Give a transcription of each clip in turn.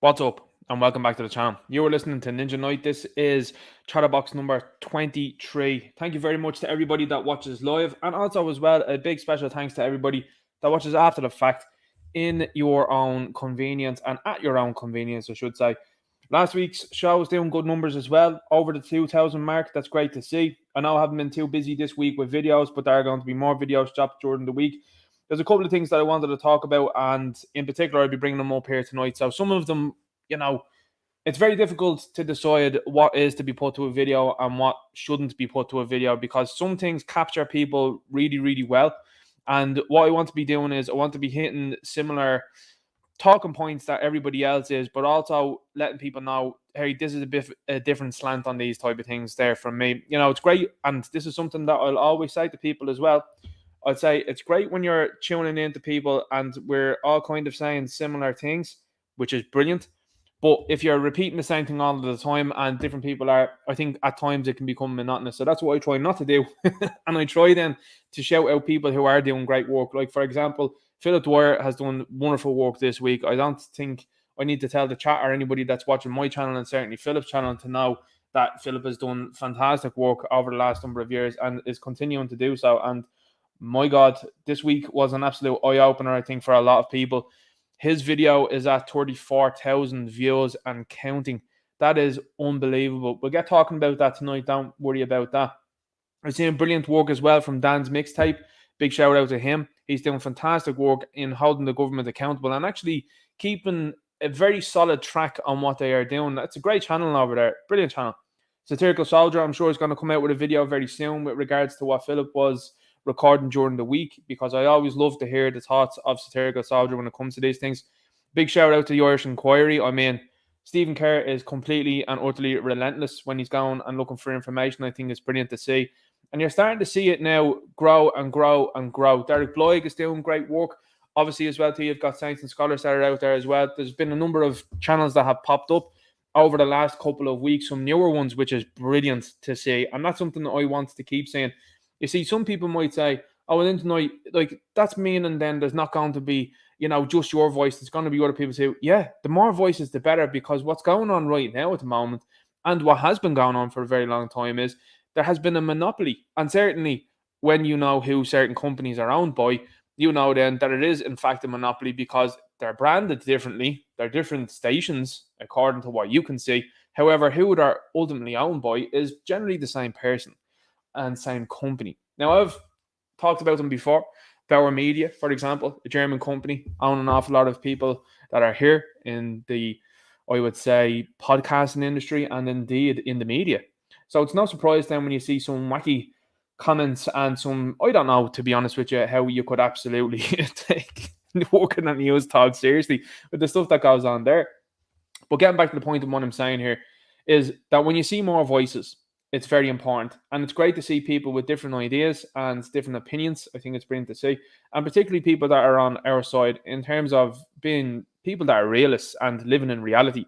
What's up? And welcome back to the channel. You are listening to Ninja Knight. This is Chatterbox number 23. Thank you very much to everybody that watches live, and also as well a big special thanks to everybody that watches after the fact in your own convenience and at your own convenience, I should say. Last week's show was doing good numbers as well, over the 2,000 mark. That's great to see. I know I haven't been too busy this week with videos, but there are going to be more videos dropped during the week. There's a couple of things that I wanted to talk about, and in particular, I'll be bringing them up here tonight. So some of them, it's very difficult to decide what is to be put to a video and what shouldn't be put to a video, because some things capture people really, really well. And what I want to be doing is I want to be hitting similar talking points that everybody else is, but also letting people know, hey, this is a different slant on these type of things there from me. It's great, and this is something that I'll always say to people as well. I'd say it's great when you're tuning into people and we're all kind of saying similar things, which is brilliant. But if you're repeating the same thing all the time and different people are, I think at times it can become monotonous. So that's what I try not to do. And I try then to shout out people who are doing great work. Like, for example, Philip Dwyer has done wonderful work this week. I don't think I need to tell the chat or anybody that's watching my channel, and certainly Philip's channel, to know that Philip has done fantastic work over the last number of years and is continuing to do so. And my God, this week was an absolute eye-opener, I think, for a lot of people. His video is at 34,000 views and counting. That is unbelievable. We'll get talking about that tonight. Don't worry about that. I've seen brilliant work as well from Dan's mixtape. Big shout out to him. He's doing fantastic work in holding the government accountable and actually keeping a very solid track on what they are doing. That's a great channel over there. Brilliant channel. Satirical Soldier, I'm sure, is going to come out with a video very soon with regards to what Philip was recording during the week, because I always love to hear the thoughts of Satirical Soldier when it comes to these things. Big shout out to the Irish Inquiry. I mean, Stephen Kerr is completely and utterly relentless when he's going and looking for information. I think it's brilliant to see. And you're starting to see it now grow and grow and grow. Derek Bloig is doing great work. Obviously, as well, too, you've got Saints and Scholars that are out there as well. There's been a number of channels that have popped up over the last couple of weeks, some newer ones, which is brilliant to see. And that's something that I want to keep saying. You see, some people might say, oh, well, tonight, like, that's meaning then there's not going to be, just your voice. There's going to be other people say, yeah, the more voices, the better, because what's going on right now at the moment, and what has been going on for a very long time, is there has been a monopoly. And certainly when you know who certain companies are owned by, you know then that it is, in fact, a monopoly, because they're branded differently. They're different stations, according to what you can see. However, who they're ultimately owned by is generally the same person and same company. Now, I've talked about them before. Bauer Media, for example, a German company, own an awful lot of people that are here in the, I would say, podcasting industry and indeed in the media. So it's no surprise then when you see some wacky comments and some, I don't know, to be honest with you, how you could absolutely take working on news talk seriously with the stuff that goes on there. But getting back to the point of what I'm saying here is that when you see more voices, it's very important. And it's great to see people with different ideas and different opinions. I think it's brilliant to see. And particularly people that are on our side in terms of being people that are realists and living in reality.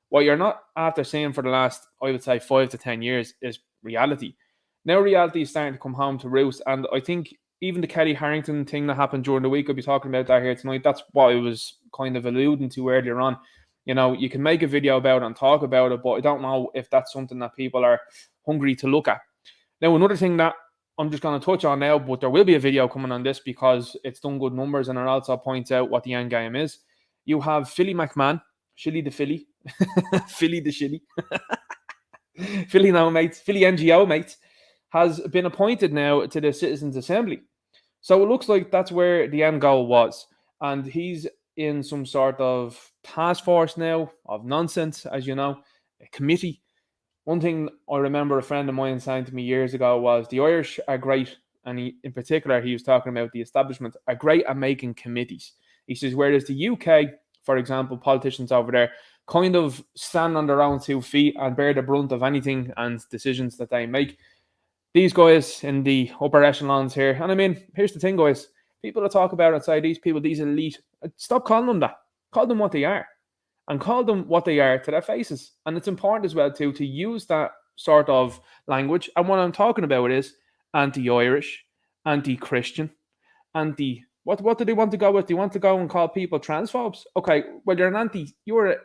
What you're not after seeing for the last, I would say, 5 to 10 years is reality. Now reality is starting to come home to roost. And I think even the Kelly Harrington thing that happened during the week, I'll be talking about that here tonight. That's what I was kind of alluding to earlier on. You can make a video about it and talk about it, but I don't know if that's something that people are hungry to look at. Now, another thing that I'm just going to touch on now, but there will be a video coming on this because it's done good numbers and it also points out what the end game is. You have Philly McMahon, Shilly the Philly, Philly the Shilly, Philly now mates, Philly NGO mates, has been appointed now to the Citizens Assembly. So it looks like that's where the end goal was. And he's in some sort of task force now of nonsense, as you know, a committee. One thing I remember a friend of mine saying to me years ago was the Irish are great, and in particular, he was talking about the establishment, are great at making committees. He says, whereas the UK, for example, politicians over there kind of stand on their own 2 feet and bear the brunt of anything and decisions that they make. These guys in the upper echelons here, and I mean, here's the thing, guys. People that talk about it say these people, these elite, stop calling them that. Call them what they are. And call them what they are to their faces. And it's important as well, too, to use that sort of language. And what I'm talking about is anti-Irish, anti-Christian, anti What do they want to go with? Do you want to go and call people transphobes? Okay, well you're an anti. You're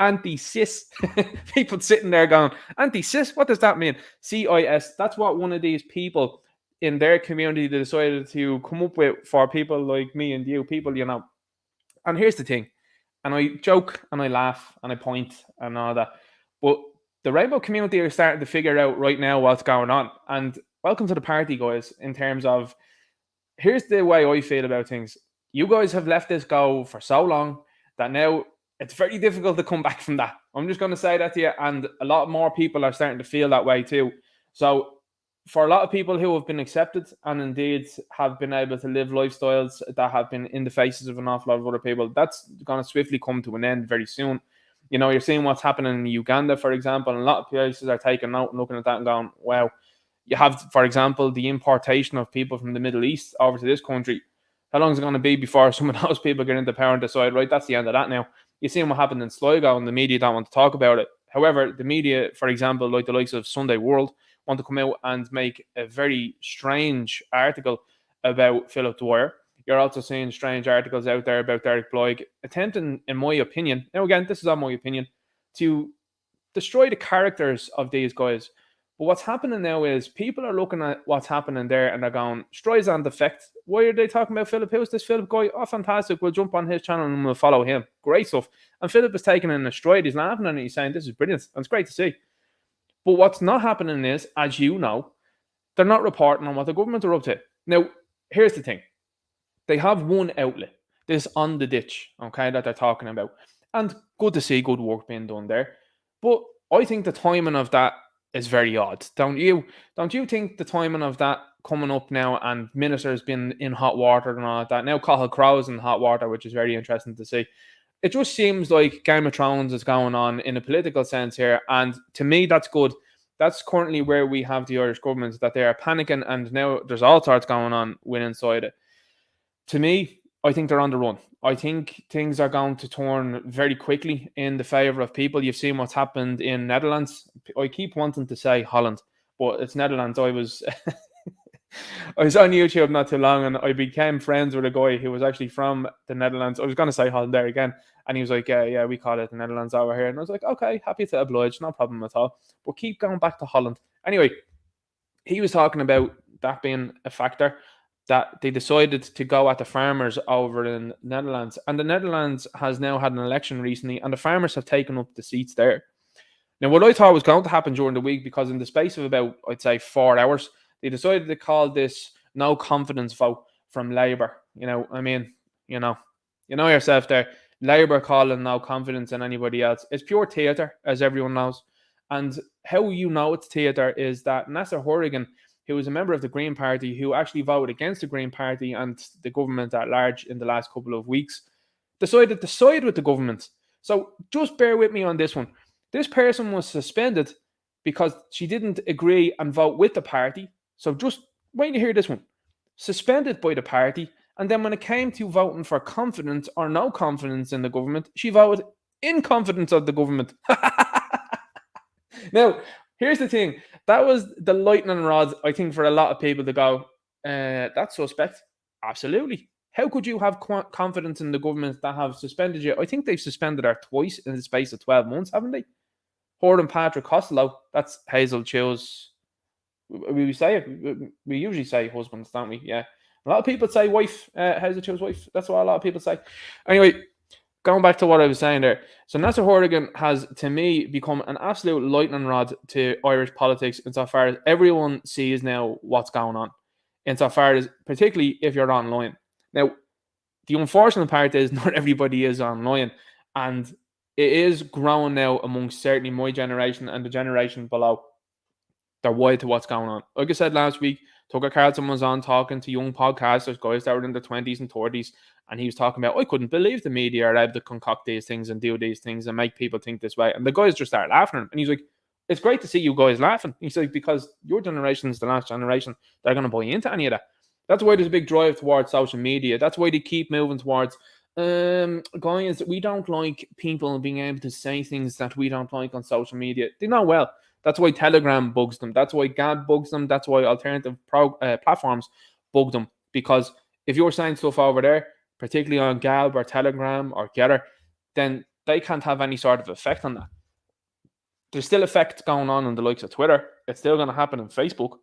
anti-cis. People sitting there going, anti-cis? What does that mean? CIS. That's what one of these people in their community decided to come up with for people like me and you, people, And here's the thing, and I joke and I laugh and I point and all that, but the rainbow community are starting to figure out right now what's going on. And welcome to the party, guys, in terms of, here's the way I feel about things. You guys have let this go for so long that now it's very difficult to come back from that. I'm just going to say that to you. And a lot more people are starting to feel that way too. So, for a lot of people who have been accepted and indeed have been able to live lifestyles that have been in the faces of an awful lot of other people, that's going to swiftly come to an end very soon. You're seeing what's happening in Uganda, for example, and a lot of places are taking note and looking at that and going, wow. You have, for example, the importation of people from the Middle East over to this country. How long is it going to be before some of those people get into power and decide, right, that's the end of that now? You see what happened in Sligo, and the media don't want to talk about it. However, the media, for example, like the likes of Sunday World, want to come out and make a very strange article about Philip Dwyer. You're also seeing strange articles out there about Derek Bloig attempting, in my opinion, now again, this is on my opinion, to destroy the characters of these guys. But what's happening now is people are looking at what's happening there and they're going, Streisand effect. Why are they talking about Philip? Who's this Philip guy? Oh, fantastic. We'll jump on his channel and we'll follow him. Great stuff. And Philip is taking it in a stride. He's laughing at it. He's saying, this is brilliant. And it's great to see. But what's not happening is, as you know, they're not reporting on what the government are up to. Now, here's the thing. They have one outlet, this on the ditch, okay, that they're talking about. And good to see good work being done there. But I think the timing of that is very odd. Don't you think the timing of that coming up now and ministers being in hot water and all that, now Cathal Crow's in hot water, which is very interesting to see. It just seems like Game of Thrones is going on in a political sense here. And to me, that's good. That's currently where we have the Irish government, that they are panicking and now there's all sorts going on with inside it. To me, I think they're on the run. I think things are going to turn very quickly in the favour of people. You've seen what's happened in Netherlands. I keep wanting to say Holland, but it's Netherlands. I was on YouTube not too long and I became friends with a guy who was actually from the Netherlands. I was going to say Holland there again. And he was like, yeah, we call it the Netherlands over here. And I was like, okay, happy to oblige. No problem at all. But keep going back to Holland. Anyway, he was talking about that being a factor, that they decided to go at the farmers over in Netherlands. And the Netherlands has now had an election recently, and the farmers have taken up the seats there. Now, what I thought was going to happen during the week, because in the space of about, I'd say, 4 hours, they decided to call this no confidence vote from Labour. You know yourself there. Labour calling no confidence in anybody else. It's pure theatre, as everyone knows. And how you know it's theatre is that Nasser Horrigan, who was a member of the Green Party, who actually voted against the Green Party and the government at large in the last couple of weeks, decided to side with the government. So just bear with me on this one. This person was suspended because she didn't agree and vote with the party. So just wait to hear this one. Suspended by the party. And then when it came to voting for confidence or no confidence in the government, she voted in confidence of the government. Now, here's the thing. That was the lightning rod, I think, for a lot of people to go, that's suspect. Absolutely. How could you have confidence in the government that have suspended you? I think they've suspended her twice in the space of 12 months, haven't they? Her and Patrick Costello, that's Hazel Chew's. We say it. We usually say husbands, don't we? Yeah. A lot of people say wife, Hazel Chew's wife. That's what a lot of people say. Anyway, going back to what I was saying there. So Nasser Horrigan has, to me, become an absolute lightning rod to Irish politics insofar as everyone sees now what's going on. Insofar as, particularly if you're online. Now, the unfortunate part is not everybody is online. And it is growing now amongst certainly my generation and the generation below. They're wide to what's going on. Like I said last week, Tucker Carlson was on talking to young podcasters, guys that were in their 20s and 30s, and he was talking about, I couldn't believe the media are able to concoct these things and do these things and make people think this way. And the guys just started laughing at him. And he's like, it's great to see you guys laughing. He's like, because your generation is the last generation that are going to buy into any of that. That's why there's a big drive towards social media. That's why they keep moving towards, guys, we don't like people being able to say things that we don't like on social media. They know well. That's why Telegram bugs them. That's why Gab bugs them. That's why alternative platforms bug them, because if you're saying stuff over there, particularly on Galb or Telegram or Gettr, then they can't have any sort of effect on that. There's still effects going on the likes of Twitter. It's still going to happen on Facebook.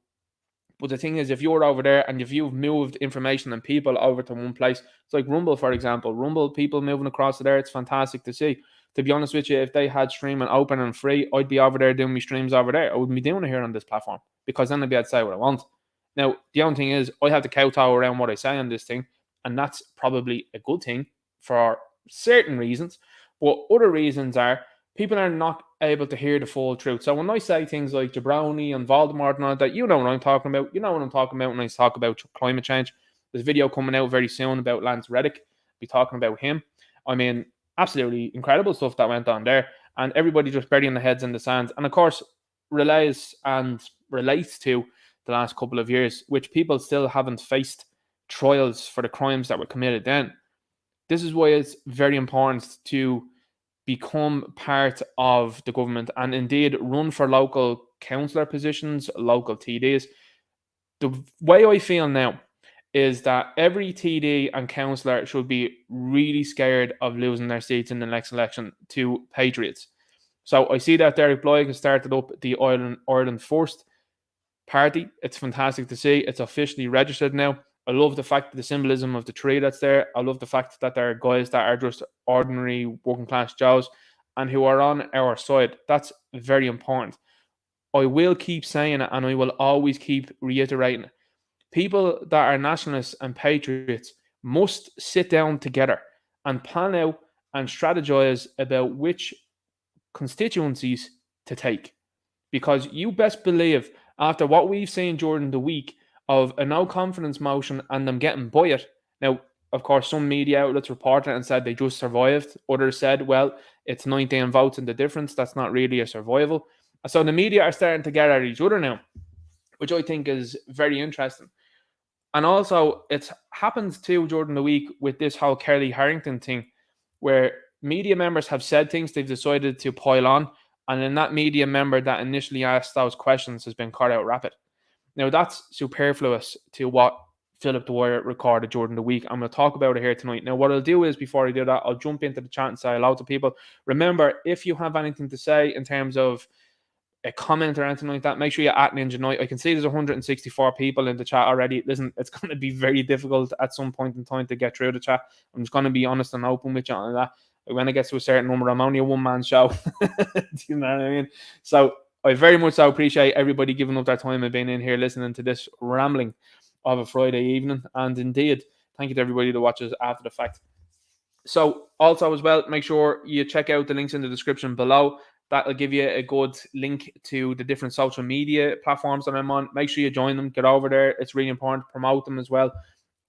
But the thing is, if you're over there and if you've moved information and people over to one place, it's like Rumble, for example. Rumble, people moving across to there, it's fantastic to see. To be honest with you, if they had streaming open and free, I'd be over there doing my streams over there. I wouldn't be doing it here on this platform, because then I'd be able to say what I want. Now, the only thing is, I have to kowtow around what I say on this thing, and that's probably a good thing for certain reasons. But other reasons are people are not able to hear the full truth. So when I say things like Jabroni and Voldemort and all that, you know what I'm talking about. You know what I'm talking about when I talk about climate change. There's a video coming out very soon about Lance Reddick. I'll be talking about him. I mean, absolutely incredible stuff that went on there. And everybody just burying their heads in the sand. And of course, relates to the last couple of years, which people still haven't faced trials for the crimes that were committed then. This is why it's very important to become part of the government and indeed run for local councillor positions, local TDs. The way I feel now is that every TD and councillor should be really scared of losing their seats in the next election to Patriots. So I see that Derek Blythe has started up the Ireland First party. It's fantastic to see. It's officially registered now. I love the fact that the symbolism of the tree that's there. I love the fact that there are guys that are just ordinary working class Joes and who are on our side. That's very important. I will keep saying it, and I will always keep reiterating it. People that are nationalists and patriots must sit down together and plan out and strategize about which constituencies to take. Because you best believe, after what we've seen during the week of a no confidence motion and them getting by it. Now, of course, some media outlets reported and said they just survived. Others said, well, it's 19 votes in the difference. That's not really a survival. So the media are starting to get at each other now, which I think is very interesting. And also, it's happened too during the week with this whole Kelly Harrington thing, where media members have said things they've decided to pile on, and then that media member that initially asked those questions has been cut out rapid. Now, that's superfluous to what Philip Dwyer recorded during the week. I'm going to talk about it here tonight. Now, what I'll do is, before I do that, I'll jump into the chat and say hello to people. Remember, if you have anything to say in terms of a comment or anything like that, make sure you at Ninja Knight. I can see there's 164 people in the chat already. Listen, it's going to be very difficult at some point in time to get through the chat. I'm just going to be honest and open with you on that. When it gets to a certain number, I'm only a one-man show. Do you know what I mean? So I very much so appreciate everybody giving up their time and being in here listening to this rambling of a Friday evening. And indeed, thank you to everybody that watches after the fact. So also as well, make sure you check out the links in the description below. That'll give you a good link to the different social media platforms that I'm on. Make sure you join them. Get over there. It's really important to promote them as well.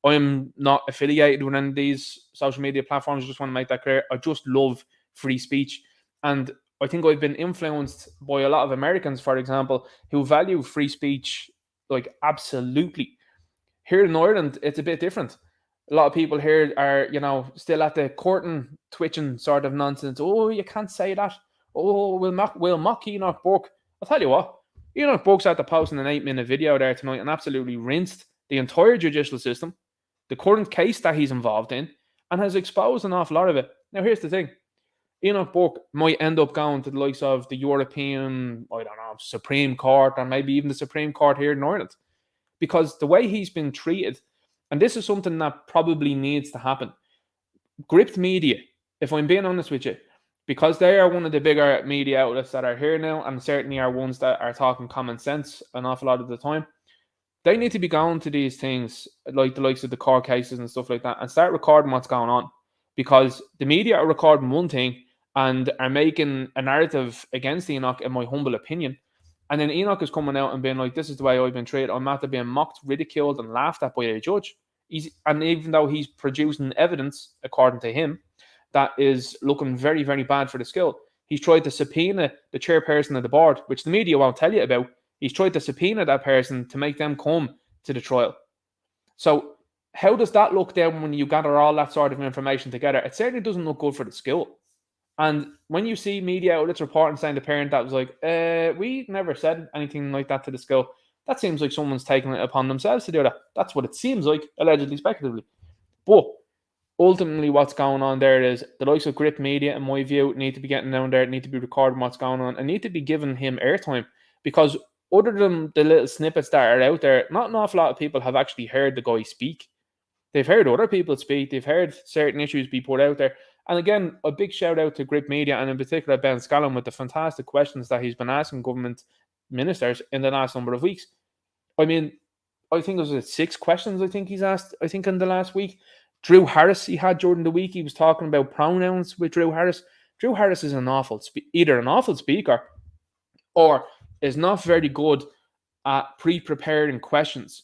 I'm not affiliated with any of these social media platforms. I just want to make that clear. I just love free speech. And I think I've been influenced by a lot of Americans, for example, who value free speech like absolutely. Here in Ireland, it's a bit different. A lot of people here are, still at the curtain twitching sort of nonsense. Oh, you can't say that. Oh, we'll mock Enoch Burke. I'll tell you what, Enoch Burke's at the posting an 8-minute video there tonight and absolutely rinsed the entire judicial system, the current case that he's involved in, and has exposed an awful lot of it. Now, here's the thing. Enoch Burke might end up going to the likes of the European, Supreme Court, or maybe even the Supreme Court here in Ireland. Because the way he's been treated, and this is something that probably needs to happen, gripped media, if I'm being honest with you, because they are one of the bigger media outlets that are here now, and certainly are ones that are talking common sense an awful lot of the time, they need to be going to these things, like the likes of the court cases and stuff like that, and start recording what's going on. Because the media are recording one thing and are making a narrative against Enoch, in my humble opinion. And then Enoch is coming out and being like, this is the way I've been treated. I'm after being mocked, ridiculed, and laughed at by a judge. And even though he's producing evidence, according to him, that is looking very, very bad for the skill. He's tried to subpoena the chairperson of the board, which the media won't tell you about. He's tried to subpoena that person to make them come to the trial. So how does that look then when you gather all that sort of information together? It certainly doesn't look good for the skill. And when you see media outlets reporting saying the parent that was like, we never said anything like that to the skill, That seems like someone's taking it upon themselves to do that. That's what it seems like, allegedly, speculatively. But ultimately, what's going on there is the likes of Grip Media, in my view, need to be getting down there, need to be recording what's going on, and need to be giving him airtime. Because other than the little snippets that are out there, not an awful lot of people have actually heard the guy speak. They've heard other people speak. They've heard certain issues be put out there. And again, a big shout out to Grip Media and in particular Ben Scallon with the fantastic questions that he's been asking government ministers in the last number of weeks. I mean, I think it was 6 questions I think he's asked, I think in the last week. Drew Harris, he had during the week, he was talking about pronouns with Drew Harris. Drew Harris is either an awful speaker or is not very good at pre-preparing questions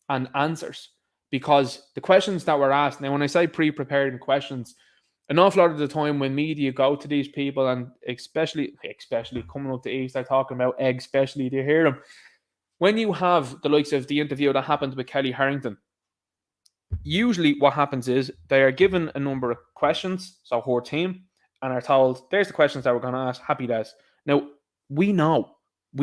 and answers, because the questions that were asked, now when I say pre-prepared questions, an awful lot of the time when media go to these people, and especially coming up to Eve, start talking about eggs, especially to hear them, when you have the likes of the interview that happened with Kelly Harrington, usually what happens is they are given a number of questions, so her team, and are told, there's the questions that we're going to ask, happy days. Now, we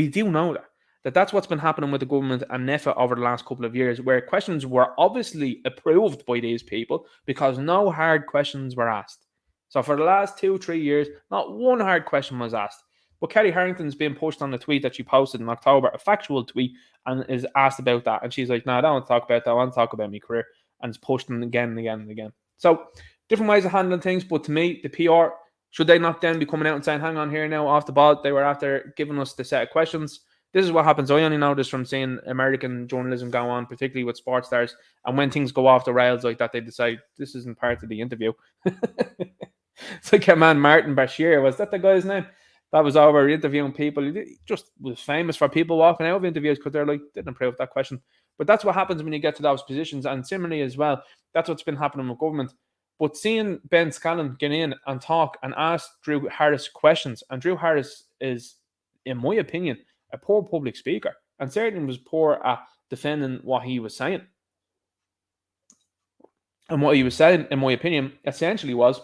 do know that's what's been happening with the government and NEFA over the last couple of years, where questions were obviously approved by these people because no hard questions were asked. So for the last 2-3 years, not one hard question was asked. But Kelly Harrington's been pushed on the tweet that she posted in October, a factual tweet, and is asked about that. And she's like, no, I don't want to talk about that. I want to talk about my career. And it's pushed them again and again and again. So different ways of handling things. But to me, the PR, should they not then be coming out and saying, hang on here now, off the ball, they were after giving us the set of questions. This is what happens. I only know this from seeing American journalism go on, particularly with sports stars. And when things go off the rails like that, they decide this isn't part of the interview. It's like a man, Martin Bashir. Was that the guy's name? That was over interviewing people. He just was famous for people walking out of interviews because they're like, didn't approve that question. But that's what happens when you get to those positions. And similarly as well, that's what's been happening with government. But seeing Ben Scallon get in and talk and ask Drew Harris questions, and Drew Harris is, in my opinion, a poor public speaker, and certainly was poor at defending what he was saying. And what he was saying, in my opinion, essentially was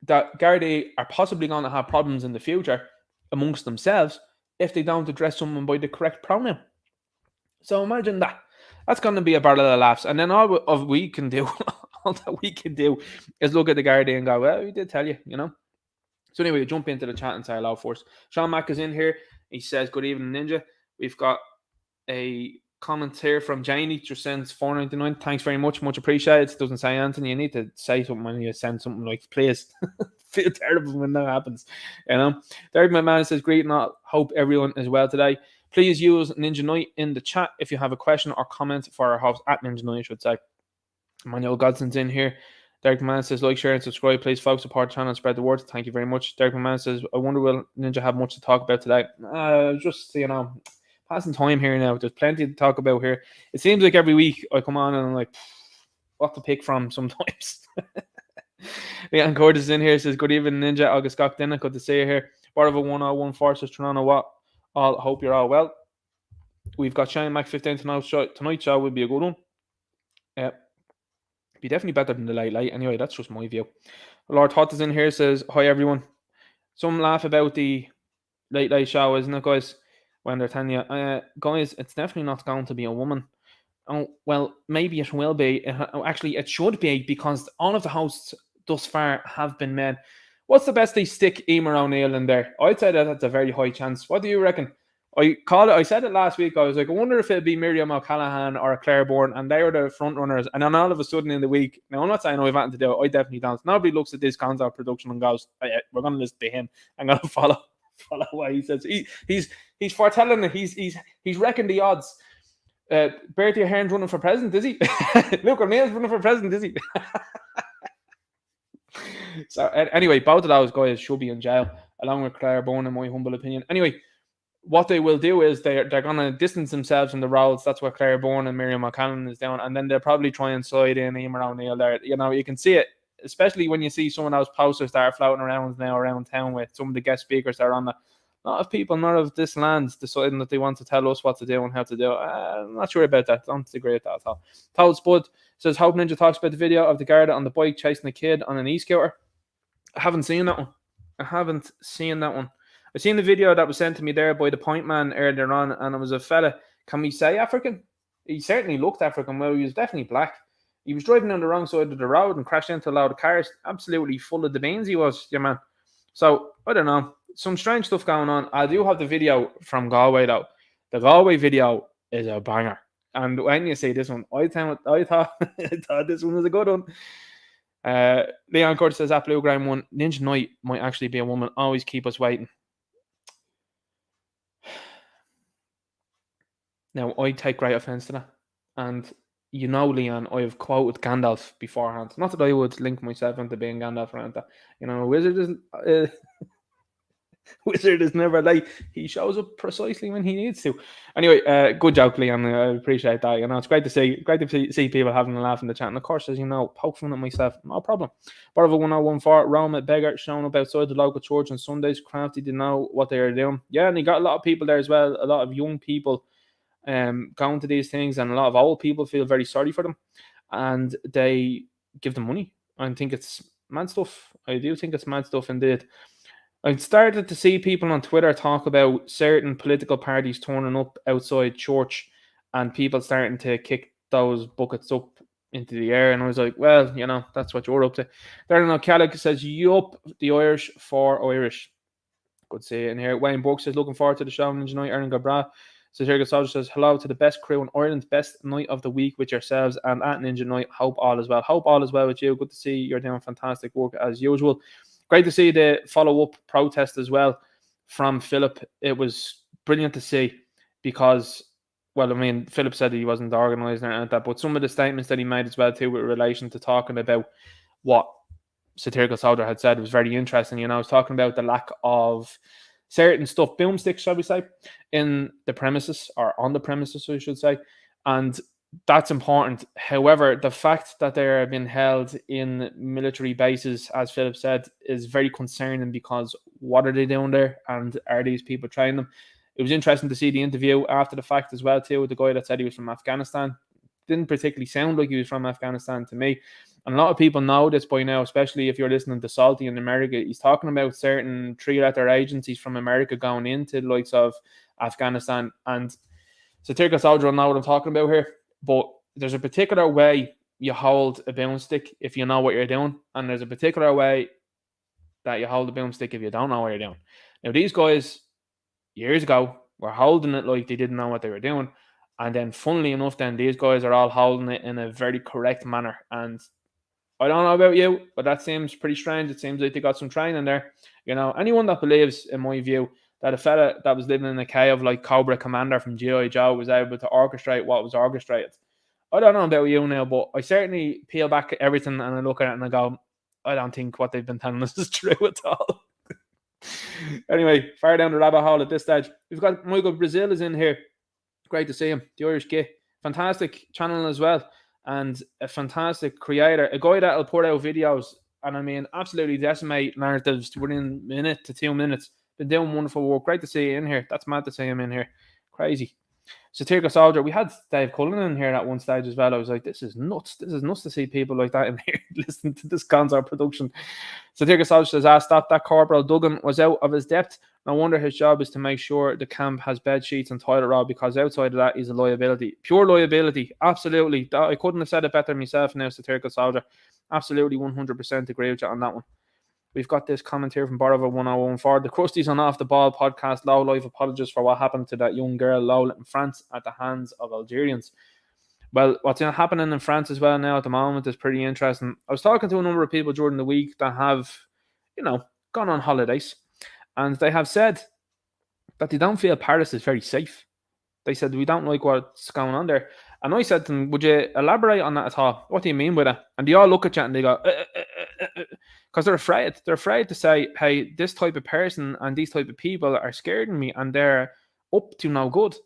that Gardaí are possibly going to have problems in the future amongst themselves if they don't address someone by the correct pronoun. So imagine that. That's going to be a barrel of laughs. And then all we can do is look at the Gardaí and go, well, we did tell you, you know. So anyway, jump into the chat and say hello first. Sean Mack is in here. He says, good evening, Ninja. We've got a comment here from Janie, just sends $4.99. Thanks very much appreciated. It doesn't say anything. You need to say something when you send something like, please. Feel terrible when that happens, you know. Derek, my man, says, greeting. Hope everyone is well today. Please use Ninja Knight in the chat if you have a question or comment for our host at Ninja Knight, I should say. Emmanuel Godson's in here. Derek McMahon says, like, share, and subscribe. Please, folks, support the channel and spread the word. Thank you very much. Derek McMahon says, I wonder will Ninja have much to talk about today? Just, you know, passing time here now. There's plenty to talk about here. It seems like every week I come on and I'm like, what to pick from sometimes. Leanne Curtis is in here. Says, good evening, Ninja. August Scott Dinner. Good to see you here. Part of a 101 Forces Toronto. What? All hope you're all well. We've got Shane Mac 15 tonight's show will be a good one. Be definitely better than the late. Anyway, that's just my view. Lord Hot is in here. Says, hi everyone. Some laugh about the late show, isn't it, guys? When they're telling you, guys, it's definitely not going to be a woman. Oh, well, maybe it will be. Actually, it should be, because all of the hosts thus far have been men. What's the best they stick Emer O'Neill in there? I'd say that that's a very high chance. What do you reckon? I said it last week. I was like, I wonder if it'd be Miriam O'Callaghan or Claire Bourne, and they were the front runners. And then all of a sudden in the week, now I'm not saying I've anything to do it. I definitely don't. Nobody looks at this concept production and goes, oh, yeah, we're going to listen to him. I'm going to follow what he says. He's foretelling it. He's reckoned the odds. Bertie Ahern's running for president, is he? Luke O'Neill's running for president, is he? So anyway, both of those guys should be in jail, along with Claire Bourne, in my humble opinion. Anyway, what they will do is they're going to distance themselves from the roles. That's what Claire Bourne and Miriam O'Callaghan is doing. And then they'll probably try and slide in Emer O'Neill there. You know, you can see it, especially when you see some of those posters that are floating around now around town with some of the guest speakers that are on the. A lot of people, not of this land, deciding that they want to tell us what to do and how to do it. I'm not sure about that. Don't agree with that at all. Toad Spud says, Hope Ninja talks about the video of the guard on the bike chasing a kid on an e-scooter. I haven't seen that one. I've seen the video that was sent to me there by the point man earlier on, and it was a fella can we say African? He certainly looked African. Well, he was definitely black. He was driving on the wrong side of the road and crashed into a load of cars. Absolutely full of the beans he was, yeah, man. So, I don't know. Some strange stuff going on. I do have the video from Galway, though. The Galway video is a banger. And when you see this one, I thought I thought this one was a good one. Leon Curtis says at Blue Ground 1, Ninja Knight might actually be a woman. Always keep us waiting. Now, I take great offence to that. And you know, Leon, I have quoted Gandalf beforehand. Not that I would link myself into being Gandalf around that. You know, Wizard is never late. He shows up precisely when he needs to. Anyway, good joke, Leon. I appreciate that. You know, it's great to see people having a laugh in the chat. And of course, as you know, poke fun at myself, no problem. Barva 1014, Rome at Beggar showing up outside the local church on Sundays. Crafty didn't know what they were doing. Yeah, and he got a lot of people there as well. A lot of young people going to these things, and a lot of old people feel very sorry for them, and they give them money. I think it's mad stuff. I do think it's mad stuff indeed. I started to see people on Twitter talk about certain political parties turning up outside church and people starting to kick those buckets up into the air. And I was like, well, you know, that's what you're up to. Darren O'Callaghan says, yup, the Irish for Irish. Good to see it in here. Wayne Burke says, looking forward to the show Ninja Night. Aaron Gabra. So here Soldier says, hello to the best crew in Ireland, best night of the week with yourselves and at Ninja Night. Hope all is well. Hope all is well with you. Good to see you're doing fantastic work as usual. Great to see the follow-up protest as well from Philip. It was brilliant to see because, well, I mean, Philip said he wasn't organising or anything like that, but some of the statements that he made as well too with relation to talking about what Satirical Soldier had said was very interesting. You know, I was talking about the lack of certain stuff, boomsticks, shall we say, in the premises, or on the premises, I should say, and that's important. However, the fact that they are being held in military bases, as Philip said, is very concerning because what are they doing there, and are these people training them? It was interesting to see the interview after the fact as well too with the guy that said he was from Afghanistan. Didn't particularly sound like he was from Afghanistan to me. And a lot of people know this by now, especially if you're listening to Salty in America. He's talking about certain three-letter agencies from America going into the likes of Afghanistan. And Satirical Soldier will know what I'm talking about here. But there's a particular way you hold a boomstick if you know what you're doing. And there's a particular way that you hold a boomstick if you don't know what you're doing. Now, these guys, years ago, were holding it like they didn't know what they were doing. And then, funnily enough, then these guys are all holding it in a very correct manner. And I don't know about you, but that seems pretty strange. It seems like they got some training there. You know, anyone that believes, in my view, that a fella that was living in a cave like Cobra Commander from G.I. Joe was able to orchestrate what was orchestrated. I don't know about you now, but I certainly peel back everything and I look at it and I go, I don't think what they've been telling us is true at all. Anyway, far down the rabbit hole at this stage. We've got Michael Brazil is in here. Great to see him. The Irish Git. Fantastic channel as well. And a fantastic creator. A guy that'll put out videos and I mean absolutely decimate narratives within a minute to 2 minutes. Been doing wonderful work. Great to see you in here. That's mad to see him in here. Crazy. Satirical Soldier. We had Dave Cullen in here at one stage as well. I was like, this is nuts. This is nuts to see people like that in here listening to this concert production. Satirical Soldier says, stop that Corporal Duggan was out of his depth. No wonder his job is to make sure the camp has bed sheets and toilet roll because outside of that is a liability. Pure liability. Absolutely. I couldn't have said it better myself now, Satirical Soldier. Absolutely 100% agree with you on that one. We've got this comment here from Borova 1014. The Crusties on Off the Ball podcast. Low life apologies for what happened to that young girl Lola in France at the hands of Algerians. Well, what's happening in France as well now at the moment is pretty interesting. I was talking to a number of people during the week that have, gone on holidays. And they have said that they don't feel Paris is very safe. They said, we don't like what's going on there. And I said to them, would you elaborate on that at all? What do you mean by that? And they all look at you and they go, because they're afraid. They're afraid to say, hey, this type of person and these type of people are scaring me and they're up to no good.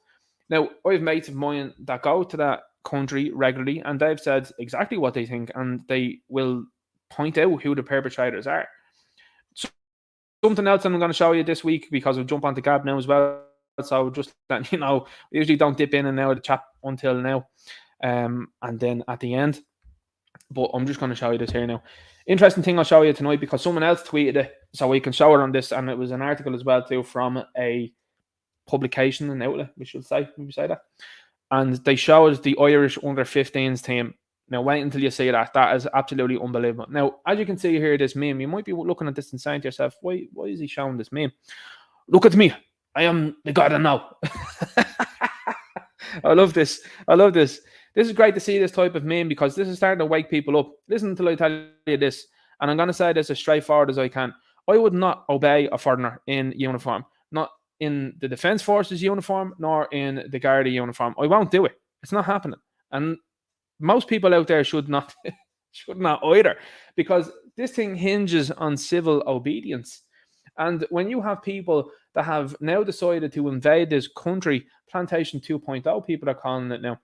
Now, I have mates of mine that go to that country regularly and they've said exactly what they think and they will point out who the perpetrators are. Something else I'm going to show you this week because we'll jump onto Gab now as well. So just that, we usually don't dip in and out of the chat until now. And then at the end. But I'm just going to show you this here now. Interesting thing I'll show you tonight because someone else tweeted it so we can show it on this. And it was an article as well too from a publication and outlet, we should say, maybe say that. And they showed the Irish under-15s team. Now, wait until you see that. That is absolutely unbelievable. Now, as you can see here, this meme, you might be looking at this and saying to yourself, why is he showing this meme? Look at me. I am the god of now. I love this. I love this. This is great to see this type of meme because this is starting to wake people up. Listen until I tell you this, and I'm going to say this as straightforward as I can. I would not obey a foreigner in uniform, not in the Defence Forces uniform, nor in the Garda uniform. I won't do it. It's not happening. And most people out there should not either, because this thing hinges on civil obedience. And when you have people that have now decided to invade this country, Plantation 2.0, people are calling it now.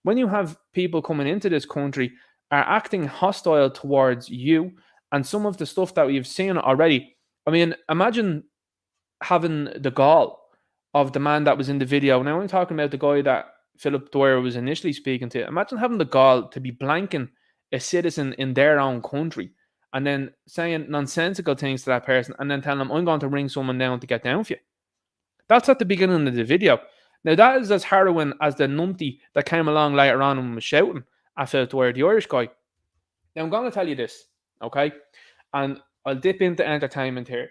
When you have people coming into this country are acting hostile towards you and some of the stuff that we've seen already. I mean, imagine having the gall of the man that was in the video. Now I'm talking about the guy that Philip Dwyer was initially speaking to. Imagine having the gall to be blanking a citizen in their own country and then saying nonsensical things to that person and then telling them, I'm going to ring someone down to get down for you. That's at the beginning of the video. Now, that is as harrowing as the numpty that came along later on and was shouting at Philip Dwyer, the Irish guy. Now, I'm going to tell you this, okay? And I'll dip into entertainment here.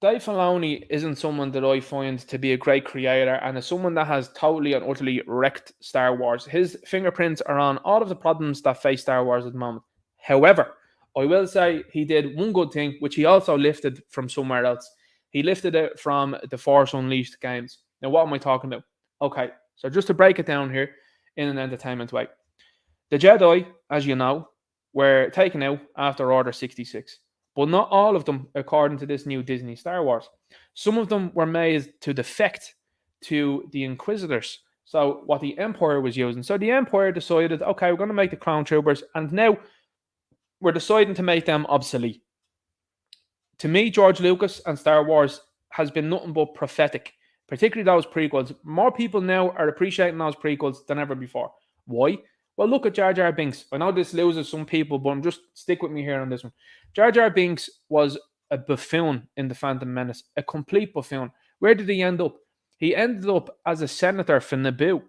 Dave Filoni isn't someone that I find to be a great creator and is someone that has totally and utterly wrecked Star Wars. His fingerprints are on all of the problems that face Star Wars at the moment. However, I will say he did one good thing, which he also lifted from somewhere else. He lifted it from the Force Unleashed games. Now, what am I talking about? Okay, so just to break it down here in an entertainment way. The Jedi, as you know, were taken out after Order 66. But not all of them, according to this new Disney Star Wars. Some of them were made to defect to the Inquisitors. So what the Empire was using. So the Empire decided, okay, we're going to make the Clone Troopers, and now we're deciding to make them obsolete. To me, George Lucas and Star Wars has been nothing but prophetic, particularly those prequels. More people now are appreciating those prequels than ever before. Why? Well, look at Jar Jar Binks. I know this loses some people, but I'm just stick with me here on this one. Jar Jar Binks was a buffoon in The Phantom Menace, a complete buffoon. Where did he end up? He ended up as a senator for Naboo.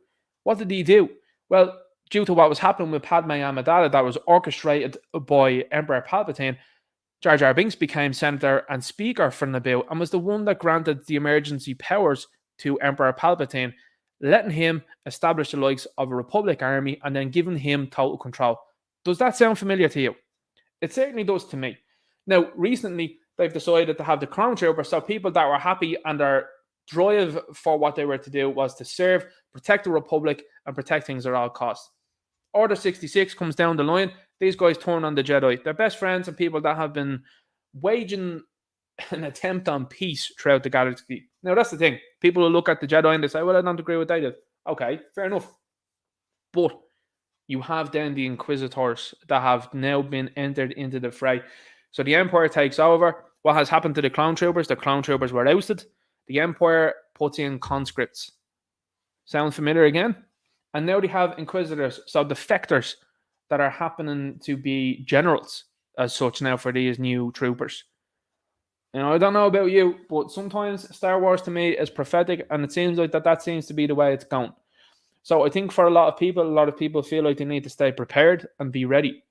What did he do? Well, due to what was happening with Padme Amidala that was orchestrated by Emperor Palpatine, Jar Jar Binks became senator and speaker for Naboo and was the one that granted the emergency powers to Emperor Palpatine, letting him establish the likes of a Republic army and then giving him total control. Does that sound familiar to you? It certainly does to me. Now, recently, they've decided to have the Clone Troopers, so people that were happy and their drive for what they were to do was to serve, protect the Republic, and protect things at all costs. Order 66 comes down the line. These guys turn on the Jedi. They're best friends and people that have been waging an attempt on peace throughout the galaxy. Now, that's the thing. People will look at the Jedi and they say, well, I don't agree with that. Okay, fair enough. But you have then the Inquisitors that have now been entered into the fray. So the Empire takes over. What has happened to the Clone Troopers? The Clone Troopers were ousted. The Empire puts in conscripts. Sound familiar again? And now they have Inquisitors, so defectors that are happening to be generals as such now for these new troopers. You know, I don't know about you, but sometimes Star Wars to me is prophetic, and it seems like that seems to be the way it's going. So I think for a lot of people feel like they need to stay prepared and be ready.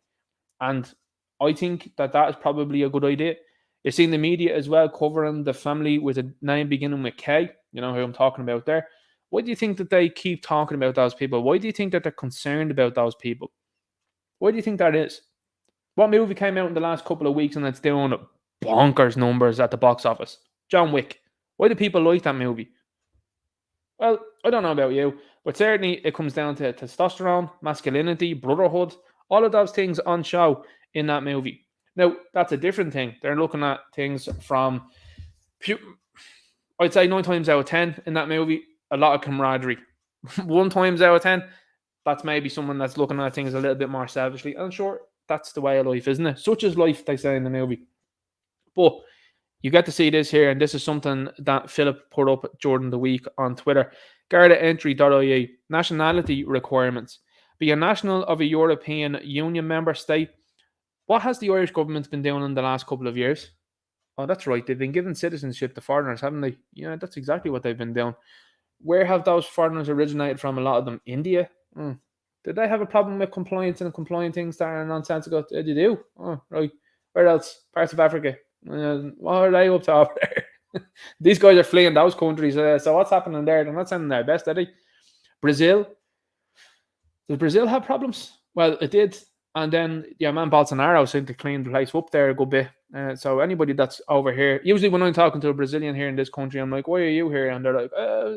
And I think that is probably a good idea. You're seeing the media as well covering the family with a name beginning with K. You know who I'm talking about there. Why do you think that they keep talking about those people? Why do you think that they're concerned about those people? Why do you think that is? What movie came out in the last couple of weeks and it's doing bonkers numbers at the box office? John Wick. Why do people like that movie? Well, I don't know about you, but certainly it comes down to testosterone, masculinity, brotherhood, all of those things on show in that movie. Now, that's a different thing. They're looking at things from, I'd say 9 times out of 10 in that movie, a lot of camaraderie. 1 times out of 10, that's maybe someone that's looking at things a little bit more selfishly. And sure, that's the way of life, isn't it? Such is life, they say in the movie. But you get to see this here, and this is something that Philip put up during the week on Twitter. GardaEntry.ie, nationality requirements. Be a national of a European Union member state. What has the Irish government been doing in the last couple of years? Oh, that's right. They've been given citizenship to foreigners, haven't they? Yeah, that's exactly what they've been doing. Where have those foreigners originated from? A lot of them, India. Did they have a problem with compliance and complying things that are nonsensical? Did you do? Oh, right. Where else? Parts of Africa. What are they up to over there? These guys are fleeing those countries. So what's happening there? They're not sending their best, are they? Brazil. Did Brazil have problems? Well, it did. And then yeah, man Bolsonaro seemed to clean the place up there a good bit. So anybody that's over here, usually when I'm talking to a Brazilian here in this country, I'm like, "Why are you here?" And they're like,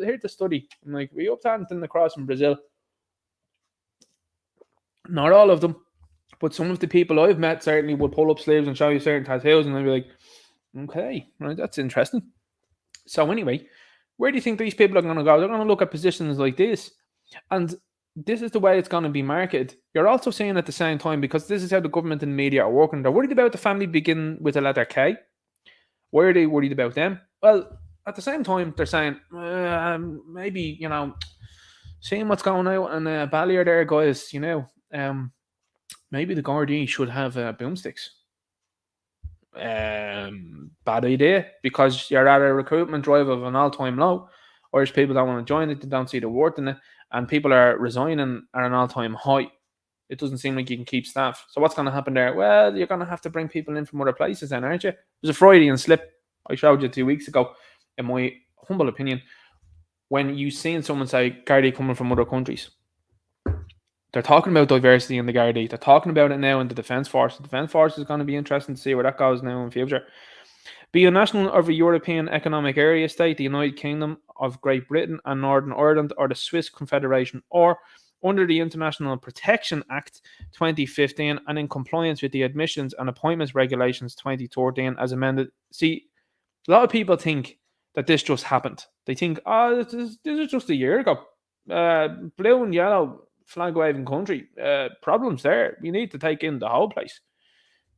"Here to study." I'm like, "We up to anything across in Brazil?" Not all of them, but some of the people I've met certainly would pull up sleeves and show you certain tattoos, and I'd be like, "Okay, right, that's interesting." So anyway, where do you think these people are going to go? They're going to look at positions like this, and this is the way it's going to be marketed. You're also saying at the same time, because this is how the government and media are working, they're worried about the family begin with the letter K. Why are they worried about them? Well, at the same time, they're saying, maybe, seeing what's going on in Ballier there, guys, maybe the Gardaí should have boomsticks. Bad idea, because you're at a recruitment drive of an all-time low. Irish people don't want to join it, they don't see the worth in it, and people are resigning at an all-time high. It doesn't seem like you can keep staff. So what's going to happen there? Well, you're going to have to bring people in from other places then, aren't you? It was a Freudian slip I showed you 2 weeks ago, in my humble opinion, when you seen someone say Gardaí coming from other countries. They're talking about diversity in the Gardaí. They're talking about it now in the Defence Force. The Defence Force is going to be interesting to see where that goes now in future. Be a national of a European Economic Area state, the United Kingdom of Great Britain and Northern Ireland, or the Swiss Confederation, or under the International Protection Act 2015 and in compliance with the Admissions and Appointments Regulations 2013 as amended. See, a lot of people think that this just happened. They think, oh, this is just a year ago. Blue and yellow flag waving country. Problems there. We need to take in the whole place.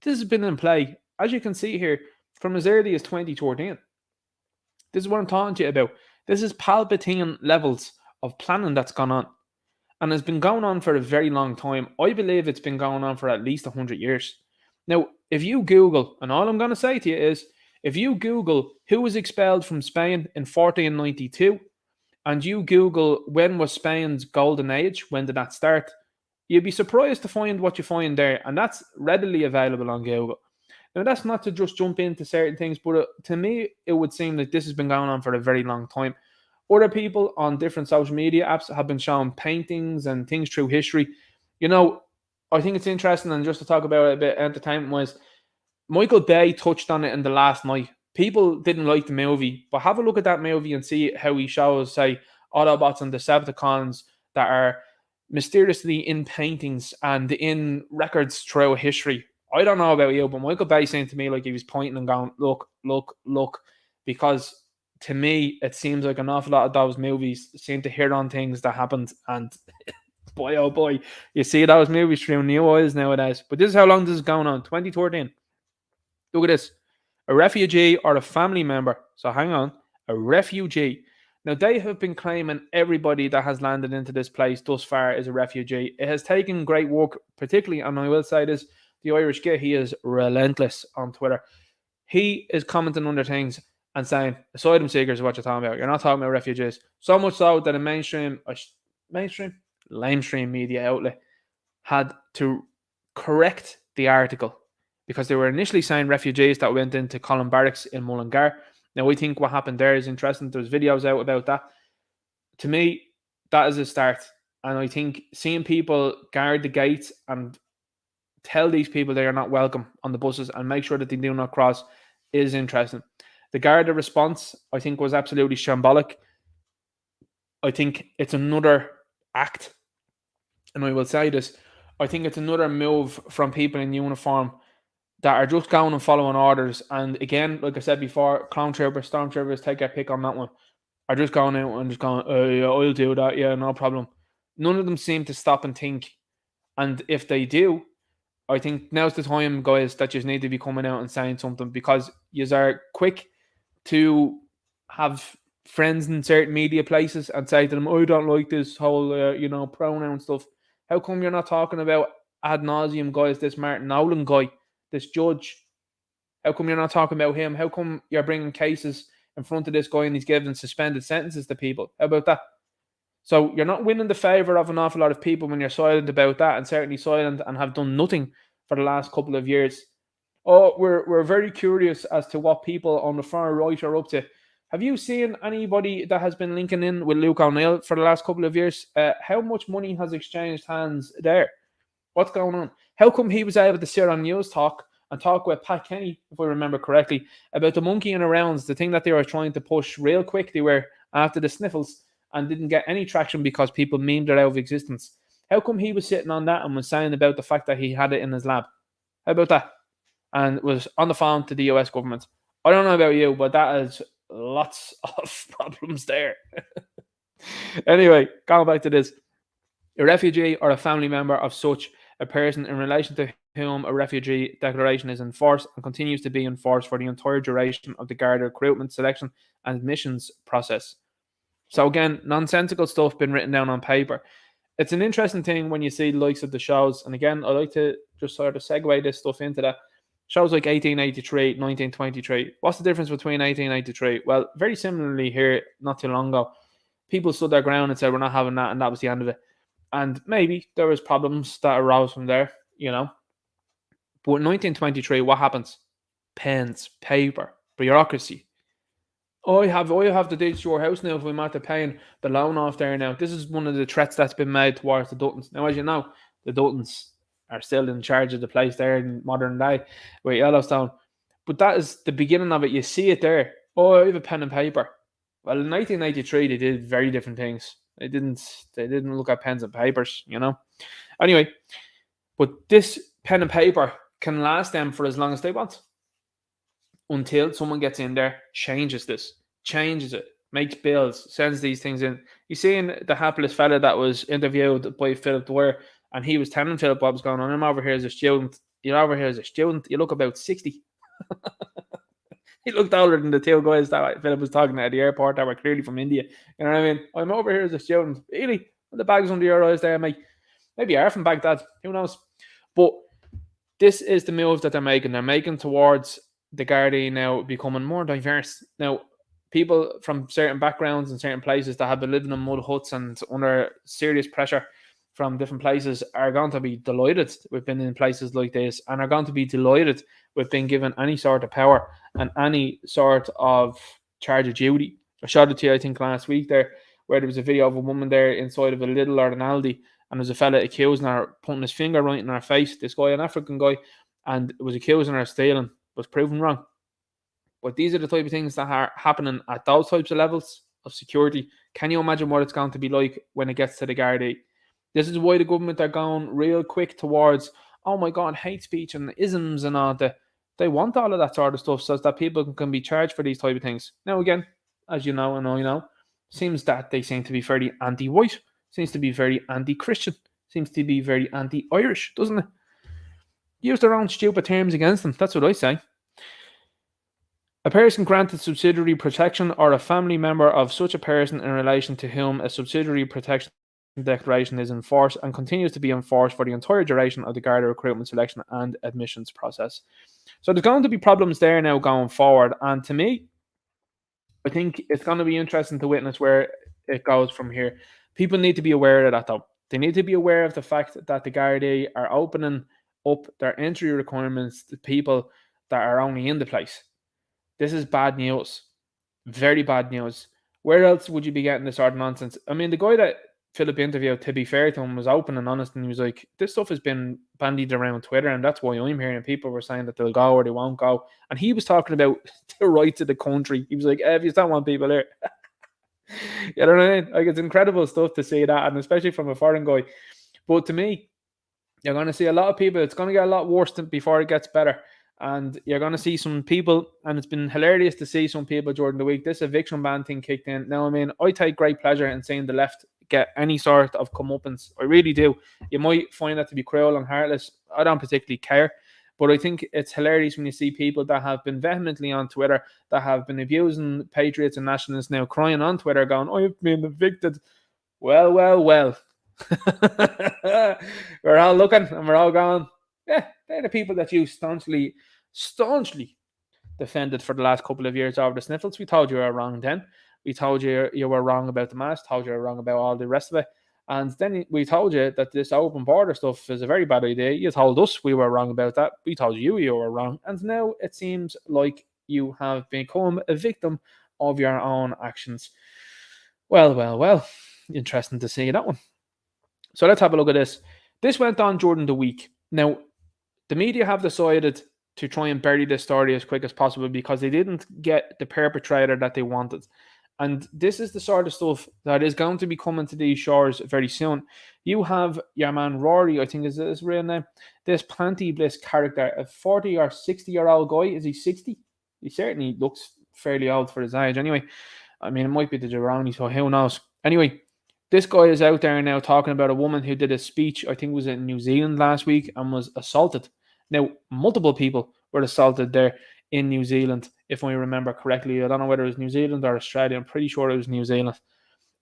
This has been in play, as you can see here, from as early as 2014. This is what I'm talking to you about. This is Palpatine levels of planning that's gone on. And has been going on for a very long time. I believe it's been going on for at least 100 years. Now, if you Google, and all I'm going to say to you is, if you Google who was expelled from Spain in 1492, and you Google when was Spain's golden age, when did that start, you'd be surprised to find what you find there. And that's readily available on Google. Now, that's not to just jump into certain things, but to me, it would seem that this has been going on for a very long time. Other people on different social media apps have been showing paintings and things through history. I think it's interesting, and just to talk about it a bit entertainment-wise, Michael Bay touched on it in The Last Night. People didn't like the movie, but have a look at that movie and see how he shows, say, Autobots and Decepticons that are mysteriously in paintings and in records throughout history. I don't know about you, but Michael Bay seemed to me like he was pointing and going, look, look, look, because to me, it seems like an awful lot of those movies seem to hit on things that happened, and boy, oh boy, you see those movies through new eyes nowadays. But this is how long this is going on, 2013. Look at this. A refugee or a family member, so hang on, a refugee. Now, they have been claiming everybody that has landed into this place thus far is a refugee. It has taken great work, particularly, and I will say this, the Irish Git, he is relentless on Twitter. He is commenting under things and saying, asylum seekers is what you're talking about. You're not talking about refugees. So much so that a lamestream media outlet had to correct the article because they were initially saying refugees that went into Colin Barracks in Mullingar. Now, we think what happened there is interesting. There's videos out about that. To me, that is a start. And I think seeing people guard the gates and tell these people they are not welcome on the buses and make sure that they do not cross is interesting. The Garda response, I think, was absolutely shambolic. I think it's another act, and I will say this, I think it's another move from people in uniform that are just going and following orders. And again, like I said before, clown troopers, storm troopers, take your pick on that one, are just going out and just going, yeah, I'll do that, yeah, no problem. None of them seem to stop and think. And if they do, I think now's the time, guys, that you need to be coming out and saying something, because you are quick to have friends in certain media places and say to them, I don't like this whole, pronoun stuff. How come you're not talking about ad nauseum, guys, this Martin Nolan guy, this judge? How come you're not talking about him? How come you're bringing cases in front of this guy and he's giving suspended sentences to people? How about that? So you're not winning the favour of an awful lot of people when you're silent about that, and certainly silent and have done nothing for the last couple of years. Oh, we're very curious as to what people on the far right are up to. Have you seen anybody that has been linking in with Luke O'Neill for the last couple of years? How much money has exchanged hands there? What's going on? How come he was able to sit on News Talk and talk with Pat Kenny, if I remember correctly, about the monkeying around, the thing that they were trying to push real quick? They were after the sniffles and didn't get any traction because people memed it out of existence. How come he was sitting on that and was saying about the fact that he had it in his lab? How about that? And was on the phone to the US government. I don't know about you, but that is lots of problems there. Anyway, going back to this. A refugee or a family member of such a person in relation to whom a refugee declaration is enforced and continues to be enforced for the entire duration of the Garda recruitment, selection, and admissions process. So again, nonsensical stuff been written down on paper. It's an interesting thing when you see the likes of the shows, and again, I like to just sort of segue this stuff into that. Shows like 1883, 1923. What's the difference between 1883? Well, very similarly here, not too long ago, people stood their ground and said, we're not having that, and that was the end of it. And maybe there was problems that arose from there, you know. But in 1923, what happens? Pens, paper, bureaucracy. I have the deeds to your house now if we might have paying the loan off there now. This is one of the threats that's been made towards the Duttons. Now, as you know, the Duttons are still in charge of the place there in modern day with Yellowstone. But that is the beginning of it. You see it there. Oh, I have a pen and paper. Well, in 1993, they did very different things. They didn't look at pens and papers, you know. Anyway, but this pen and paper can last them for as long as they want. Until someone gets in there, changes it, makes bills, sends these things in. You seen the hapless fella that was interviewed by Philip Dwyer, and he was telling Philip what was going on. I'm over here as a student. You're over here as a student. You look about 60. He looked older than the two guys that Philip was talking at the airport that were clearly from India. You know what I mean? I'm over here as a student. Really? The bags under your eyes there, mate. Maybe you are from Baghdad. Who knows? But this is the move that they're making. They're making towards the Gardaí now becoming more diverse. Now, people from certain backgrounds and certain places that have been living in mud huts and under serious pressure from different places are going to be delighted with being in places like this, and are going to be delighted with being given any sort of power and any sort of charge of duty. I showed it to you, I think, last week there, where there was a video of a woman there inside of a Lidl or an Aldi, and there's a fella accusing her, putting his finger right in her face, this guy, an African guy, and was accusing her of stealing, was proven wrong. But these are the type of things that are happening at those types of levels of security. Can you imagine what it's going to be like when it gets to the Gardaí? This is why the government are going real quick towards, oh my God, hate speech and isms and all that. They want all of that sort of stuff so that people can be charged for these type of things. Now, again, as you know and I know, seems that they seem to be very anti-white, seems to be very anti-Christian, seems to be very anti-Irish, doesn't it? Use their own stupid terms against them. That's what I say. A person granted subsidiary protection or a family member of such a person in relation to whom a subsidiary protection declaration is enforced and continues to be enforced for the entire duration of the Garda recruitment, selection, and admissions process. So there's going to be problems there now going forward. And to me, I think it's going to be interesting to witness where it goes from here. People need to be aware of that, though. They need to be aware of the fact that the Gardaí are opening up their entry requirements to people that are only in the place. This is bad news. Very bad news. Where else would you be getting this sort of nonsense? I mean, the guy that Philip interviewed, to be fair to him, was open and honest, and he was like, this stuff has been bandied around Twitter, and that's why I'm hearing people were saying that they'll go or they won't go. And he was talking about the rights of the country. He was like, if you don't want people here. You know what I mean? Like, it's incredible stuff to see that, and especially from a foreign guy. But to me, you're going to see a lot of people. It's going to get a lot worse before it gets better. And you're going to see some people, and it's been hilarious to see some people during the week. This eviction ban thing kicked in. Now, I mean, I take great pleasure in seeing the left get any sort of comeuppance. I really do. You might find that to be cruel and heartless. I don't particularly care. But I think it's hilarious when you see people that have been vehemently on Twitter, that have been abusing patriots and nationalists, now crying on Twitter, going, I've been evicted. Well. We're all looking and we're all going, yeah, they're the people that you staunchly defended for the last couple of years over the sniffles. We told you were wrong then. We told you you were wrong about the mask, told you were wrong about all the rest of it. And then we told you that this open border stuff is a very bad idea. You told us we were wrong about that. We told you you were wrong. And now it seems like you have become a victim of your own actions. Well. Interesting to see that one. So let's have a look at this. This went on during the week. Now, the media have decided to try and bury this story as quick as possible because they didn't get the perpetrator that they wanted. And this is the sort of stuff that is going to be coming to these shores very soon. You have your man Rory, I think is his real name, this Panty Bliss character, a 40 or 60-year-old guy. Is he 60? He certainly looks fairly old for his age. Anyway, I mean, it might be the jabroni, so who knows. Anyway, this guy is out there now talking about a woman who did a speech, I think it was in New Zealand last week, and was assaulted. Now, multiple people were assaulted there in New Zealand, if I remember correctly. I don't know whether it was New Zealand or Australia. I'm pretty sure it was New Zealand.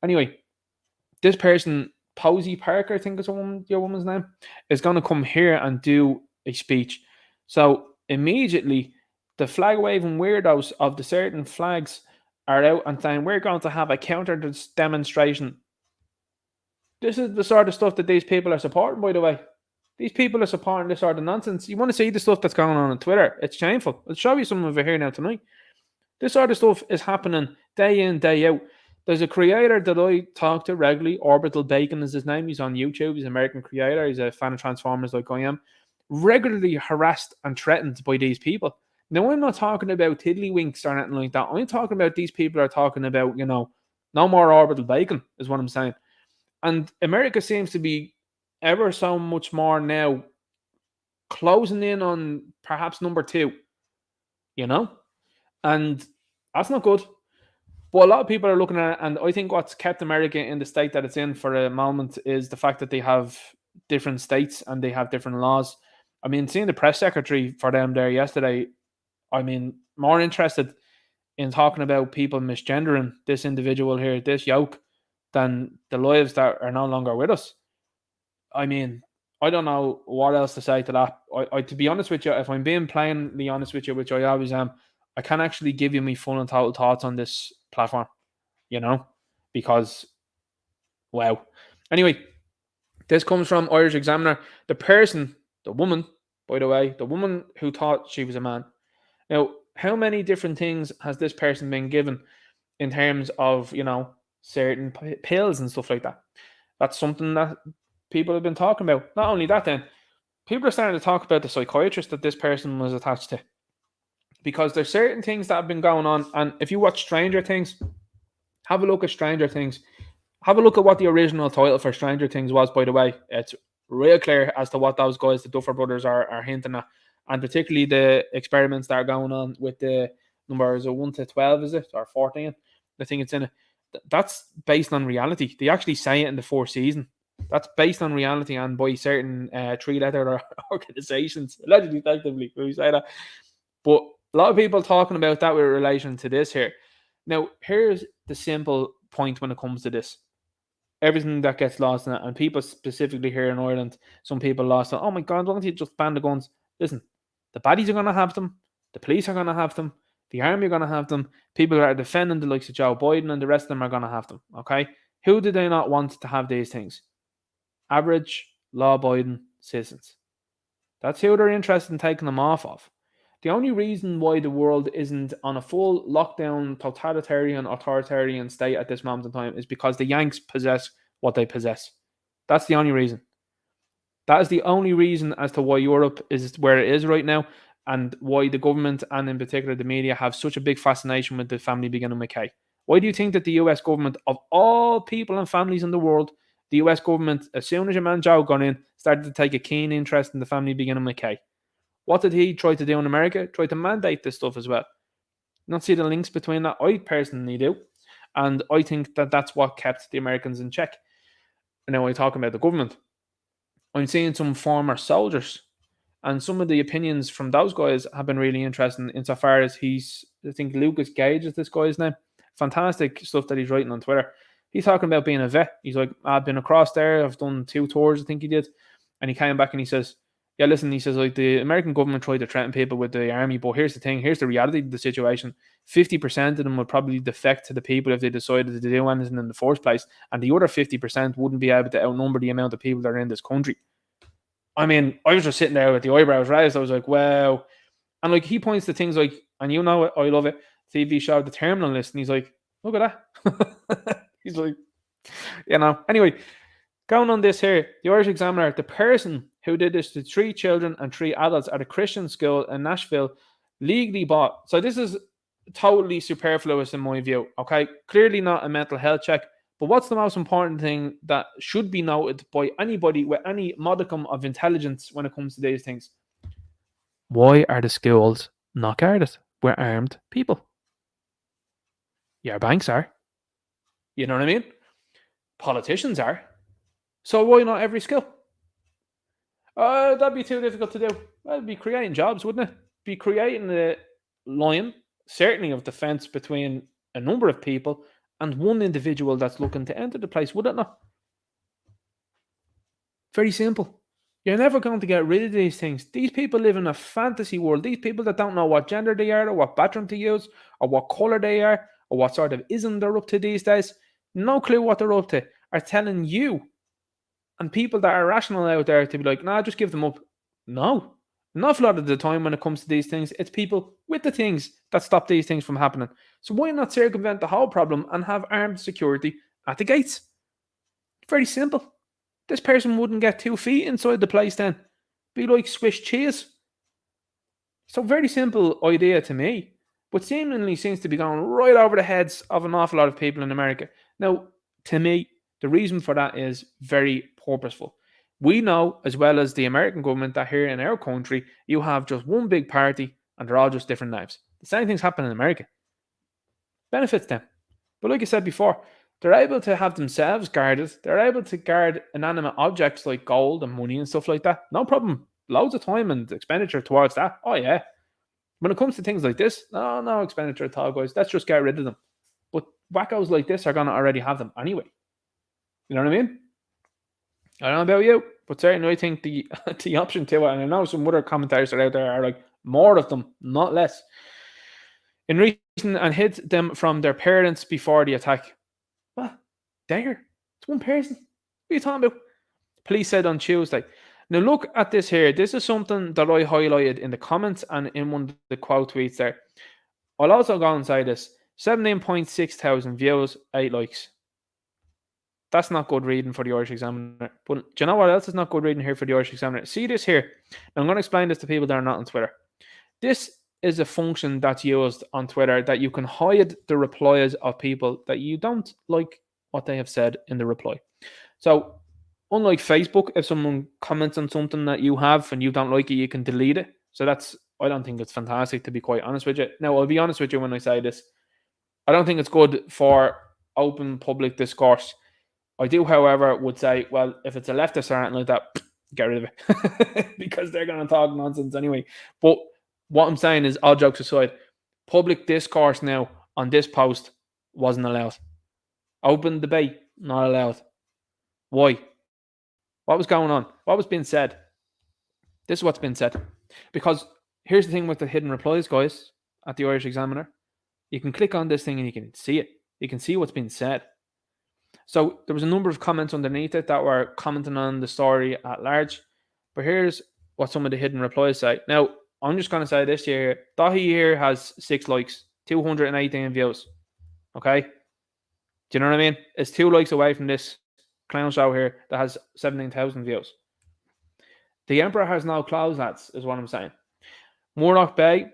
Anyway, this person, Posey Parker, I think is your woman's name, is going to come here and do a speech. So immediately, the flag-waving weirdos of the certain flags are out and saying, we're going to have a counter demonstration. This is the sort of stuff that these people are supporting, by the way. These people are supporting this sort of nonsense. You want to see the stuff that's going on Twitter? It's shameful. I'll show you some of it here now tonight. This sort of stuff is happening day in, day out. There's a creator that I talk to regularly. Orbital Bacon is his name. He's on YouTube. He's an American creator. He's a fan of Transformers like I am. Regularly harassed and threatened by these people. Now, I'm not talking about tiddlywinks or anything like that. I'm talking about these people are talking about, no more Orbital Bacon is what I'm saying. And America seems to be ever so much more now closing in on perhaps number 2, and that's not good. But a lot of people are looking at it, and I think what's kept America in the state that it's in for a moment is the fact that they have different states and they have different laws. I mean, seeing the press secretary for them there yesterday, I mean, more interested in talking about people misgendering this individual here, this yoke, than the lives that are no longer with us. I mean, I don't know what else to say to that. I to be honest with you, if I'm being plainly honest with you, which I always am, I can't actually give you my full and total thoughts on this platform, because, wow. Anyway, this comes from Irish Examiner. The woman, by the way, the woman who thought she was a man. Now, how many different things has this person been given in terms of, certain pills and stuff like that? That's something that people have been talking about. Not only that, then, people are starting to talk about the psychiatrist that this person was attached to. Because there's certain things that have been going on. And if you watch Stranger Things, have a look at Stranger Things. Have a look at what the original title for Stranger Things was, by the way. It's real clear as to what those guys, the Duffer Brothers, are hinting at. And particularly the experiments that are going on with the numbers of 1 to 12, is it? Or 14? I think it's in it. That's based on reality. They actually say it in the 4th season. That's based on reality and by certain 3-letter organizations. Allegedly, effectively, we say that. But a lot of people talking about that with relation to this here. Now, here's the simple point when it comes to this. Everything that gets lost in it, and people specifically here in Ireland, some people lost it. Oh my God, why don't you just ban the guns? Listen, the baddies are going to have them. The police are going to have them. The army are going to have them. People that are defending the likes of Joe Biden and the rest of them are going to have them. Okay? Who do they not want to have these things? Average, law-abiding citizens. That's who they're interested in taking them off of. The only reason why the world isn't on a full lockdown, totalitarian, authoritarian state at this moment in time is because the Yanks possess what they possess. That's the only reason. That is the only reason as to why Europe is where it is right now, and why the government, and in particular the media, have such a big fascination with the family beginning with K. Why do you think that the US government, of all people and families in the world, the US government, as soon as your man Joe got in, started to take a keen interest in the family beginning with K? What did he try to do in America? Try to mandate this stuff as well. Not see the links between that? I personally do. And I think that that's what kept the Americans in check. And now I talk about the government. I'm seeing some former soldiers, and some of the opinions from those guys have been really interesting insofar as I think Lucas Gage is this guy's name. Fantastic stuff that he's writing on Twitter. He's talking about being a vet. He's like, I've been across there. I've done 2 tours, I think he did. And he came back and he says, yeah, listen, he says, like, the American government tried to threaten people with the army, but here's the thing, here's the reality of the situation. 50% of them would probably defect to the people if they decided to do anything in the first place, and the other 50% wouldn't be able to outnumber the amount of people that are in this country. I mean, I was just sitting there with the eyebrows raised. I was like, wow. And like, he points to things like, and you know it, I love it, TV show The Terminal List, and he's like, look at that. He's like, anyway, going on this here, the Irish Examiner, the person who did this to 3 children and 3 adults at a Christian school in Nashville legally bought. So this is totally superfluous in my view. Okay, clearly not a mental health check. But what's the most important thing that should be noted by anybody with any modicum of intelligence when it comes to these things? Why are the schools not guarded with armed people? Your banks are. You know what I mean? Politicians are. So why not every school? That'd be too difficult to do. That'd be creating jobs, wouldn't it? Be creating a line, certainly of defence between a number of people and one individual that's looking to enter the place, would it not? Very simple. You're never going to get rid of these things. These people live in a fantasy world. These people that don't know what gender they are or what bathroom to use or what colour they are or what sort of ism they're up to these days, no clue what they're up to, are telling you and people that are rational out there to be like, nah, just give them up. No. An awful lot of the time when it comes to these things, it's people with the things that stop these things from happening. So why not circumvent the whole problem and have armed security at the gates? Very simple. This person wouldn't get 2 feet inside the place then. Be like Swiss cheese. So very simple idea to me, but seemingly seems to be going right over the heads of an awful lot of people in America. Now, to me, the reason for that is very purposeful. We know, as well as the American government, that here in our country, you have just one big party and they're all just different knives. The same things happen in America. Benefits them. But like I said before, they're able to have themselves guarded. They're able to guard inanimate objects like gold and money and stuff like that. No problem. Loads of time and expenditure towards that. Oh, yeah. When it comes to things like this, no expenditure at all, guys. Let's just get rid of them. But wackos like this are going to already have them anyway. You know what I mean? I don't know about you, but certainly I think the option to it, and I know some other commentators are out there are like, more of them, not less. In reason and hid them from their parents before the attack. What? There? It's one person. What are you talking about? Police said on Tuesday. Now look at this here. This is something that I highlighted in the comments and in one of the quote tweets there. I'll also go and say this. 17.6 thousand views, 8 likes. That's not good reading for the Irish Examiner. But do you know what else is not good reading here for the Irish Examiner? See this here. Now, I'm going to explain this to people that are not on Twitter. This is a function that's used on Twitter that you can hide the replies of people that you don't like what they have said in the reply. So, unlike Facebook, if someone comments on something that you have and you don't like it, you can delete it. So I don't think it's fantastic, to be quite honest with you. Now, I'll be honest with you when I say this. I don't think it's good for open public discourse. I do, however, would say, well, if it's a leftist or anything like that, get rid of it because they're going to talk nonsense anyway. But what I'm saying is, all jokes aside, public discourse now on this post wasn't allowed. Open debate, not allowed. Why? What was going on? What was being said? This is what's been said. Because here's the thing with the hidden replies, guys, at the Irish Examiner. You can click on this thing and you can see it. You can see what's being said. So there was a number of comments underneath it that were commenting on the story at large. But here's what some of the hidden replies say. Now, I'm just going to say this here. Dahi here has 6 likes, 218 views. Okay? Do you know what I mean? It's 2 likes away from this clown show here that has 17,000 views. The Emperor has no clothes, lads, is what I'm saying. Murdoch Bay,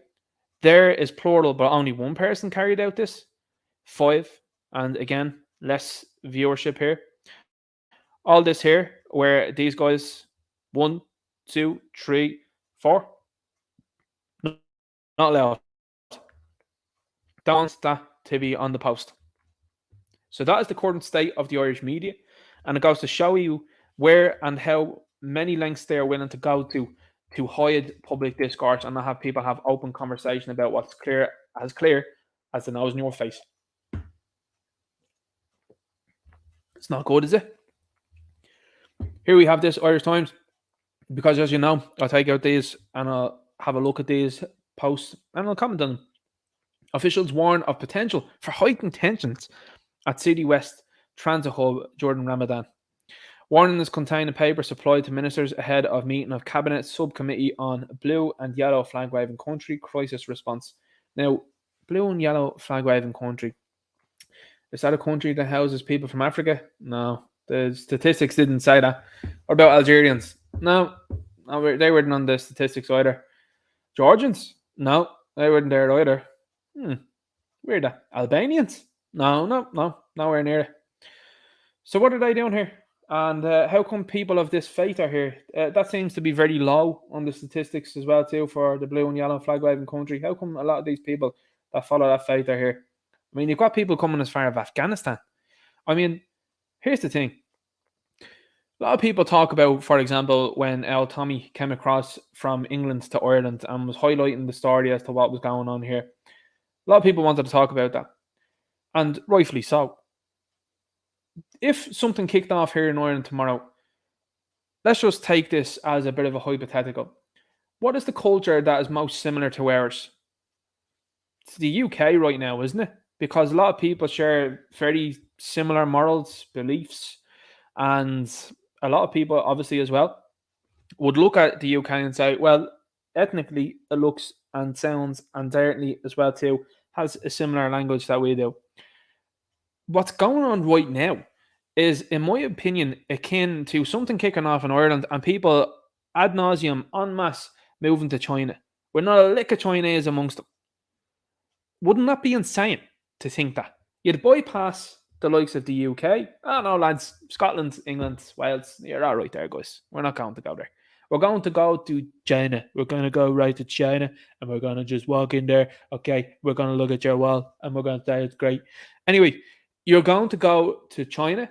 there is plural, but only one person carried out this. 5. And again, less viewership here. All this here, where these guys, 1, 2, 3, 4, not allowed. Don't want that to be on the post. So that is the current state of the Irish media, and it goes to show you where and how many lengths they are willing to go to hide public discourse and not have people have open conversation about what's clear as the nose in your face. It's not good, is it? Here we have this Irish Times. because, as you know, I'll take out these and I'll have a look at these posts and I'll comment on them. Officials warn of potential for heightened tensions at City West Transit Hub during Ramadan. Warning is contained in paper supplied to ministers ahead of meeting of Cabinet Subcommittee on Blue and Yellow Flag Waving Country Crisis Response. Now, blue and yellow flag waving country. Is that a country that houses people from Africa? No. The statistics didn't say that. What about Algerians? No. They weren't on the statistics either. Georgians? No. They weren't there either. Weird that. Albanians? No. Nowhere near it. So what are they doing here? And how come people of this faith are here? That seems to be very low on the statistics as well too for the blue and yellow flag waving country. How come a lot of these people that follow that faith are here? I mean, you've got people coming as far as Afghanistan. I mean, here's the thing. A lot of people talk about, for example, when El Tommy came across from England to Ireland and was highlighting the story as to what was going on here. A lot of people wanted to talk about that. And rightfully so. If something kicked off here in Ireland tomorrow, let's just take this as a bit of a hypothetical. What is the culture that is most similar to ours? It's the UK right now, isn't it? Because a lot of people share very similar morals, beliefs, and a lot of people, obviously, as well, would look at the UK and say, well, ethnically, it looks and sounds, and directly as well, too, has a similar language that we do. What's going on right now is, in my opinion, akin to something kicking off in Ireland and people ad nauseum en masse moving to China. We're not a lick of Chinese amongst them. Wouldn't that be insane to think that? You'd bypass the likes of the UK. Oh no, lads, Scotland, England, Wales, you're all right there, guys. We're not going to go there. We're going to go to China. We're going to go right to China and we're going to just walk in there. Okay, we're going to look at your wall and we're going to say it's great. Anyway, you're going to go to China.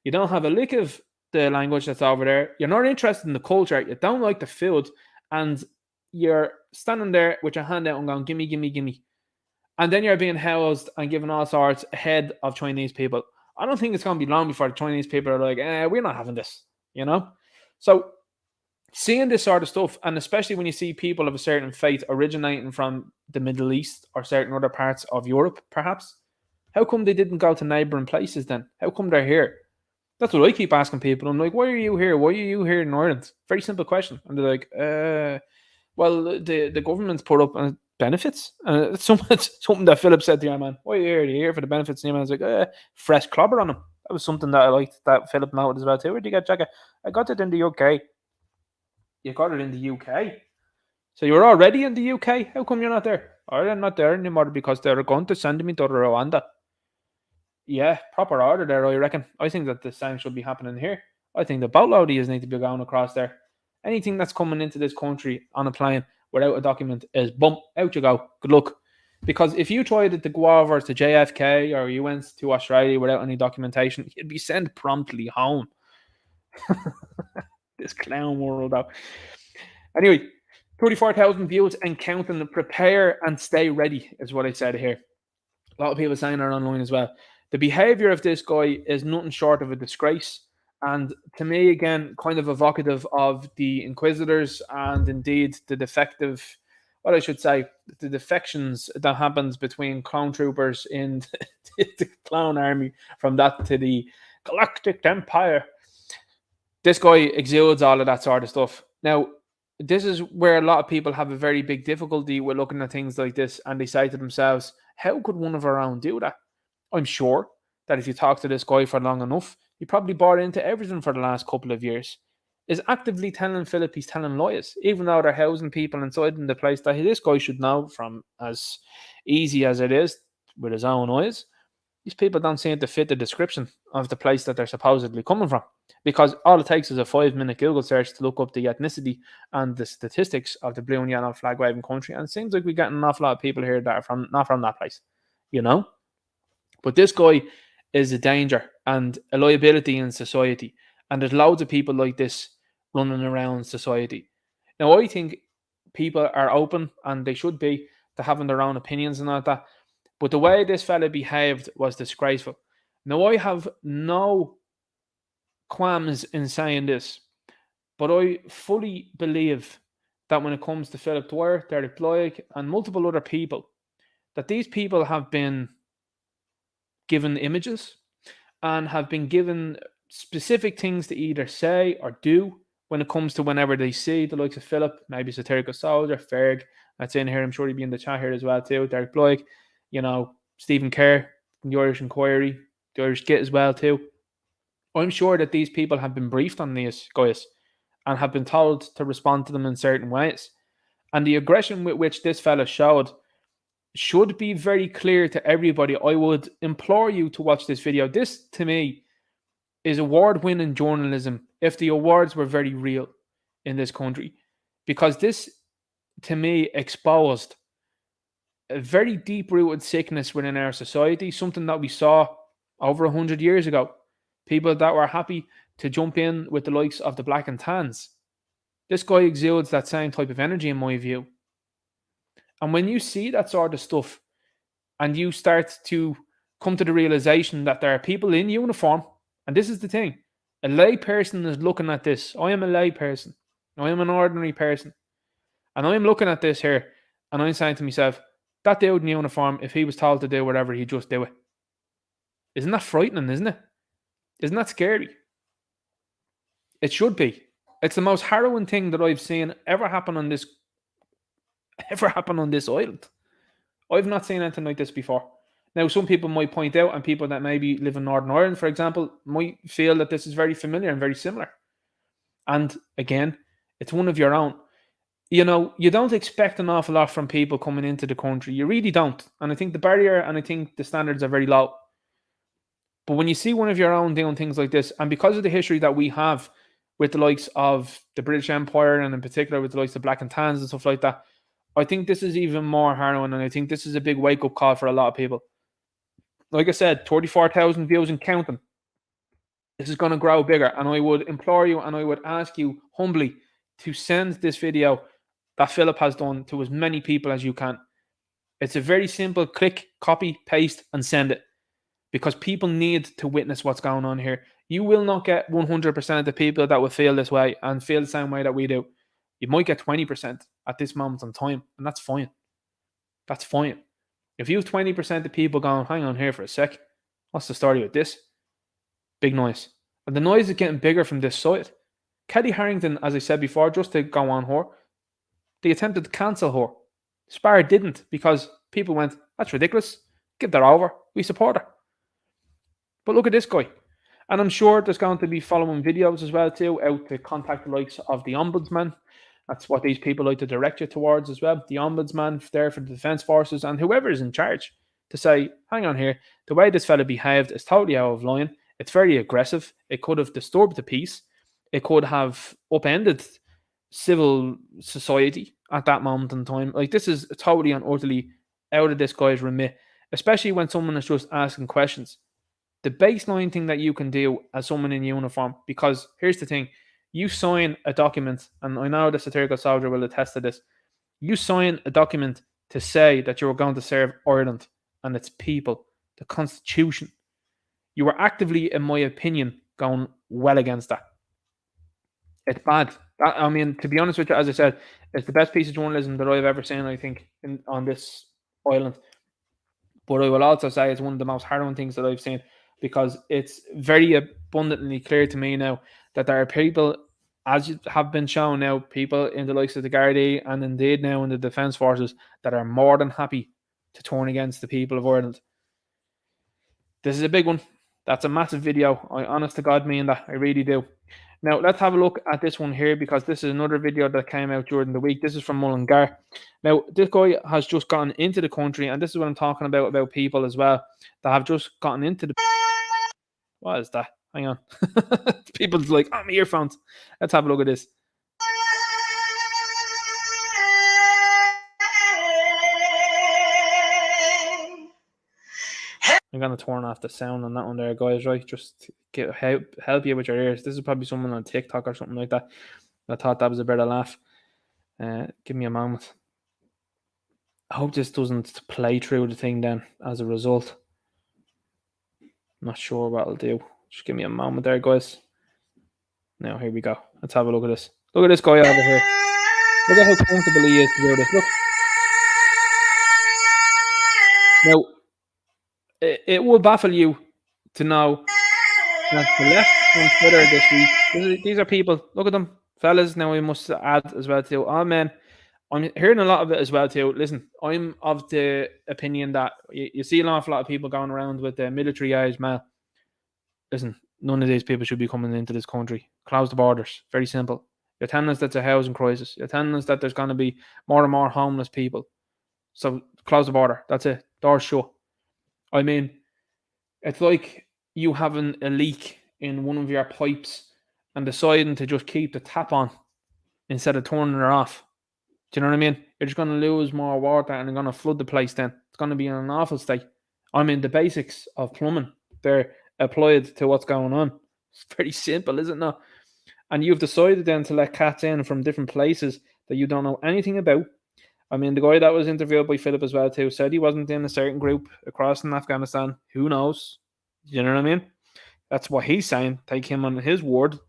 You don't have a lick of the language that's over there. You're not interested in the culture. You don't like the food. And you're standing there with your hand out and going, gimme, gimme, gimme. And then you're being housed and given all sorts ahead of Chinese people. I don't think it's going to be long before the Chinese people are like, we're not having this, you know? So seeing this sort of stuff, and especially when you see people of a certain faith originating from the Middle East or certain other parts of Europe, perhaps, how come they didn't go to neighbouring places then? How come they're here? That's what I keep asking people. I'm like, why are you here? Why are you here in Ireland? Very simple question. And they're like, well, the government's put up benefits. It's something that Philip said to you, man. Why are you here? Are you here for the benefits? And I was like, fresh clobber on them. That was something that I liked that Philip noted as well too. Where did you get jacket? I got it in the UK. You got it in the UK. So you're already in the UK? How come you're not there? I'm not there anymore because they're going to send me to Rwanda. Yeah, proper order there, I reckon. I think that the same should be happening here. I think the boatload of need to be going across there. Anything that's coming into this country on a plane without a document is bump, out you go. Good luck. Because if you tried to go over to JFK or you went to Australia without any documentation, you'd be sent promptly home. This clown world, though. Anyway, 34,000 views and counting. Prepare and stay ready is what I said here. A lot of people saying that online as well. The behavior of this guy is nothing short of a disgrace. And to me, again, kind of evocative of the Inquisitors and indeed the defective, what I should say, the defections that happens between clone troopers in the clown army from that to the Galactic Empire. This guy exudes all of that sort of stuff. Now, this is where a lot of people have a very big difficulty with looking at things like this and they say to themselves, how could one of our own do that? I'm sure that if you talk to this guy for long enough, he probably bought into everything for the last couple of years. Is actively telling Philip he's telling lies, even though they're housing people inside in the place that this guy should know from as easy as it is with his own eyes. These people don't seem to fit the description of the place that they're supposedly coming from. Because all it takes is a 5-minute Google search to look up the ethnicity and the statistics of the blue and yellow flag waving country. And it seems like we get an awful lot of people here that are not from that place, you know? But this guy is a danger and a liability in society. And there's loads of people like this running around society. Now, I think people are open, and they should be, to having their own opinions and all that. But the way this fella behaved was disgraceful. Now, I have no qualms in saying this. But I fully believe that when it comes to Philip Dwyer, Derek Bloig, and multiple other people, that these people have been given images and have been given specific things to either say or do when it comes to whenever they see the likes of Philip, maybe Satirical Soldier, Ferg, that's in here. I'm sure he'd be in the chat here as well too. Derek Bloig, Stephen Kerr from the Irish Inquiry, the Irish Git as well too. I'm sure that these people have been briefed on these guys and have been told to respond to them in certain ways. And the aggression with which this fella showed should be very clear to everybody. I would implore you to watch this video. This, to me, is award-winning journalism if the awards were very real in this country. Because this, to me, exposed a very deep-rooted sickness within our society, something that we saw over 100 years ago. People that were happy to jump in with the likes of the black and tans. This guy exudes that same type of energy, in my view. And when you see that sort of stuff, and you start to come to the realization that there are people in uniform, and this is the thing, a lay person is looking at this. I am a lay person. I am an ordinary person. And I'm looking at this here, and I'm saying to myself, that dude in uniform, if he was told to do whatever, he'd just do it. Isn't that frightening, isn't it? Isn't that scary? It should be. It's the most harrowing thing that I've seen ever happen on this island. I've not seen anything like this before. Now, some people might point out, and people that maybe live in Northern Ireland, for example, might feel that this is very familiar and very similar. And again, it's one of your own. You don't expect an awful lot from people coming into the country. You really don't. And I think the barrier and I think the standards are very low. But when you see one of your own doing things like this, and because of the history that we have with the likes of the British Empire, and in particular with the likes of Black and Tans and stuff like that, I think this is even more harrowing, and I think this is a big wake-up call for a lot of people. Like I said, 34,000 views and counting. This is going to grow bigger, and I would implore you and I would ask you humbly to send this video that Philip has done to as many people as you can. It's a very simple click, copy, paste, and send it, because people need to witness what's going on here. You will not get 100% of the people that will feel this way and feel the same way that we do. You might get 20% at this moment in time, and that's fine. That's fine. If you have 20% of people going, hang on here for a sec, what's the story with this? Big noise. And the noise is getting bigger from this side. Kelly Harrington, as I said before, just to go on her, they attempted to cancel her. Spar didn't, because people went, that's ridiculous. Give that over. We support her. But look at this guy. And I'm sure there's going to be following videos as well too, out to contact the likes of the Ombudsman. That's what these people like to direct you towards as well. The Ombudsman there for the Defence Forces and whoever is in charge, to say, hang on here, the way this fella behaved is totally out of line. It's very aggressive. It could have disturbed the peace. It could have upended civil society at that moment in time. Like, this is totally and utterly out of this guy's remit, especially when someone is just asking questions. The baseline thing that you can do as someone in uniform, because here's the thing, you sign a document, and I know the Satirical Soldier will attest to this, you sign a document to say that you're going to serve Ireland and its people, the Constitution. You are actively, in my opinion, going well against that. It's bad. I mean, to be honest with you, as I said, it's the best piece of journalism that I've ever seen, I think, on this island. But I will also say it's one of the most harrowing things that I've seen, because it's very abundantly clear to me now that there are people, as have been shown now, people in the likes of the Gardaí and indeed now in the Defence Forces, that are more than happy to turn against the people of Ireland. This is a big one. That's a massive video. I honest to God mean that. I really do. Now, let's have a look at this one here, because this is another video that came out during the week. This is from Mullingar. Now, this guy has just gotten into the country, and this is what I'm talking about people as well that have just gotten into the... What is that? Hang on. People's like, oh, my earphones. Let's have a look at this. I'm going to turn off the sound on that one there, guys, right? Just to help you with your ears. This is probably someone on TikTok or something like that. I thought that was a better laugh. Give me a moment. I hope this doesn't play through the thing then as a result. Not sure what I'll do. Just give me a moment there, guys. Now, here we go. Let's have a look at this. Look at this guy over here. Look at how comfortable he is to do this. Look. Now, it will baffle you to know that the left on Twitter this week, these are people, look at them, fellas. Now, we must add as well, too, all men. I'm hearing a lot of it as well, too. Listen, I'm of the opinion that you see an awful lot of people going around with the military age male. Listen, none of these people should be coming into this country. Close the borders. Very simple. You're telling us that's a housing crisis. You're telling us that there's going to be more and more homeless people. So close the border. That's it. Doors shut. I mean, it's like you having a leak in one of your pipes and deciding to just keep the tap on instead of turning it off. Do you know what I mean? You're just going to lose more water and you're going to flood the place then. It's going to be in an awful state. I mean, the basics of plumbing, they're applied to what's going on. It's pretty simple, isn't it? And you've decided then to let cats in from different places that you don't know anything about. I mean, the guy that was interviewed by Philip as well too said he wasn't in a certain group across in Afghanistan. Who knows? You know what I mean? That's what he's saying. Take him on his word.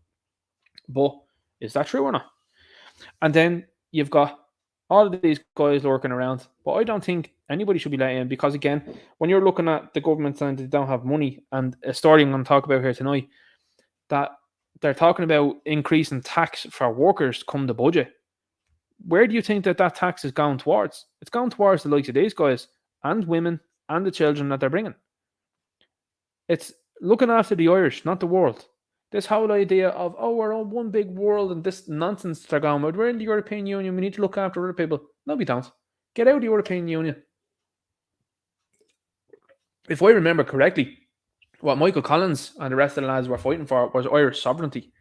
But is that true or not? And then you've got all of these guys lurking around. But I don't think anybody should be let in because, again, when you're looking at the government saying they don't have money, and a story I'm going to talk about here tonight, that they're talking about increasing tax for workers come the budget. Where do you think that tax is going towards? It's going towards the likes of these guys and women and the children that they're bringing. It's looking after the Irish, not the world. This whole idea of, oh, we're on one big world and this nonsense they're going with. We're in the European Union. We need to look after other people. No, we don't. Get out of the European Union. If I remember correctly, what Michael Collins and the rest of the lads were fighting for was Irish sovereignty.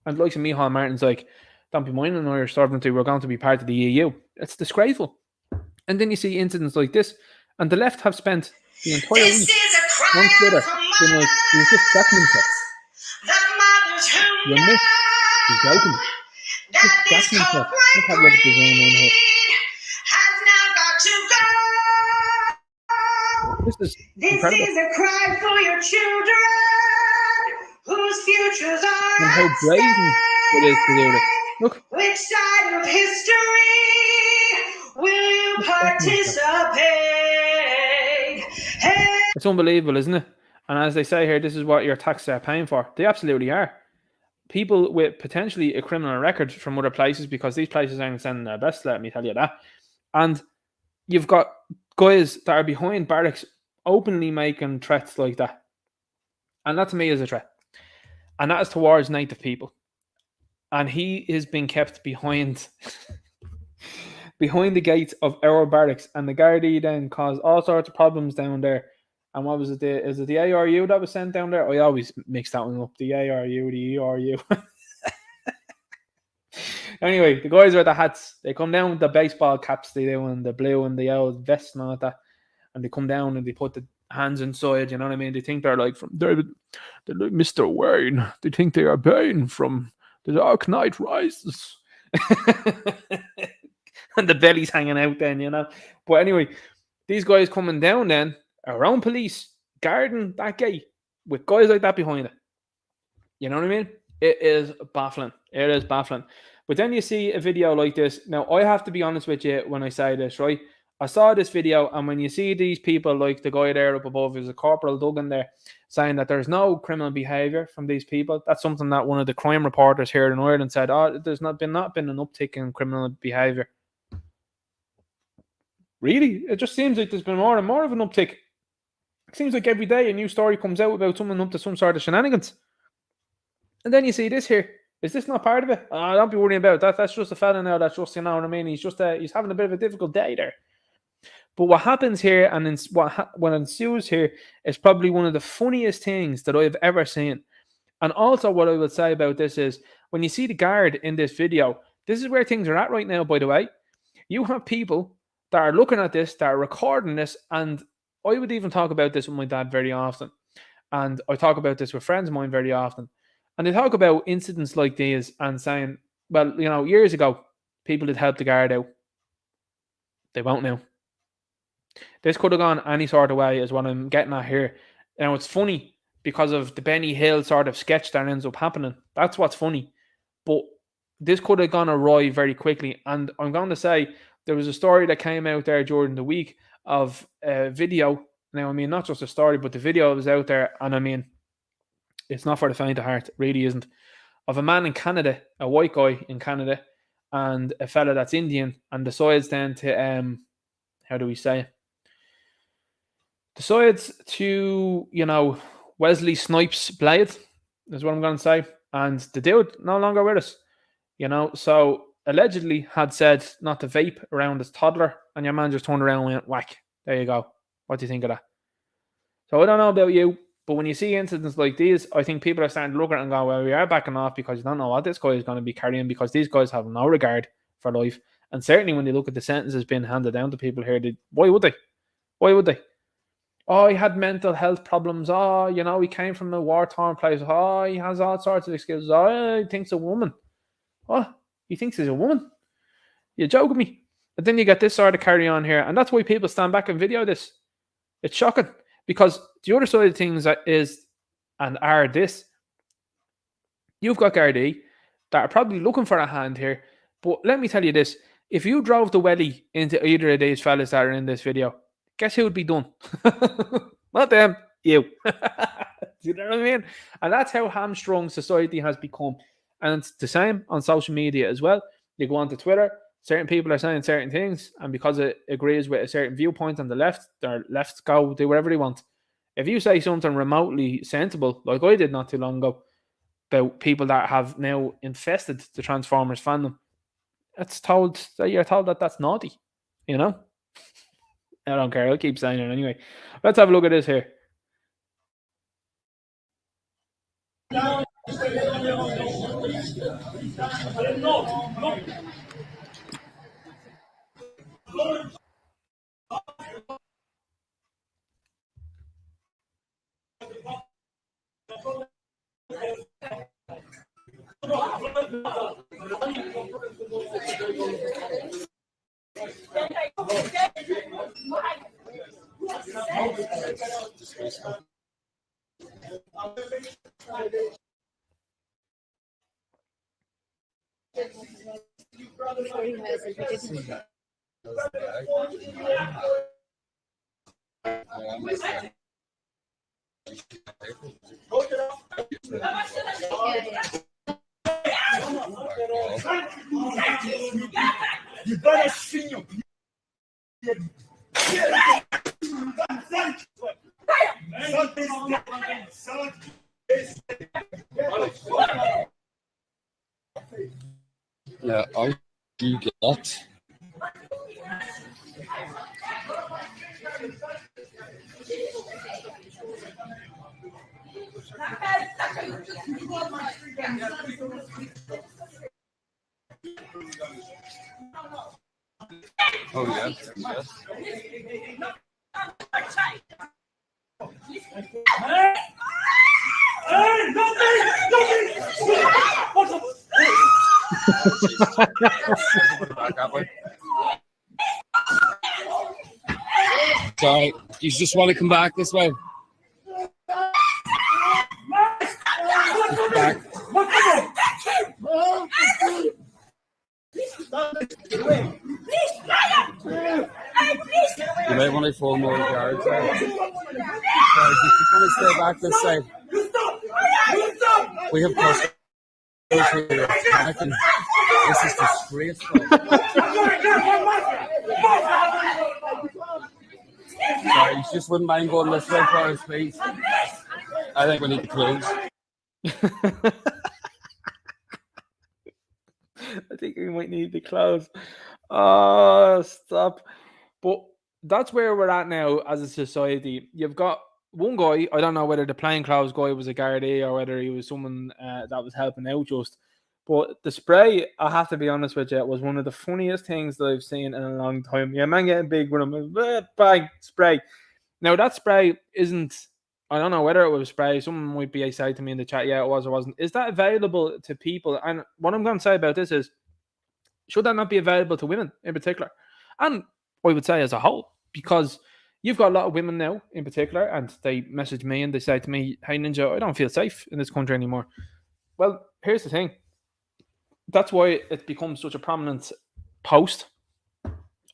And the likes of Micheál Martin's like, don't be minding Irish sovereignty, we're going to be part of the EU. It's disgraceful. And then you see incidents like this, and the left have spent the entire week on Twitter being like, he's just scratching himself. You must be joking. Just scratching himself. Let's have a look at the Zoom in here. This is incredible. This is a cry for your children, whose futures are and how brazen it is to do this. Look. Which side of history will you participate? Hey. It's unbelievable, isn't it? And as they say here, this is what your taxes are paying for. They absolutely are. People with potentially a criminal record from other places, because these places aren't sending their best, let me tell you that. And you've got guys that are behind barracks openly making threats like that. And that to me is a threat. And that is towards native people. And he is being kept behind the gates of our barracks. And the Gardaí then caused all sorts of problems down there. And what was it? Is it the ARU that was sent down there? I always mix that one up. The ARU, the ERU. Anyway, the guys wear the hats. They come down with the baseball caps they do, and the blue and the old vest and all that. And they come down and they put the hands inside, you know what I mean? They think they're like they're like Mr. Wayne. They think they are Bane from The Dark Knight Rises. And the belly's hanging out then, you know. But anyway, these guys coming down then, our own police, guarding that gate with guys like that behind it. You know what I mean? It is baffling. It is baffling. But then you see a video like this. Now, I have to be honest with you when I say this, right? I saw this video, and when you see these people like the guy there up above, there's a Corporal Duggan there, saying that there's no criminal behaviour from these people. That's something that one of the crime reporters here in Ireland said, there's not been an uptick in criminal behaviour. Really? It just seems like there's been more and more of an uptick. It seems like every day a new story comes out about someone up to some sort of shenanigans. And then you see this here. Is this not part of it? Don't be worrying about that. That's just a fella now. That's just, you know what I mean? He's having a bit of a difficult day there. But what happens here and what ensues here is probably one of the funniest things that I've ever seen. And also what I would say about this is, when you see the guard in this video, this is where things are at right now, by the way. You have people that are looking at this, that are recording this, and I would even talk about this with my dad very often. And I talk about this with friends of mine very often. And they talk about incidents like these and saying, well, you know, years ago, people had helped the guard out. They won't now. This could have gone any sort of way, is what I'm getting at here. Now, it's funny because of the Benny Hill sort of sketch that ends up happening. That's what's funny. But this could have gone awry very quickly. And I'm going to say there was a story that came out there during the week of a video. Now, I mean, not just a story, but the video was out there. And I mean, it's not for the faint of heart. It really isn't. Of a man in Canada, a white guy in Canada, and a fella that's Indian, and decides then to, how do we say it? Decides to, Wesley Snipes Blade, is what I'm going to say. And the dude no longer with us. So allegedly had said not to vape around his toddler, and your man just turned around and went, whack. There you go. What do you think of that? So I don't know about you, but when you see incidents like these, I think people are starting to look at it and go, well, we are backing off because you don't know what this guy is going to be carrying, because these guys have no regard for life. And certainly when you look at the sentences being handed down to people here, why would they? Why would they? Oh, he had mental health problems. Oh, he came from a war-torn place. Oh, he has all sorts of excuses. Oh, he thinks a woman. What? He thinks he's a woman? You're joking me. And then you get this sort of carry on here. And that's why people stand back and video this. It's shocking. Because the other side of things is, and are this, you've got Gardaí that are probably looking for a hand here. But let me tell you this. If you drove the welly into either of these fellas that are in this video, guess who would be done? Not them, you. Do you know what I mean? And that's how hamstrung society has become. And it's the same on social media as well. You go onto Twitter, certain people are saying certain things, and because it agrees with a certain viewpoint on the left, their lefts go do whatever they want. If you say something remotely sensible, like I did not too long ago, about people that have now infested the Transformers fandom, you're told that that's naughty. I don't care. I'll keep saying it anyway. Let's have a look at this here. You better see your yeah, I do get that. Oh yeah, yes. Sorry, you just want to come back this way. Back. You may want to form more guards. Sorry, just want to stay back this side. We have customers here attacking. This is disgraceful. Sorry, you just wouldn't mind going this way for us, please. I think we need to close. I think we might need to close. Oh, stop. But that's where we're at now as a society. You've got one guy, I don't know whether the plainclothes guy was a Gardaí or whether he was someone that was helping out just. But the spray, I have to be honest with you, was one of the funniest things that I've seen in a long time. Yeah, man getting big with him. Bang, spray. Now, that spray isn't, I don't know whether it was spray. Someone might be saying to me in the chat, yeah, it was or wasn't. Is that available to people? And what I'm going to say about this is, should that not be available to women in particular? And I would say as a whole, because you've got a lot of women now in particular, and they message me and they say to me, hey, Ninja, I don't feel safe in this country anymore. Well, here's the thing. That's why it becomes such a prominent post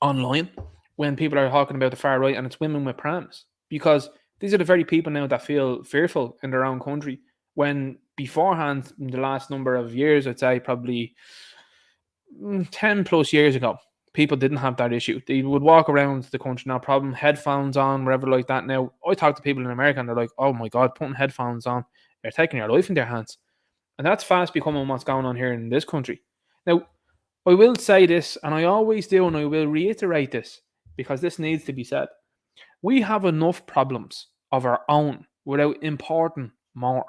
online when people are talking about the far right, and it's women with prams, because these are the very people now that feel fearful in their own country, when beforehand, in the last number of years, I'd say probably 10 plus years ago, people didn't have that issue. They would walk around the country, no problem, headphones on, wherever like that. Now, I talk to people in America and they're like, oh my God, putting headphones on, they're taking your life in their hands. And that's fast becoming what's going on here in this country. Now, I will say this, and I always do, and I will reiterate this, because this needs to be said. We have enough problems of our own without importing more.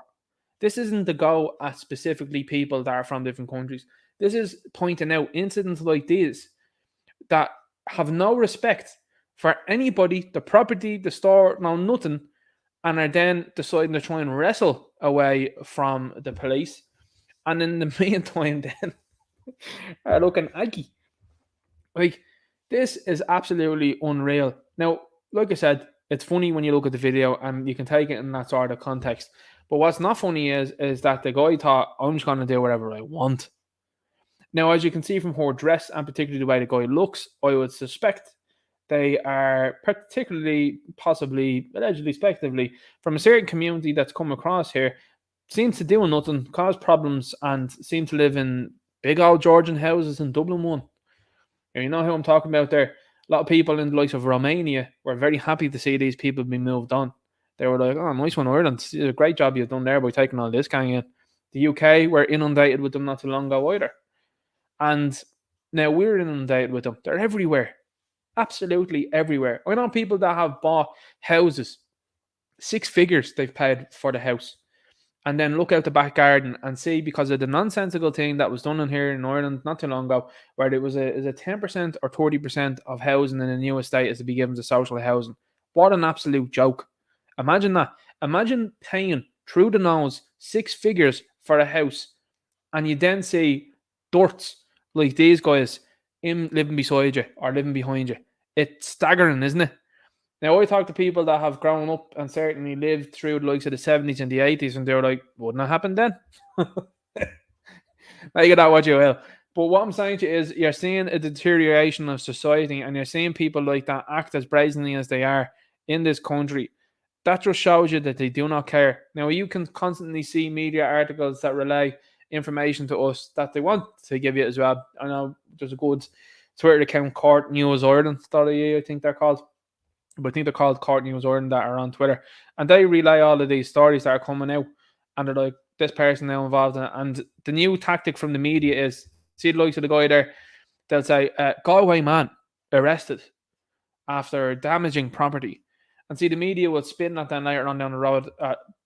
This isn't to go at specifically people that are from different countries. This is pointing out incidents like these that have no respect for anybody, the property, the store, no nothing, and are then deciding to try and wrestle away from the police. And in the meantime, then are looking aggy. Like, this is absolutely unreal. Now, like I said, it's funny when you look at the video and you can take it in that sort of context. But what's not funny is that the guy thought, I'm just going to do whatever I want. Now, as you can see from her dress and particularly the way the guy looks, I would suspect they are particularly, possibly, allegedly, speculatively, from a certain community that's come across here, seems to do nothing, cause problems, and seem to live in big old Georgian houses in Dublin 1. You know who I'm talking about there? A lot of people in the likes of Romania were very happy to see these people be moved on. They were like, oh, nice one, Ireland. It's a great job you've done there by taking all this gang in. The UK were inundated with them not too long ago either. And now we're inundated with them. They're everywhere. Absolutely everywhere. I know people that have bought houses, 6 figures they've paid for the house, and then look out the back garden and see, because of the nonsensical thing that was done in here in Ireland not too long ago, where it was a 10% or 30% of housing in a new estate is to be given to social housing. What an absolute joke. Imagine that. Imagine paying through the nose 6 figures for a house, and you then see dirts like these guys living beside you or living behind you. It's staggering, isn't it? Now, I talk to people that have grown up and certainly lived through the likes of the 70s and the 80s, and they're like, wouldn't that happen then? Make of that what you will. But what I'm saying to you is, you're seeing a deterioration of society, and you're seeing people like that act as brazenly as they are in this country. That just shows you that they do not care. Now, you can constantly see media articles that relay information to us that they want to give you as well. I know there's a good Twitter account, Court News Ireland, I think they're called. But I think they're called Court News Ireland, that are on Twitter. And they relay all of these stories that are coming out. And they're like, this person now involved in it. And the new tactic from the media is, see the likes of the guy there, they'll say, Galway man arrested after damaging property. And see, the media will spin that then later on down the road,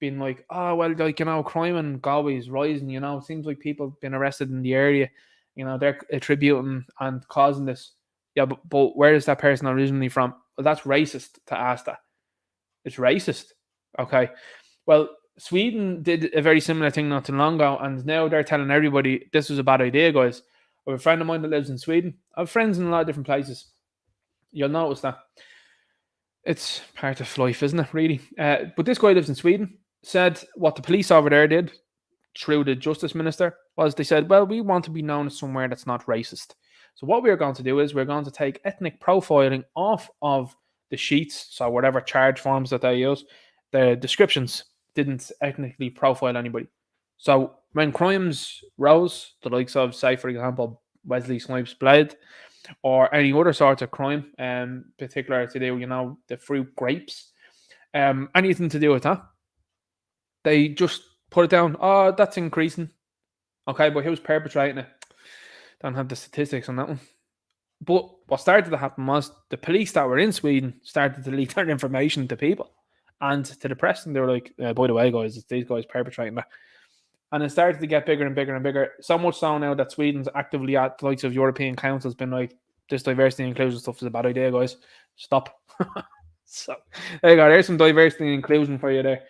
being like, oh, well, like, crime in Galway is rising, it seems like people have been arrested in the area, they're attributing and causing this. Yeah, but where is that person originally from? Well, that's racist to ask that. It's racist. Okay. Well, Sweden did a very similar thing not too long ago, and now they're telling everybody this was a bad idea, guys. I have a friend of mine that lives in Sweden. I have friends in a lot of different places. You'll notice that. It's part of life, isn't it, really? But this guy lives in Sweden, said what the police over there did through the Justice Minister was they said, well, we want to be known as somewhere that's not racist. So what we're going to do is we're going to take ethnic profiling off of the sheets. So whatever charge forms that they use, the descriptions didn't ethnically profile anybody. So when crimes rose, the likes of, say, for example, Wesley Snipes' Blade, or any other sorts of crime, particular to do, the fruit grapes, anything to do with that, they just put it down. Oh, that's increasing. Okay, but who's perpetrating it? Don't have the statistics on that one. But what started to happen was the police that were in Sweden started to leak their information to people and to the press, and they were like, by the way, guys, it's these guys perpetrating that. And it started to get bigger and bigger and bigger. So much so now that Sweden's actively at the likes of European Council has been like, this diversity and inclusion stuff is a bad idea, guys. Stop. So there you go. There's some diversity and inclusion for you there.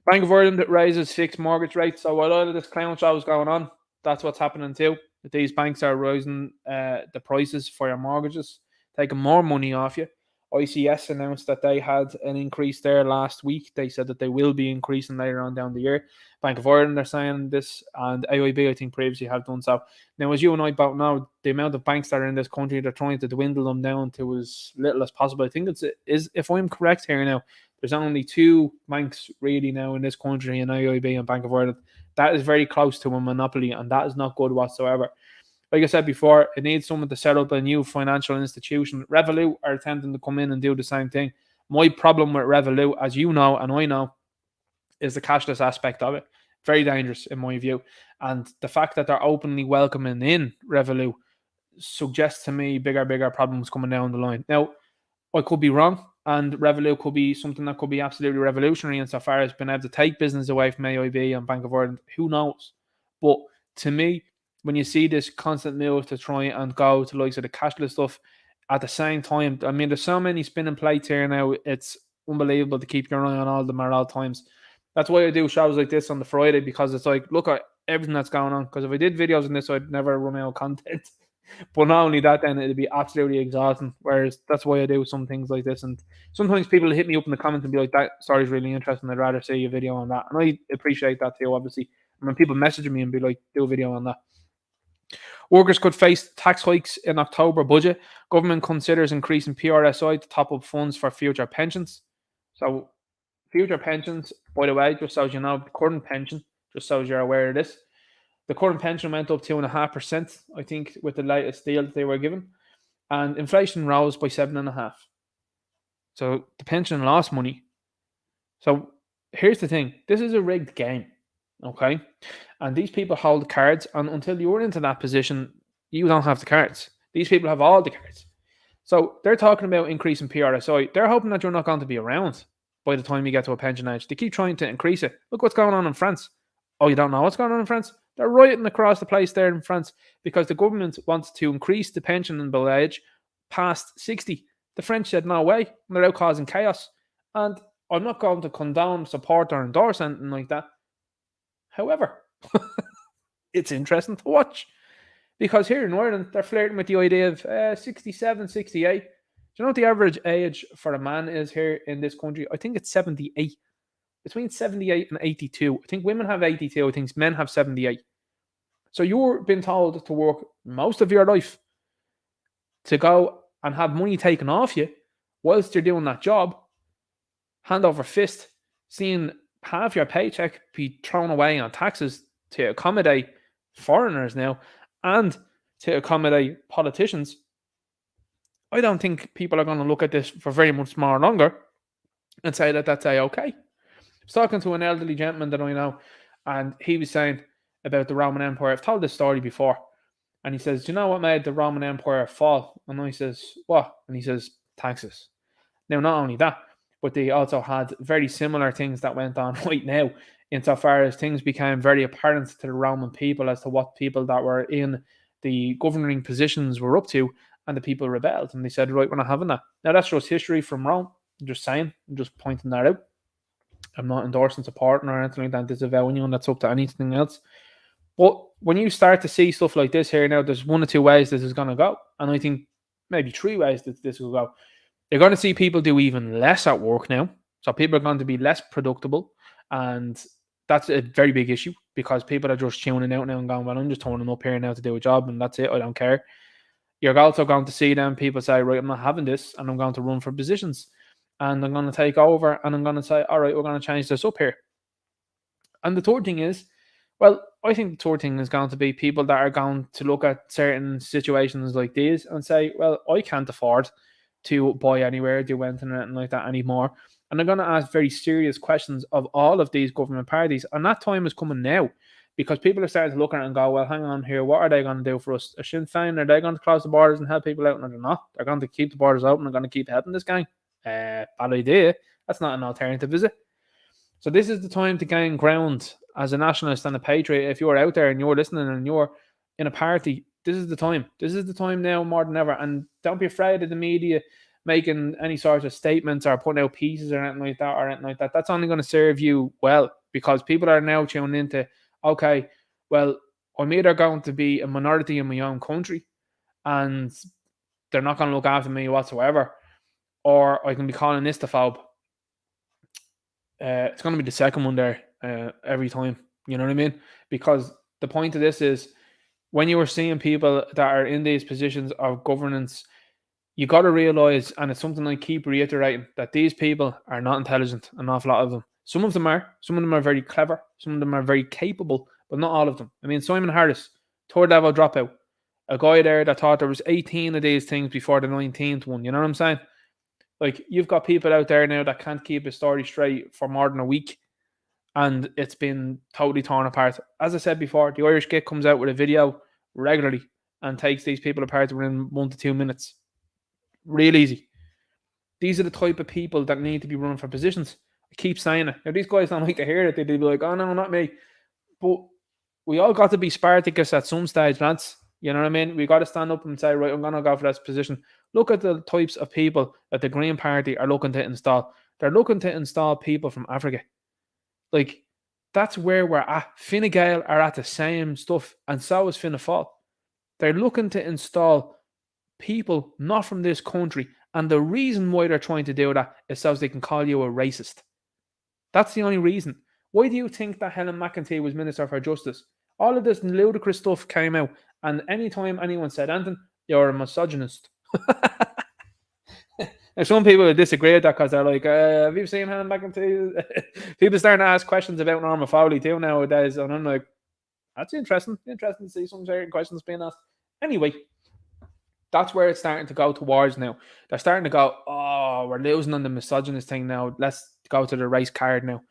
Bank of Ireland raises fixed mortgage rates. So while all of this clown show is going on, that's what's happening too. These banks are raising the prices for your mortgages, taking more money off you. ICS announced that they had an increase there last week. They said that they will be increasing later on down the year. Bank of Ireland are saying this, and AIB, I think, previously have done so. Now, as you and I both know, the amount of banks that are in this country, they're trying to dwindle them down to as little as possible. I think if I'm correct here now, there's only 2 banks really now in this country, in AIB and Bank of Ireland. That is very close to a monopoly, and that is not good whatsoever. Like I said before, it needs someone to set up a new financial institution. Revolut are attempting to come in and do the same thing. My problem with Revolut, as you know and I know, is the cashless aspect of it. Very dangerous in my view. And the fact that they're openly welcoming in Revolut suggests to me bigger problems coming down the line. Now, I could be wrong, and Revolut could be something that could be absolutely revolutionary insofar as being able to take business away from AIB and Bank of Ireland. Who knows? But to me, when you see this constant move to try and go to likes of the cashless stuff, at the same time, I mean, there's so many spinning plates here now, it's unbelievable to keep your eye on all of them at all times. That's why I do shows like this on the Friday, because it's like, look at everything that's going on. Because if I did videos on this, I'd never run out of content. But not only that, then it'd be absolutely exhausting. Whereas that's why I do some things like this. And sometimes people hit me up in the comments and be like, that story's really interesting. I'd rather see a video on that. And I appreciate that too, obviously. And when people message me and be like, do a video on that. Workers could face tax hikes in October budget. Government considers increasing PRSI to top up funds for future pensions. So future pensions, by the way, just so you know, the current pension, just so you're aware of this, the current pension went up 2.5%, I think, with the latest deal that they were given. And inflation rose by 7.5%. So the pension lost money. So here's the thing. This is a rigged game, okay? And these people hold the cards, and until you're into that position, you don't have the cards. These people have all the cards. So they're talking about increasing PRSI. They're hoping that you're not going to be around by the time you get to a pension age. They keep trying to increase it. Look what's going on in France. Oh, you don't know what's going on in France? They're rioting across the place there in France because the government wants to increase the pensionable age past 60. The French said no way, and they're out causing chaos. And I'm not going to condone, support, or endorse anything like that. However, it's interesting to watch because here in Ireland, they're flirting with the idea of 67, 68. Do you know what the average age for a man is here in this country? I think it's 78. Between 78 and 82. I think women have 82. I think men have 78. So you're being told to work most of your life to go and have money taken off you whilst you're doing that job, hand over fist, seeing half your paycheck be thrown away on taxes to accommodate foreigners now and to accommodate politicians. I don't think people are going to look at this for very much more longer and say that that's okay. I was talking to an elderly gentleman that I know, and he was saying about the Roman Empire. I've told this story before. And he says, do you know what made the Roman Empire fall? And I says, what? And he says, taxes. Now, not only that, but they also had very similar things that went on right now, insofar as things became very apparent to the Roman people as to what people that were in the governing positions were up to, and the people rebelled. And they said, right, we're not having that. Now, that's just history from Rome. I'm just saying, I'm just pointing that out. I'm not endorsing, supporting, or anything like that. Disavowing anyone that's up to anything else. But when you start to see stuff like this here now, there's 1 or 2 ways this is going to go. And I think maybe 3 ways that this will go. You're going to see people do even less at work now. So people are going to be less predictable. And that's a very big issue because people are just tuning out now and going, well, I'm just turning up here now to do a job and that's it. I don't care. You're also going to see them people say, right, I'm not having this and I'm going to run for positions. And I'm going to take over and I'm going to say, all right, we're going to change this up here. And the third thing is, well, I think the third thing is going to be people that are going to look at certain situations like these and say, well, I can't afford to buy anywhere, do anything like that anymore. And they're going to ask very serious questions of all of these government parties. And that time is coming now because people are starting to look at it and go, well, hang on here, what are they going to do for us? A Sinn Féin, are they going to close the borders and help people out? No, they're not. They're going to keep the borders open. They're going to keep helping this gang. Bad idea. That's not an alternative, is it? So this is the time to gain ground as a nationalist and a patriot. If you're out there and you're listening and you're in a party, this is the time. This is the time now more than ever. And don't be afraid of the media making any sort of statements or putting out pieces or anything like that. That's only going to serve you well because people are now tuning into, okay, well, I'm either going to be a minority in my own country and they're not going to look after me whatsoever, or I can be calling this the phobe. It's going to be the second one there every time. You know what I mean? Because the point of this is when you are seeing people that are in these positions of governance, you got to realize, and it's something I keep reiterating, that these people are not intelligent, an awful lot of them. Some of them are very clever, some of them are very capable, but not all of them. I mean, Simon Harris, third level dropout, a guy there that thought there was 18 of these things before the 19th one. You know what I'm saying? Like, you've got people out there now that can't keep a story straight for more than a week, and it's been totally torn apart. As I said before, the Irish Git comes out with a video regularly and takes these people apart within 1 to 2 minutes. Real easy. These are the type of people that need to be running for positions. I keep saying it. Now, these guys don't like to hear it. They'd be like, oh, no, not me. But we all got to be Spartacus at some stage, lads. You know what I mean? We got to stand up and say, right, I'm going to go for this position. Look at the types of people that the Green Party are looking to install. They're looking to install people from Africa. Like, that's where we're at. Fine Gael are at the same stuff, and so is Fianna Fáil. They're looking to install people not from this country, and the reason why they're trying to do that is so they can call you a racist. That's the only reason. Why do you think that Helen McEntee was Minister for Justice? All of this ludicrous stuff came out, and anytime anyone said anything, you're a misogynist. And some people would disagree with that because they're like, have you seen Helen McEntee? People starting to ask questions about Norma Foley too nowadays, and I'm like, that's interesting. Interesting to see some certain questions being asked. Anyway, that's where it's starting to go towards now. They're starting to go, oh, we're losing on the misogynist thing now. Let's go to the race card now.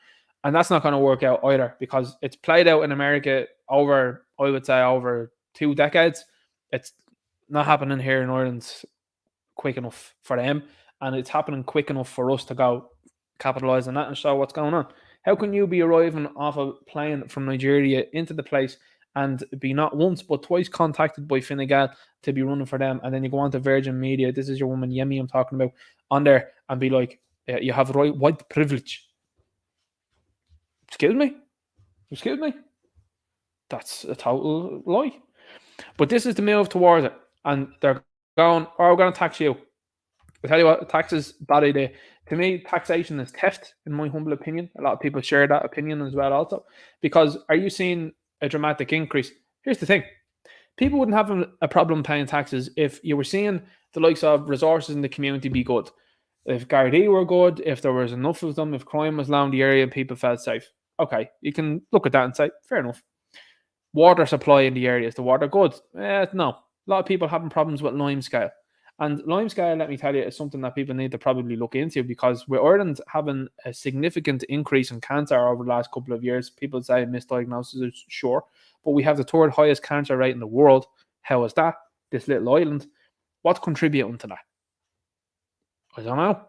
And that's not going to work out either, because it's played out in America over, I would say, over 2 decades. It's not happening here in Ireland quick enough for them. And it's happening quick enough for us to go capitalise on that and show what's going on. How can you be arriving off a plane from Nigeria into the place and be not once but twice contacted by Fine Gael to be running for them, and then you go on to Virgin Media, this is your woman Yemi I'm talking about, on there, and be like, you have white privilege. Excuse me? That's a total lie. But this is the move towards it, and they're going, we're going to tax you. I tell you what, tax is a bad idea. To me, taxation is theft, in my humble opinion. A lot of people share that opinion as well also. Because are you seeing a dramatic increase? Here's the thing. People wouldn't have a problem paying taxes if you were seeing the likes of resources in the community be good. If Gardaí were good, if there was enough of them, if crime was low in the area and people felt safe. Okay, you can look at that and say, fair enough. Water supply in the area, is the water good? No. A lot of people having problems with limescale. And limescale, let me tell you, is something that people need to probably look into, because with Ireland having a significant increase in cancer over the last couple of years, people say misdiagnosis, sure, but we have the 3rd highest cancer rate in the world. How is that? This little island. What's contributing to that? I don't know.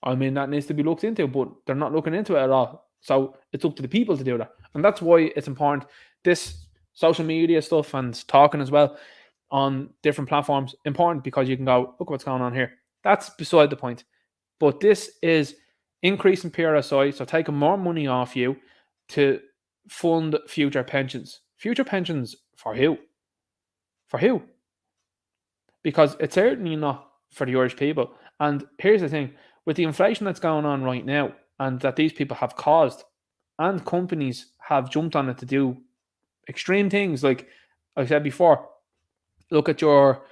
I mean, that needs to be looked into, but they're not looking into it at all. So it's up to the people to do that. And that's why it's important. This social media stuff and talking as well on different platforms, important, because you can go, look what's going on here. That's beside the point. But this is increasing PRSI, so taking more money off you to fund future pensions. Future pensions for who? For who? Because it's certainly not for the Irish people. And here's the thing, with the inflation that's going on right now, and that these people have caused, and companies have jumped on it to do extreme things, like I said before, look at your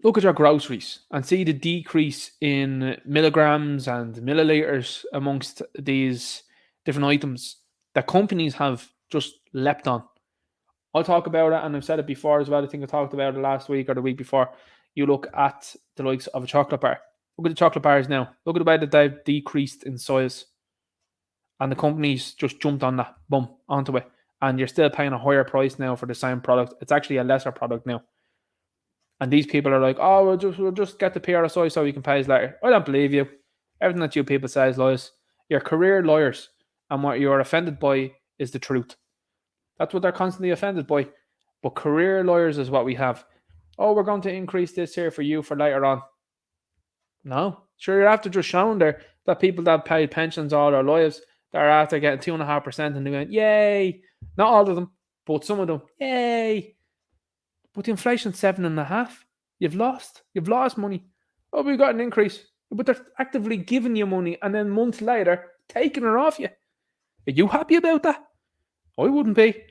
groceries and see the decrease in milligrams and milliliters amongst these different items that companies have just leapt on. I'll talk about it, and I've said it before as well. I think I talked about it last week or the week before. You look at the likes of a chocolate bar. Look at the chocolate bars now. Look at the way that they've decreased in size. And the companies just jumped on that, boom, onto it. And you're still paying a higher price now for the same product. It's actually a lesser product now. And these people are like, oh, we'll just get the PRSI so we can pay us later. I don't believe you. Everything that you people say is lies. You're career lawyers, and what you're offended by is the truth. That's what they're constantly offended by. But career lawyers is what we have. Oh, we're going to increase this here for you for later on. No. Sure, you're after just showing there that people that paid pensions all their lives, they're after getting 2.5% and they went, yay. Not all of them, but some of them, yay. But the inflation's 7.5%. You've lost money. Oh, we got an increase. But they're actively giving you money and then months later taking it off you. Are you happy about that? I wouldn't be.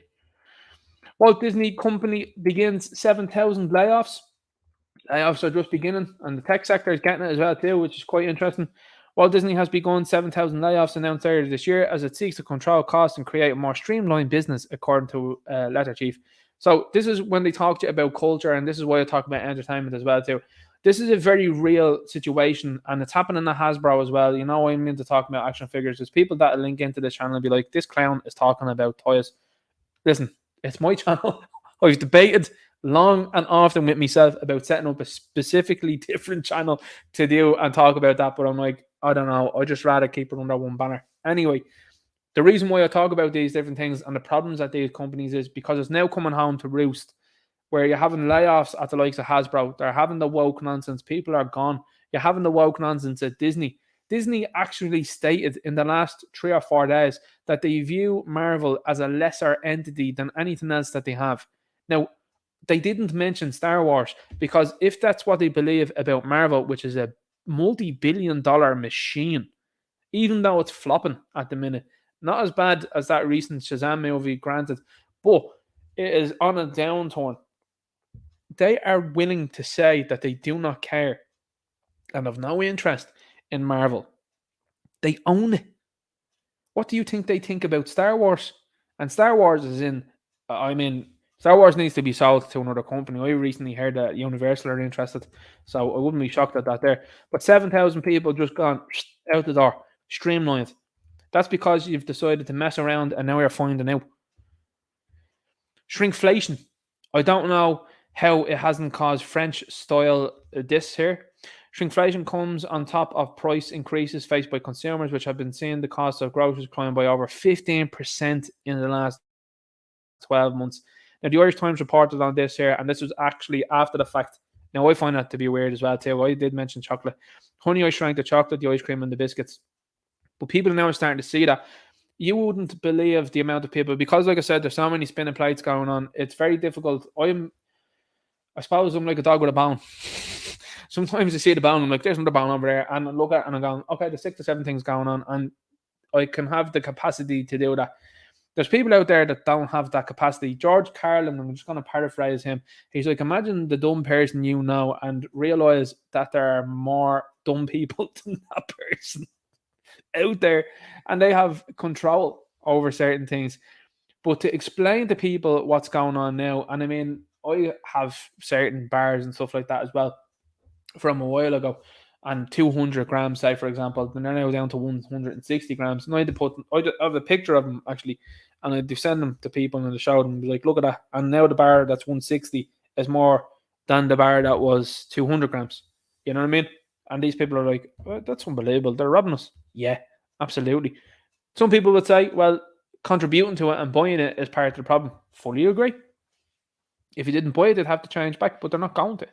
Walt Disney Company begins 7,000 layoffs. Layoffs are just beginning, and the tech sector is getting it as well too, which is quite interesting. Walt Disney has begun 7,000 layoffs announced earlier this year as it seeks to control costs and create a more streamlined business, according to letter chief. So this is when they talk to you about culture, and this is why I talk about entertainment as well too. This is a very real situation, and it's happening at Hasbro as well. You know, I'm into talking about action figures. There's people that link into this channel and be like, "This clown is talking about toys." Listen, it's my channel. I've debated long and often with myself about setting up a specifically different channel to do and talk about that, but I'm like, I don't know. I just rather keep it under one banner. Anyway, the reason why I talk about these different things and the problems at these companies is because it's now coming home to roost, where you're having layoffs at the likes of Hasbro. They're having the woke nonsense. People are gone. You're having the woke nonsense at Disney. Disney actually stated in the last 3 or 4 days that they view Marvel as a lesser entity than anything else that they have. Now, they didn't mention Star Wars because if that's what they believe about Marvel, which is a multi-billion-dollar machine, even though it's flopping at the minute, not as bad as that recent Shazam movie, granted, but it is on a downturn. They are willing to say that they do not care and have no interest in Marvel. They own it. What do you think they think about Star Wars? And Star Wars is Star Wars needs to be sold to another company. I recently heard that Universal are interested, so I wouldn't be shocked at that there. But 7,000 people just gone out the door, streamlined. That's because you've decided to mess around and now you're finding out. Shrinkflation. I don't know how it hasn't caused French style this here. Shrinkflation comes on top of price increases faced by consumers, which have been seeing the cost of groceries climb by over 15% in the last 12 months. Now, the Irish Times reported on this here, and this was actually after the fact. Now, I find that to be weird as well, too. I did mention chocolate. Honey, I shrank the chocolate, the ice cream, and the biscuits. But people now are starting to see that. You wouldn't believe the amount of people, because, like I said, there's so many spinning plates going on. It's very difficult. I suppose I'm like a dog with a bone. Sometimes I see the bone, I'm like, there's another bone over there, and I look at it and I'm going, okay, there's 6 to 7 things going on, and I can have the capacity to do that. There's people out there that don't have that capacity. George Carlin, I'm just going to paraphrase him. He's like, imagine the dumb person you know and realize that there are more dumb people than that person out there, and they have control over certain things. But to explain to people what's going on now, and I mean, I have certain bars and stuff like that as well from a while ago, and 200 grams, say for example, then they're now down to 160 grams. And I have a picture of them actually, and I do send them to people and I show them, like, look at that. And now the bar that's 160 is more than the bar that was 200 grams. You know what I mean? And these people are like, oh, that's unbelievable. They're robbing us. Yeah, absolutely. Some people would say, well, contributing to it and buying it is part of the problem. Fully agree. If you didn't buy it, they'd have to change back, but they're not going to.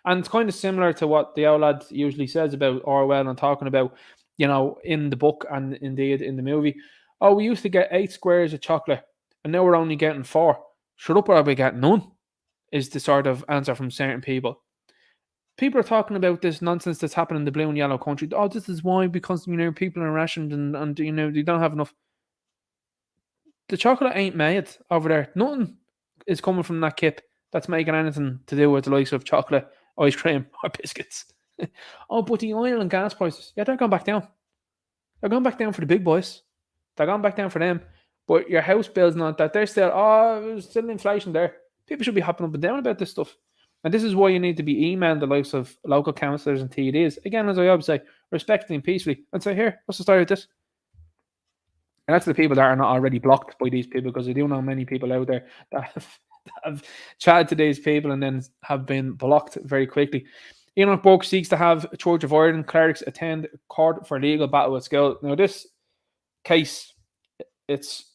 And it's kind of similar to what the old lad usually says about Orwell and talking about, you know, in the book and indeed in the movie. Oh, we used to get 8 squares of chocolate and now we're only getting 4. Shut up or I'll be getting none, is the sort of answer from certain people. People are talking about this nonsense that's happening in the blue and yellow country. Oh, this is why, because, you know, people are rationed and you know, they don't have enough. The chocolate ain't made over there. Nothing is coming from that kip that's making anything to do with the likes of chocolate, ice cream, or biscuits. Oh, but the oil and gas prices, yeah, they're going back down. They're going back down for the big boys. They're going back down for them. But your house bills, not that. They're still, there's still inflation there. People should be hopping up and down about this stuff. And this is why you need to be emailing the likes of local councillors and TDs. Again, as I always say, respectfully and peacefully. And say, here, what's the story with this? And that's the people that are not already blocked by these people, because I do know many people out there that have chatted to these people and then have been blocked very quickly. Enoch Burke seeks to have Church of Ireland clerics attend court for legal battle at school. Now, this case, it's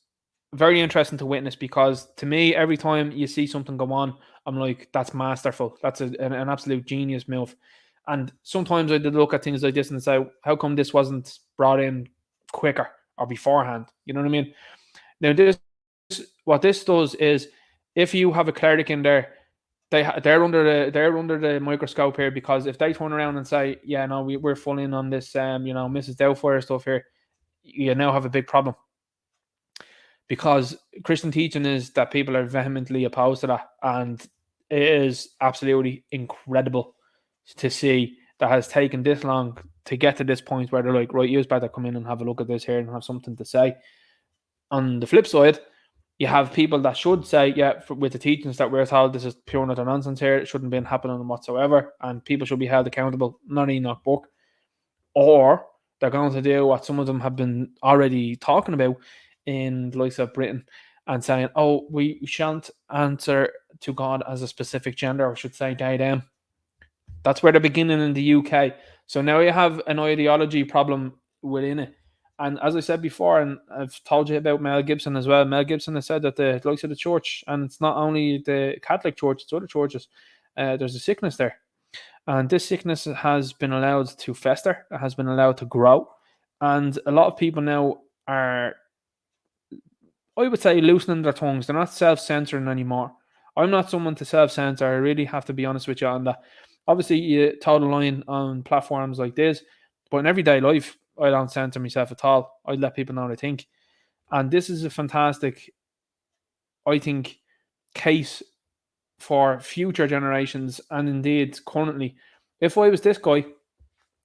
very interesting to witness, because to me, every time you see something go on, I'm like, that's masterful. That's an absolute genius move. And sometimes I did look at things like this and say, how come this wasn't brought in quicker or beforehand? You know what I mean? Now, what this does is, if you have a cleric in there, they're under the microscope here, because if they turn around and say, yeah, no, we're full in on this, Mrs. Doubtfire stuff here, you now have a big problem, because Christian teaching is that people are vehemently opposed to that, and it is absolutely incredible to see that has taken this long to get to this point where they're like, right, you better come in and have a look at this here and have something to say. On the flip side, you have people that should say, yeah, with the teachings that we're told, this is pure and utter nonsense here, it shouldn't be happening whatsoever, and people should be held accountable, not Enoch Book. Or they're going to do what some of them have been already talking about in the likes of Britain, and saying, oh, we shan't answer to God as a specific gender, or should say they, them. That's where they're beginning in the UK. So now you have an ideology problem within it. And as I said before, and I've told you about Mel Gibson as well, Mel Gibson has said that the likes of the church, and it's not only the Catholic Church, it's other churches, there's a sickness there. And this sickness has been allowed to fester, it has been allowed to grow. And a lot of people now are, I would say, loosening their tongues. They're not self-censoring anymore. I'm not someone to self-censor. I really have to be honest with you on that. Obviously, you toe the line on platforms like this, but in everyday life, I don't censor myself at all. I let people know what I think. And this is a fantastic, I think, case for future generations, and indeed currently. If I was this guy,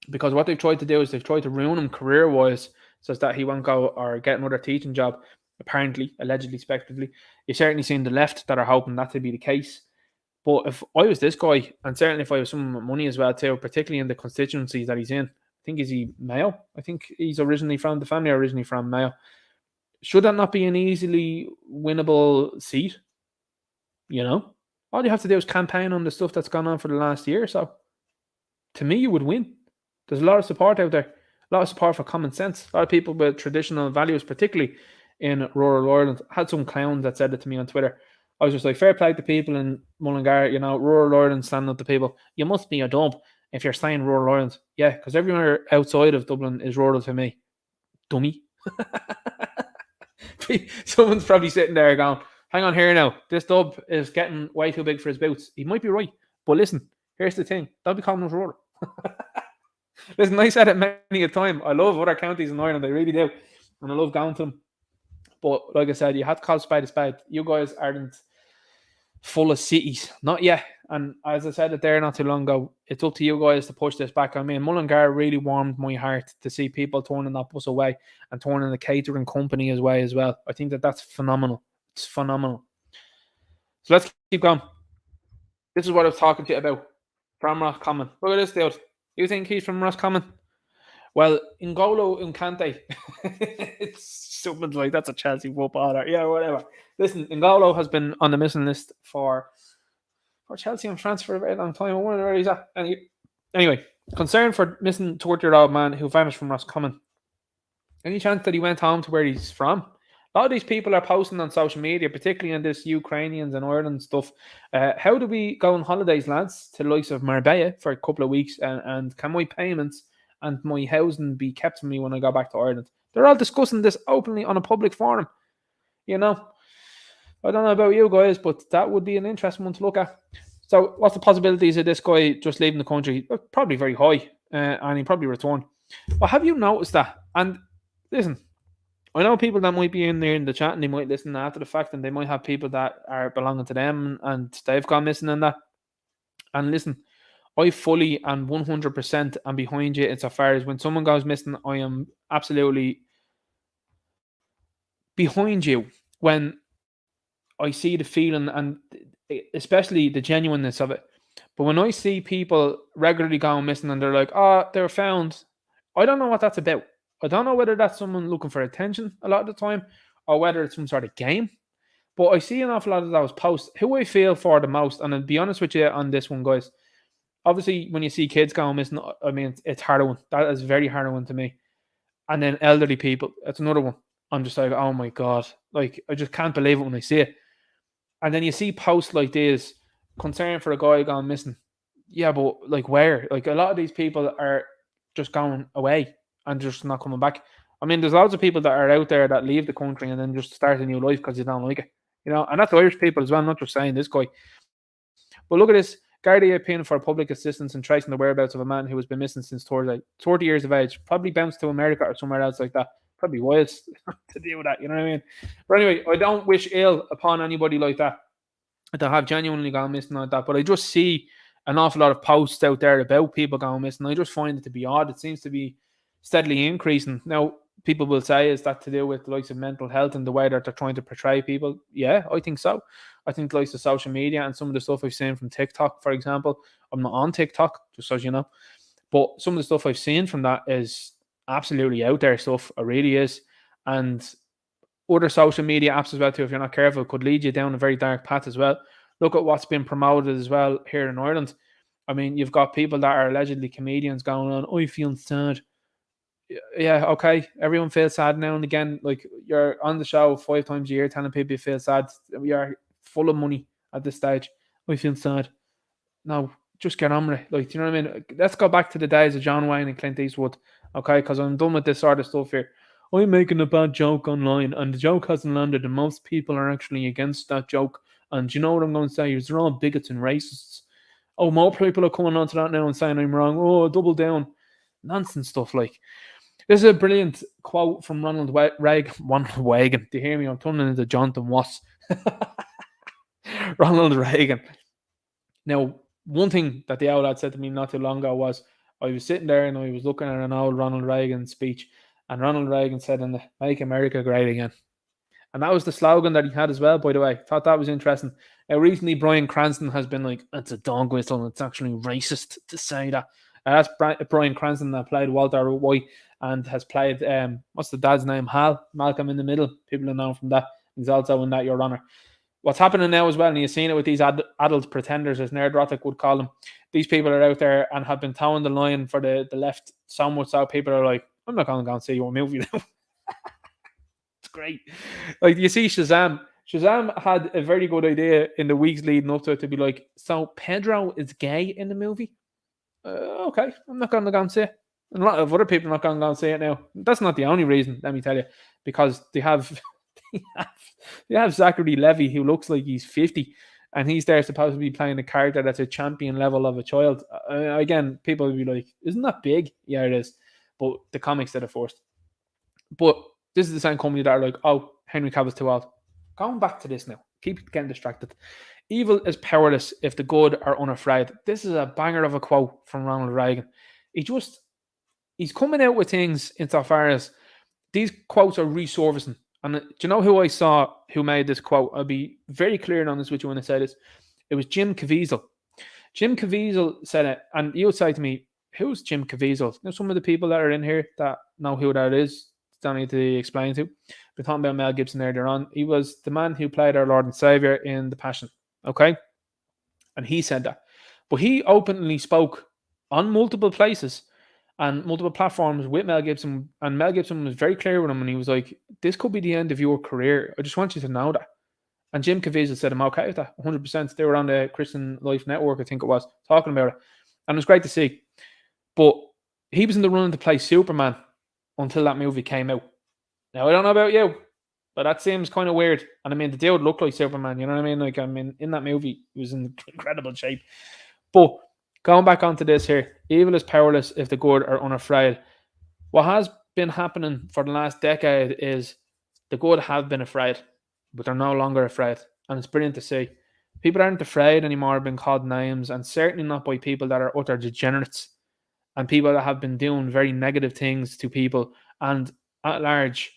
because what they've tried to do is they've tried to ruin him career-wise, so that he won't go or get another teaching job, apparently, allegedly, speculatively. You've certainly seen the left that are hoping that to be the case. But if I was this guy, and certainly if I was someone with money as well too, particularly in the constituencies that he's in, I think, is he Mayo? I think he's originally from, the family originally from Mayo. Should that not be an easily winnable seat? You know? All you have to do is campaign on the stuff that's gone on for the last year or so. To me, you would win. There's a lot of support out there. A lot of support for common sense. A lot of people with traditional values, particularly in rural Ireland. I had some clowns that said it to me on Twitter. I was just like, fair play to people in Mullingar, rural Ireland, standing up to people. You must be a dump if you're saying rural Ireland. Yeah, because everywhere outside of Dublin is rural to me. Dummy. Someone's probably sitting there going, hang on here now, this dub is getting way too big for his boots. He might be right, but listen, here's the thing, don't be calling us rural. Listen, I said it many a time, I love other counties in Ireland, I really do, and I love going to them, but like I said, you have to call spade a spade. You guys aren't full of cities, not yet. And as I said it there not too long ago, it's up to you guys to push this back. I mean, Mullingar really warmed my heart to see people turning that bus away and turning the catering company away as well. I think that's phenomenal. It's phenomenal. So let's keep going. This is what I was talking to you about. From Roscommon. Look at this dude. You think he's from Roscommon? Well, N'Golo Kante. It's something like, that's a Chelsea footballer. Yeah, whatever. Listen, N'Golo has been on the missing list for Chelsea and France for a very long time. I wonder where he's at. Anyway, concern for missing 30-year-old man who vanished from Roscommon. Any chance that he went home to where he's from? A lot of these people are posting on social media, particularly in this Ukrainians and Ireland stuff. How do we go on holidays, lads, to the likes of Marbella for a couple of weeks? And can my payments and my housing be kept for me when I go back to Ireland? They're all discussing this openly on a public forum. I don't know about you guys, but that would be an interesting one to look at. So what's the possibilities of this guy just leaving the country? Probably very high, and he probably return. But have you noticed that? And listen, I know people that might be in there in the chat and they might listen after the fact, and they might have people that are belonging to them and they've gone missing in that. And listen, I fully and 100% am behind you insofar as when someone goes missing, I am absolutely behind you when I see the feeling and especially the genuineness of it. But when I see people regularly going missing and they're like, oh, they're found, I don't know what that's about. I don't know whether that's someone looking for attention a lot of the time or whether it's some sort of game. But I see an awful lot of those posts. Who I feel for the most, and I'll be honest with you on this one, guys. Obviously, when you see kids going missing, I mean, it's harrowing. That is very harrowing to me. And then elderly people, that's another one. I'm just like, oh my God. Like, I just can't believe it when I see it. And then you see posts like this, concern for a guy going missing. Yeah, but like where? Like a lot of these people are just going away and just not coming back. I mean, there's loads of people that are out there that leave the country and then just start a new life because they don't like it. And that's Irish people as well, not just saying this guy. But look at this. Gardaí appealing for public assistance in tracing the whereabouts of a man who has been missing since 30 years of age. Probably bounced to America or somewhere else like that. Probably wild to deal with that, you know what I mean? But anyway, I don't wish ill upon anybody like that have genuinely gone missing like that. But I just see an awful lot of posts out there about people going missing. I just find it to be odd. It seems to be steadily increasing. Now, people will say, is that to do with the likes of mental health and the way that they're trying to portray people? Yeah, I think so. I think the likes of social media and some of the stuff I've seen from TikTok, for example. I'm not on TikTok, just as you know. But some of the stuff I've seen from that is absolutely out there stuff. It really is. And other social media apps as well too, if you're not careful, could lead you down a very dark path as well. Look at what's been promoted as well here in Ireland. I mean, you've got people that are allegedly comedians going on, I feel sad. Yeah, okay. Everyone feels sad now and again. Like, you're on the show 5 times a year telling people you feel sad. We are full of money at this stage. I feel sad. No, just get on with it. Like, do you know what I mean? Let's go back to the days of John Wayne and Clint Eastwood. Okay, because I'm done with this sort of stuff here. I'm making a bad joke online and the joke hasn't landed and most people are actually against that joke. And you know what I'm going to say is they're all bigots and racists. Oh, more people are coming onto that now and saying I'm wrong. Oh, double down. Nonsense stuff like. This is a brilliant quote from Ronald Reagan. Do you hear me? I'm turning into Jonathan Wass. Ronald Reagan. Now, one thing that the old lad said to me not too long ago was, I was sitting there and I was looking at an old Ronald Reagan speech, and Ronald Reagan said, "Make America Great Again." And that was the slogan that he had as well, by the way. Thought that was interesting. Now, recently, Bryan Cranston has been like, it's a dog whistle and it's actually racist to say that. That's Bryan Cranston that played Walter White and has played, what's the dad's name? Hal, Malcolm in the Middle. People know from that. He's also in that, Your Honor. What's happening now as well, and you've seen it with these adult pretenders, as Nerdrotic would call them. These people are out there and have been towing the line for the left so much so people are like, I'm not going to go and see your movie now. It's great. Like, you see Shazam. Shazam had a very good idea in the weeks leading up to it to be like, so Pedro is gay in the movie? Okay, I'm not going to go and see it. And a lot of other people are not going to go and see it now. That's not the only reason, let me tell you, because they have Zachary Levi, who looks like he's 50, and he's there supposed to be playing a character that's a champion level of a child. Again, people will be like, isn't that big? Yeah, it is. But the comics did it first. But this is the same company that are like, oh, Henry Cavill's too old. Going back to this now. Keep getting distracted. Evil is powerless if the good are unafraid. This is a banger of a quote from Ronald Reagan. He's coming out with things insofar as these quotes are resurfacing. And do you know who I saw who made this quote? I'll be very clear on this with you when I say this. It was Jim Caviezel. Jim Caviezel said it, and you'll say to me, who's Jim Caviezel? Now, some of the people that are in here that know who that is, don't need to explain to. We're talking about Mel Gibson earlier on. He was the man who played our Lord and Savior in The Passion. Okay? And he said that. But he openly spoke on multiple places and multiple platforms with Mel Gibson. And Mel Gibson was very clear with him. And he was like, this could be the end of your career. I just want you to know that. And Jim Caviezel said, I'm okay with that. 100%. They were on the Christian Life Network, I think it was, talking about it. And it was great to see. But he was in the running to play Superman until that movie came out. Now, I don't know about you, but that seems kind of weird. And I mean, the dude looked like Superman, you know what I mean? Like, I mean, in that movie, he was in incredible shape. But going back onto this here, evil is powerless if the good are unafraid. What has been happening for the last decade is the good have been afraid, but they're no longer afraid. And it's brilliant to see. People aren't afraid anymore of being called names, and certainly not by people that are utter degenerates and people that have been doing very negative things to people. And at large,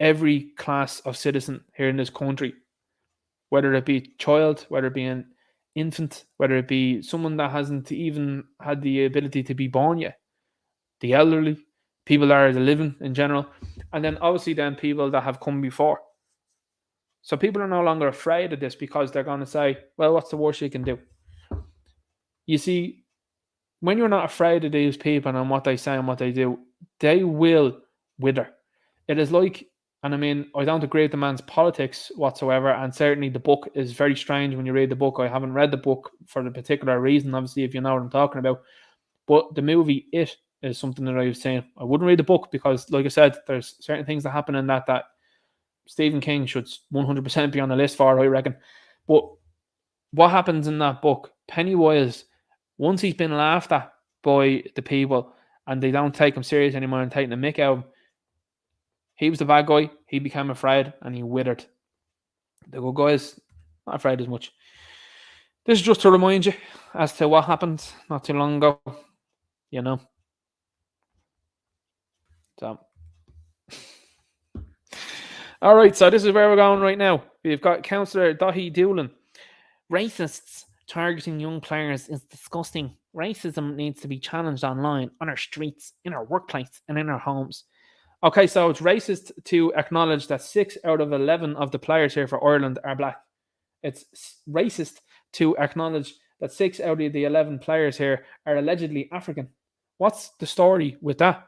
every class of citizen here in this country, whether it be child, whether it be an infant, whether it be someone that hasn't even had the ability to be born yet, the elderly, people that are living in general, and then obviously then people that have come before. So people are no longer afraid of this because they're going to say, well, what's the worst you can do? You see, when you're not afraid of these people and what they say and what they do, they will wither. It is like, and I mean, I don't agree with the man's politics whatsoever, and certainly the book is very strange when you read the book. I haven't read the book for the particular reason, obviously, if you know what I'm talking about. But the movie, It, is something that I was saying. I wouldn't read the book because, like I said, there's certain things that happen in that Stephen King should 100% be on the list for, I reckon. But what happens in that book Pennywise, once he's been laughed at by the people and they don't take him serious anymore and taking the mick out of him, he was the bad guy. He became afraid and he withered. The good guys, not afraid as much. This is just to remind you as to what happened not too long ago, you know. So, all right, so this is where we're going right now. We've got Councillor Dahi Doolan. Racists targeting young players is disgusting. Racism needs to be challenged online, on our streets, in our workplace, and in our homes. Okay, so it's racist to acknowledge that 6 out of 11 of the players here for Ireland are black. It's racist to acknowledge that 6 out of the 11 players here are allegedly African. What's the story with that?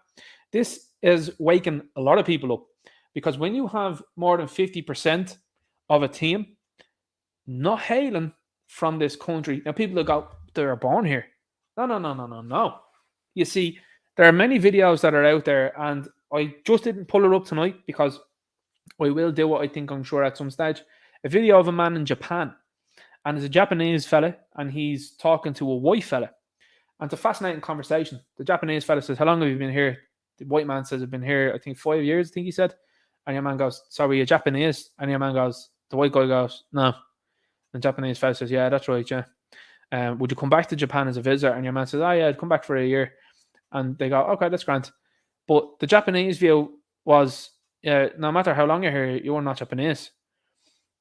This is waking a lot of people up, because when you have more than 50% of a team not hailing from this country, now people will go, they were born here. No. You see, there are many videos that are out there, and I just didn't pull it up tonight because I will do what I think I'm sure at some stage. A video of a man in Japan, and it's a Japanese fella, and he's talking to a white fella. And it's a fascinating conversation. The Japanese fella says, how long have you been here? The white man says, I've been here, I think 5 years, I think he said. And your man goes, sorry, you're Japanese? And your man goes, the white guy goes, no. And the Japanese fella says, yeah, that's right, yeah. Would you come back to Japan as a visitor? And your man says, oh yeah, I'd come back for a year. And they go, okay, that's grand. But the Japanese view was, no matter how long you're here, you're not Japanese.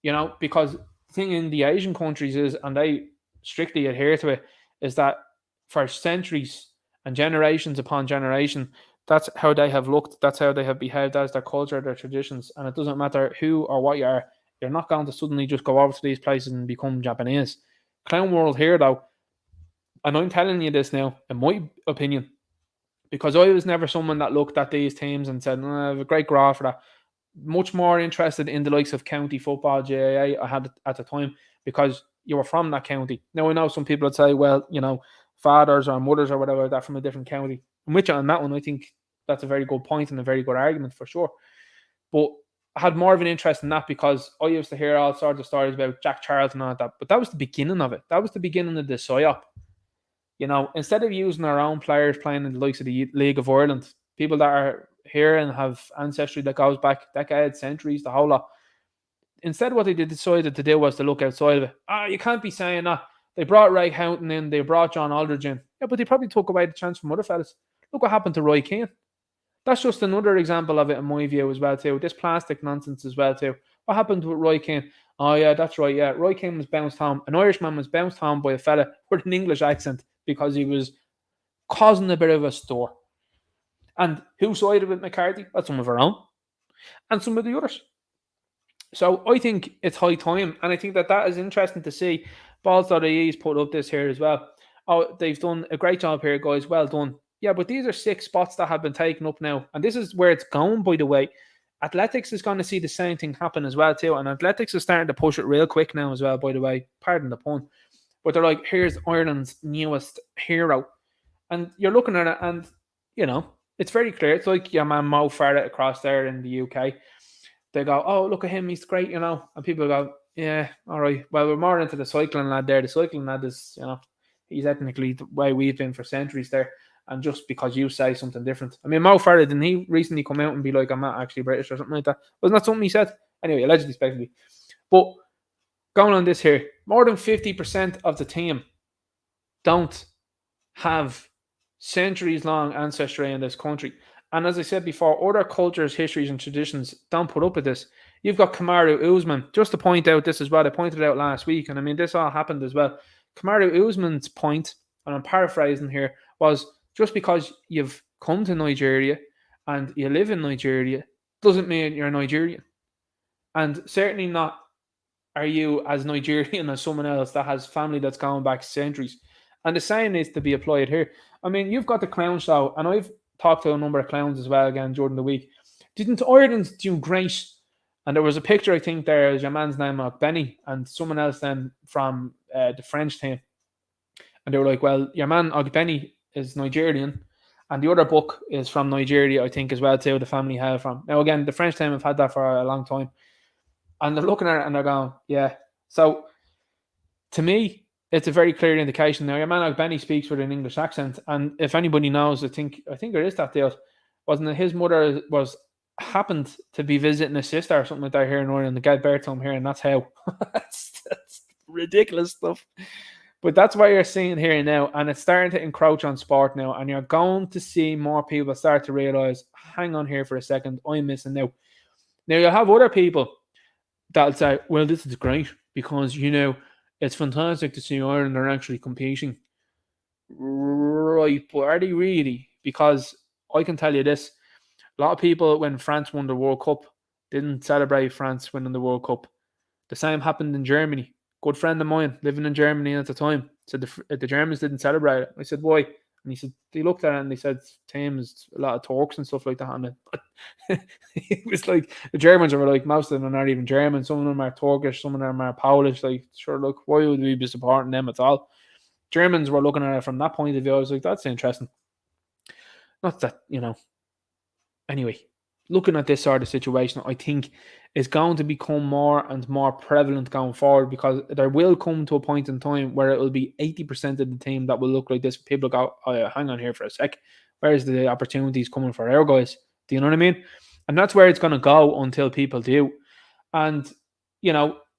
You know, because the thing in the Asian countries is, and they strictly adhere to it, is that for centuries and generations upon generation, that's how they have looked, that's how they have behaved, that's their culture, their traditions, and it doesn't matter who or what you are, you're not going to suddenly just go over to these places and become Japanese. Clown world here, though, and I'm telling you this now, in my opinion, because I was never someone that looked at these teams and said, I have a great graph for that. Much more interested in the likes of county football, GAA, I had at the time, because you were from that county. Now, I know some people would say, well, you know, fathers or mothers or whatever that from a different county. And which on that one, I think that's a very good point and a very good argument for sure. But I had more of an interest in that because I used to hear all sorts of stories about Jack Charlton and all that. But that was the beginning of it. That was the beginning of the psyop. You know, instead of using our own players playing in the likes of the League of Ireland, people that are here and have ancestry that goes back decades, centuries, the whole lot. Instead, what they decided to do was to look outside of it. You can't be saying that. They brought Ray Houghton in, they brought John Aldridge in. Yeah, but they probably took away the chance from other fellas. Look what happened to Roy Keane. That's just another example of it in my view as well too. This plastic nonsense as well too. What happened with Roy Keane? Oh yeah, that's right. Yeah, Roy Keane was bounced home. An Irishman was bounced home by a fella with an English accent because he was causing a bit of a stir. And who sided with McCarthy? That's some of our own. And some of the others. So I think it's high time. And I think that is interesting to see. Balls.ie's put up this here as well. Oh, they've done a great job here, guys. Well done. Yeah, but these are 6 spots that have been taken up now. And this is where it's going, by the way. Athletics is going to see the same thing happen as well, too. And Athletics is starting to push it real quick now as well, by the way. Pardon the pun. But they're like, here's Ireland's newest hero. And you're looking at it and, you know, it's very clear. It's like your man Mo Farah across there in the UK. They go, oh, look at him. He's great, you know. And people go, yeah, all right. Well, we're more into the cycling lad there. The cycling lad is, you know, he's ethnically the way we've been for centuries there. And just because you say something different. I mean, Mo Farah, didn't he recently come out and be like, I'm not actually British or something like that? Wasn't that something he said? Anyway, allegedly, speculatively. But going on this here, more than 50% of the team don't have centuries-long ancestry in this country. And as I said before, other cultures, histories, and traditions don't put up with this. You've got Kamaru Usman. Just to point out this as well, I pointed out last week, and I mean, this all happened as well. Kamaru Usman's point, and I'm paraphrasing here, was just because you've come to Nigeria and you live in Nigeria doesn't mean you're Nigerian. And certainly not are you as Nigerian as someone else that has family that's going back centuries. And the same needs to be applied here. I mean, you've got the clown show, and I've talked to a number of clowns as well again during the week. Didn't Ireland do great? And there was a picture, I think, there is your man's name, Benny, and someone else then from the French team. And they were like, well, your man, Benny, is Nigerian, and the other book is from Nigeria, I think, as well, too, the family hail from. Now, again, the French team have had that for a long time. And they're looking at it and they're going, yeah. So, to me, it's a very clear indication. Now, your man like Benny speaks with an English accent, and if anybody knows, I think there is that deal. Wasn't it his mother happened to be visiting his sister or something like that here in Ireland, and get birth to him here, and that's how. that's ridiculous stuff. But that's what you're seeing here now, and it's starting to encroach on sport now, and you're going to see more people start to realise, hang on here for a second, I'm missing now. Now, you'll have other people that'll say, well, this is great, because, it's fantastic to see Ireland are actually competing. Right, but are they really? Because I can tell you this, a lot of people, when France won the World Cup, didn't celebrate France winning the World Cup. The same happened in Germany. Good friend of mine living in Germany at the time said the Germans didn't celebrate it. I said, why? And he said, they looked at it and they said, teams, a lot of Turks and stuff like that. And it was like, the Germans were like, most of them are not even German. Some of them are Turkish, some of them are Polish. Like, sure, look, why would we be supporting them at all? Germans were looking at it from that point of view. I was like, that's interesting. Not that, Anyway, looking at this sort of situation, I think is going to become more and more prevalent going forward, because there will come to a point in time where it will be 80% of the team that will look like this. People go, oh, hang on here for a sec. Where's the opportunities coming for our guys? Do you know what I mean? And that's where it's going to go until people do. And,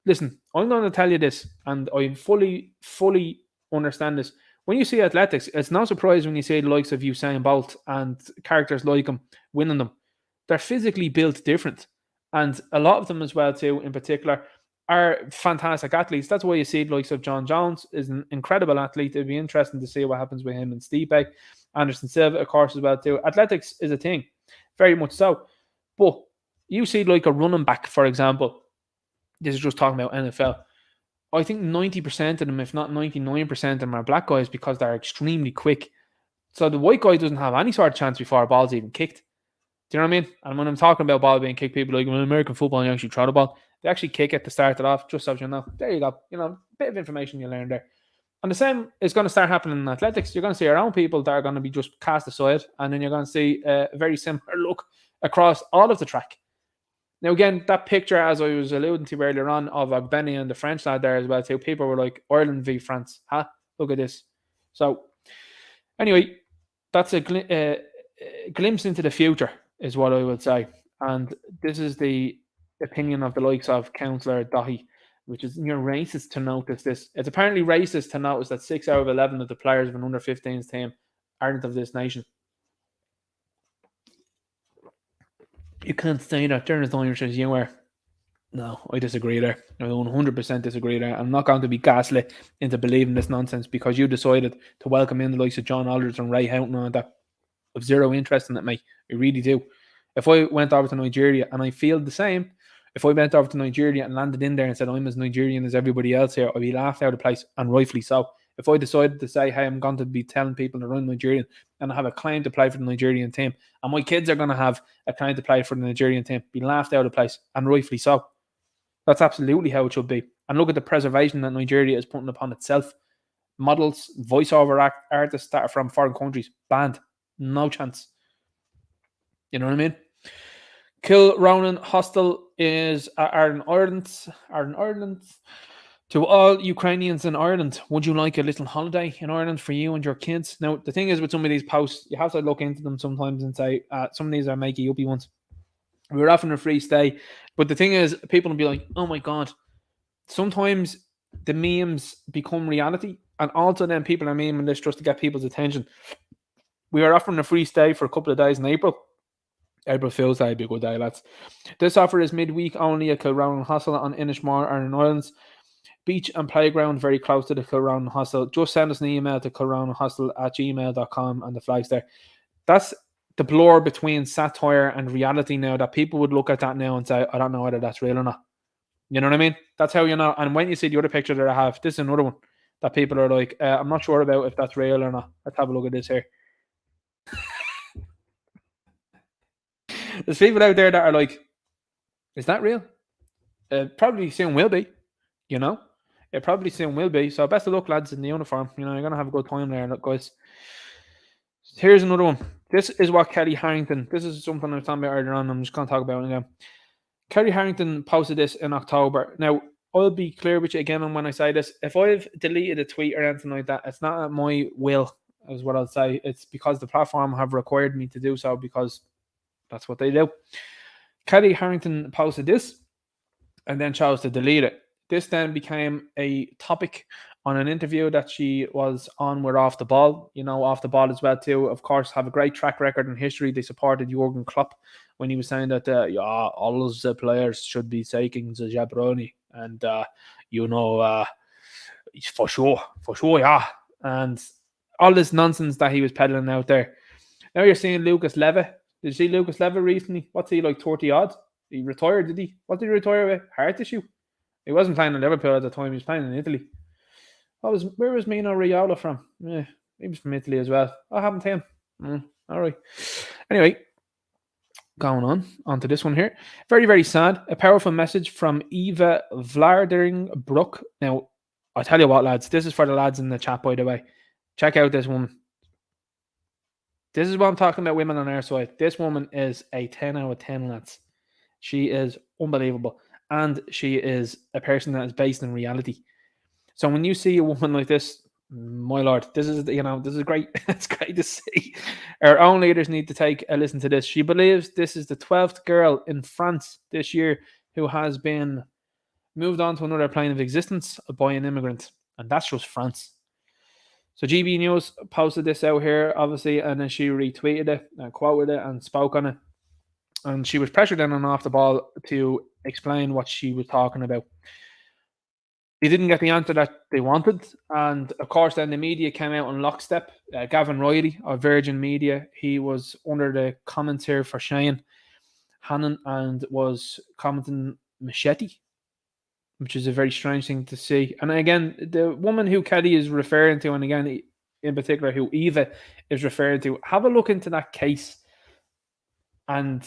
listen, I'm going to tell you this, and I fully understand this. When you see athletics, it's no surprise when you see the likes of Usain Bolt and characters like him winning them. They're physically built different. And a lot of them as well, too, in particular, are fantastic athletes. That's why you see the likes of John Jones is an incredible athlete. It'd be interesting to see what happens with him and Stipe. Anderson Silva, of course, as well, too. Athletics is a thing, very much so. But you see like a running back, for example. This is just talking about NFL. I think 90% of them, if not 99% of them, are black guys because they're extremely quick. So the white guy doesn't have any sort of chance before a ball's even kicked. Do you know what I mean? And when I'm talking about ball being kicked, people are like, well, American football, you actually throw the ball. They actually kick it to start it off, just so you know. There you go. A bit of information you learn there. And the same is going to start happening in athletics. You're going to see your own people that are going to be just cast aside, and then you're going to see a very similar look across all of the track. Now, again, that picture, as I was alluding to earlier on, of Benny and the French lad there as well, too, people were like, Ireland v France. Huh? Look at this. So, anyway, that's a glimpse into the future, is what I would say. And this is the opinion of the likes of Councillor Dahi, which is, you're racist to notice this. It's apparently racist to notice that 6 out of 11 of the players of an under-15s team aren't of this nation. You can't say that. They're as Irish as you are. No, I disagree there. I 100% disagree there. I'm not going to be gaslit into believing this nonsense because you decided to welcome in the likes of John Aldridge and Ray Houghton and that. I've zero interest in it, mate. I really do. If I went over to Nigeria, and I feel the same, if I went over to Nigeria and landed in there and said I'm as Nigerian as everybody else here, I'd be laughed out of place, and rightfully so. If I decided to say, hey, I'm going to be telling people that I'm Nigerian and I have a claim to play for the Nigerian team, and my kids are going to have a claim to play for the Nigerian team, be laughed out of place, and rightfully so. That's absolutely how it should be. And look at the preservation that Nigeria is putting upon itself. Models, voiceover artists that are from foreign countries, banned. No chance. You know what I mean? Kilronan Hostel is Ireland. To all Ukrainians in Ireland, would you like a little holiday in Ireland for you and your kids? Now, the thing is with some of these posts, you have to look into them sometimes and say, some of these are makey-uppy ones. We're offering a free stay. But the thing is, people will be like, oh my God. Sometimes the memes become reality. And also then people are memeing this just to get people's attention. We are offering a free stay for a couple of days in April. April Fool's Day would be a good day, lads. This offer is midweek only at Kilronan Hostel on Inishmore, Ireland Islands. Beach and playground very close to the Kilronan Hostel. Just send us an email to kilronanhostel@gmail.com and the flight's there. That's the blur between satire and reality now, that people would look at that now and say, I don't know whether that's real or not. You know what I mean? That's how you know. And when you see the other picture that I have, this is another one that people are like, I'm not sure about if that's real or not. Let's have a look at this here. There's people out there that are like, is that real? Probably soon will be, you know? It probably soon will be. So best of luck, lads, in the uniform. You know, you're going to have a good time there, look, guys. Here's another one. This is what Kelly Harrington, this is something I was talking about earlier on. I'm just going to talk about it again. Kerry Harrington posted this in October. Now, I'll be clear with you again on when I say this. If I've deleted a tweet or anything like that, it's not at my will, is what I'll say. It's because the platform have required me to do so, because that's what they do. Kelly Harrington posted this and then chose to delete it. This then became a topic on an interview that she was on with Off the Ball. Off the Ball as well too, of course, have a great track record in history. They supported Jurgen Klopp when he was saying that all of the players should be taking the jabroni, and for sure, yeah, and all this nonsense that he was peddling out there. Now you're seeing Lucas Levy. Did you see Lucas Levy recently? What's he, like 30 odd? He retired, did he? What did he retire with? Heart issue? He wasn't playing in Liverpool at the time. He was playing in Italy. Where was Mino Raiola from? Yeah, he was from Italy as well. What happened to him? All right. Anyway, going on to this one here. Very, very sad. A powerful message from Eva Vladeringbrook. Now, I'll tell you what, lads. This is for the lads in the chat, by the way. Check out this woman. This is what I'm talking about, women on our side. This woman is a 10 out of 10, lads. She is unbelievable. And she is a person that is based in reality. So when you see a woman like this, my lord, this is great. It's great to see. Our own leaders need to take a listen to this. She believes this is the 12th girl in France this year who has been moved on to another plane of existence by an immigrant. And that's just France. So GB News posted this out here, obviously, and then she retweeted it and quoted it and spoke on it. And she was pressured in and off the ball to explain what she was talking about. They didn't get the answer that they wanted. And, of course, then the media came out in lockstep. Gavin Riley of Virgin Media, he was under the comments here for Shane Hannon and was commenting machete, which is a very strange thing to see. And again, the woman who Kelly is referring to, and again, in particular, who Eva is referring to, have a look into that case. And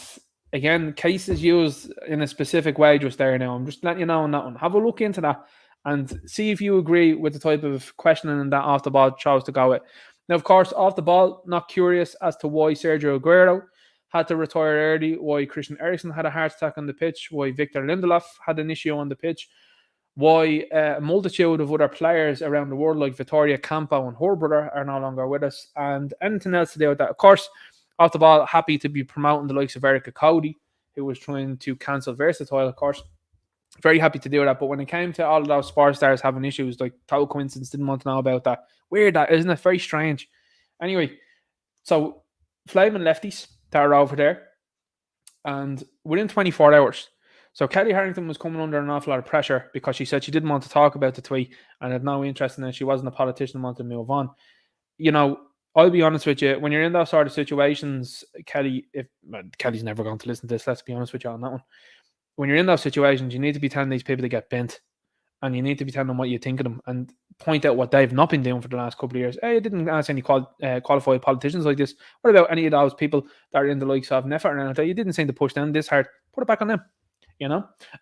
again, case is used in a specific way just there now. I'm just letting you know on that one. Have a look into that and see if you agree with the type of questioning that Off the Ball chose to go with. Now, of course, Off the Ball, not curious as to why Sergio Aguero had to retire early, why Christian Eriksen had a heart attack on the pitch, why Victor Lindelof had an issue on the pitch, why a multitude of other players around the world like Vittoria Campo and her brother are no longer with us, and anything else to do with that. Of course, Off the Ball, happy to be promoting the likes of Erica Cody, who was trying to cancel Versatile, of course. Very happy to do that. But when it came to all of those sports stars having issues, like total coincidence, didn't want to know about that. Weird that, isn't it? Very strange. Anyway, so flaming lefties that are over there. And within 24 hours, so Kelly Harrington was coming under an awful lot of pressure because she said she didn't want to talk about the tweet and had no interest in it. She wasn't a politician and wanted to move on. I'll be honest with you, when you're in those sort of situations, Kelly's never going to listen to this, let's be honest with you on that one. When you're in those situations, you need to be telling these people to get bent, and you need to be telling them what you think of them and point out what they've not been doing for the last couple of years. Hey, I didn't ask any qualified politicians like this. What about any of those people that are in the likes of Nefer and anything? You didn't seem to push them this hard. Put it back on them,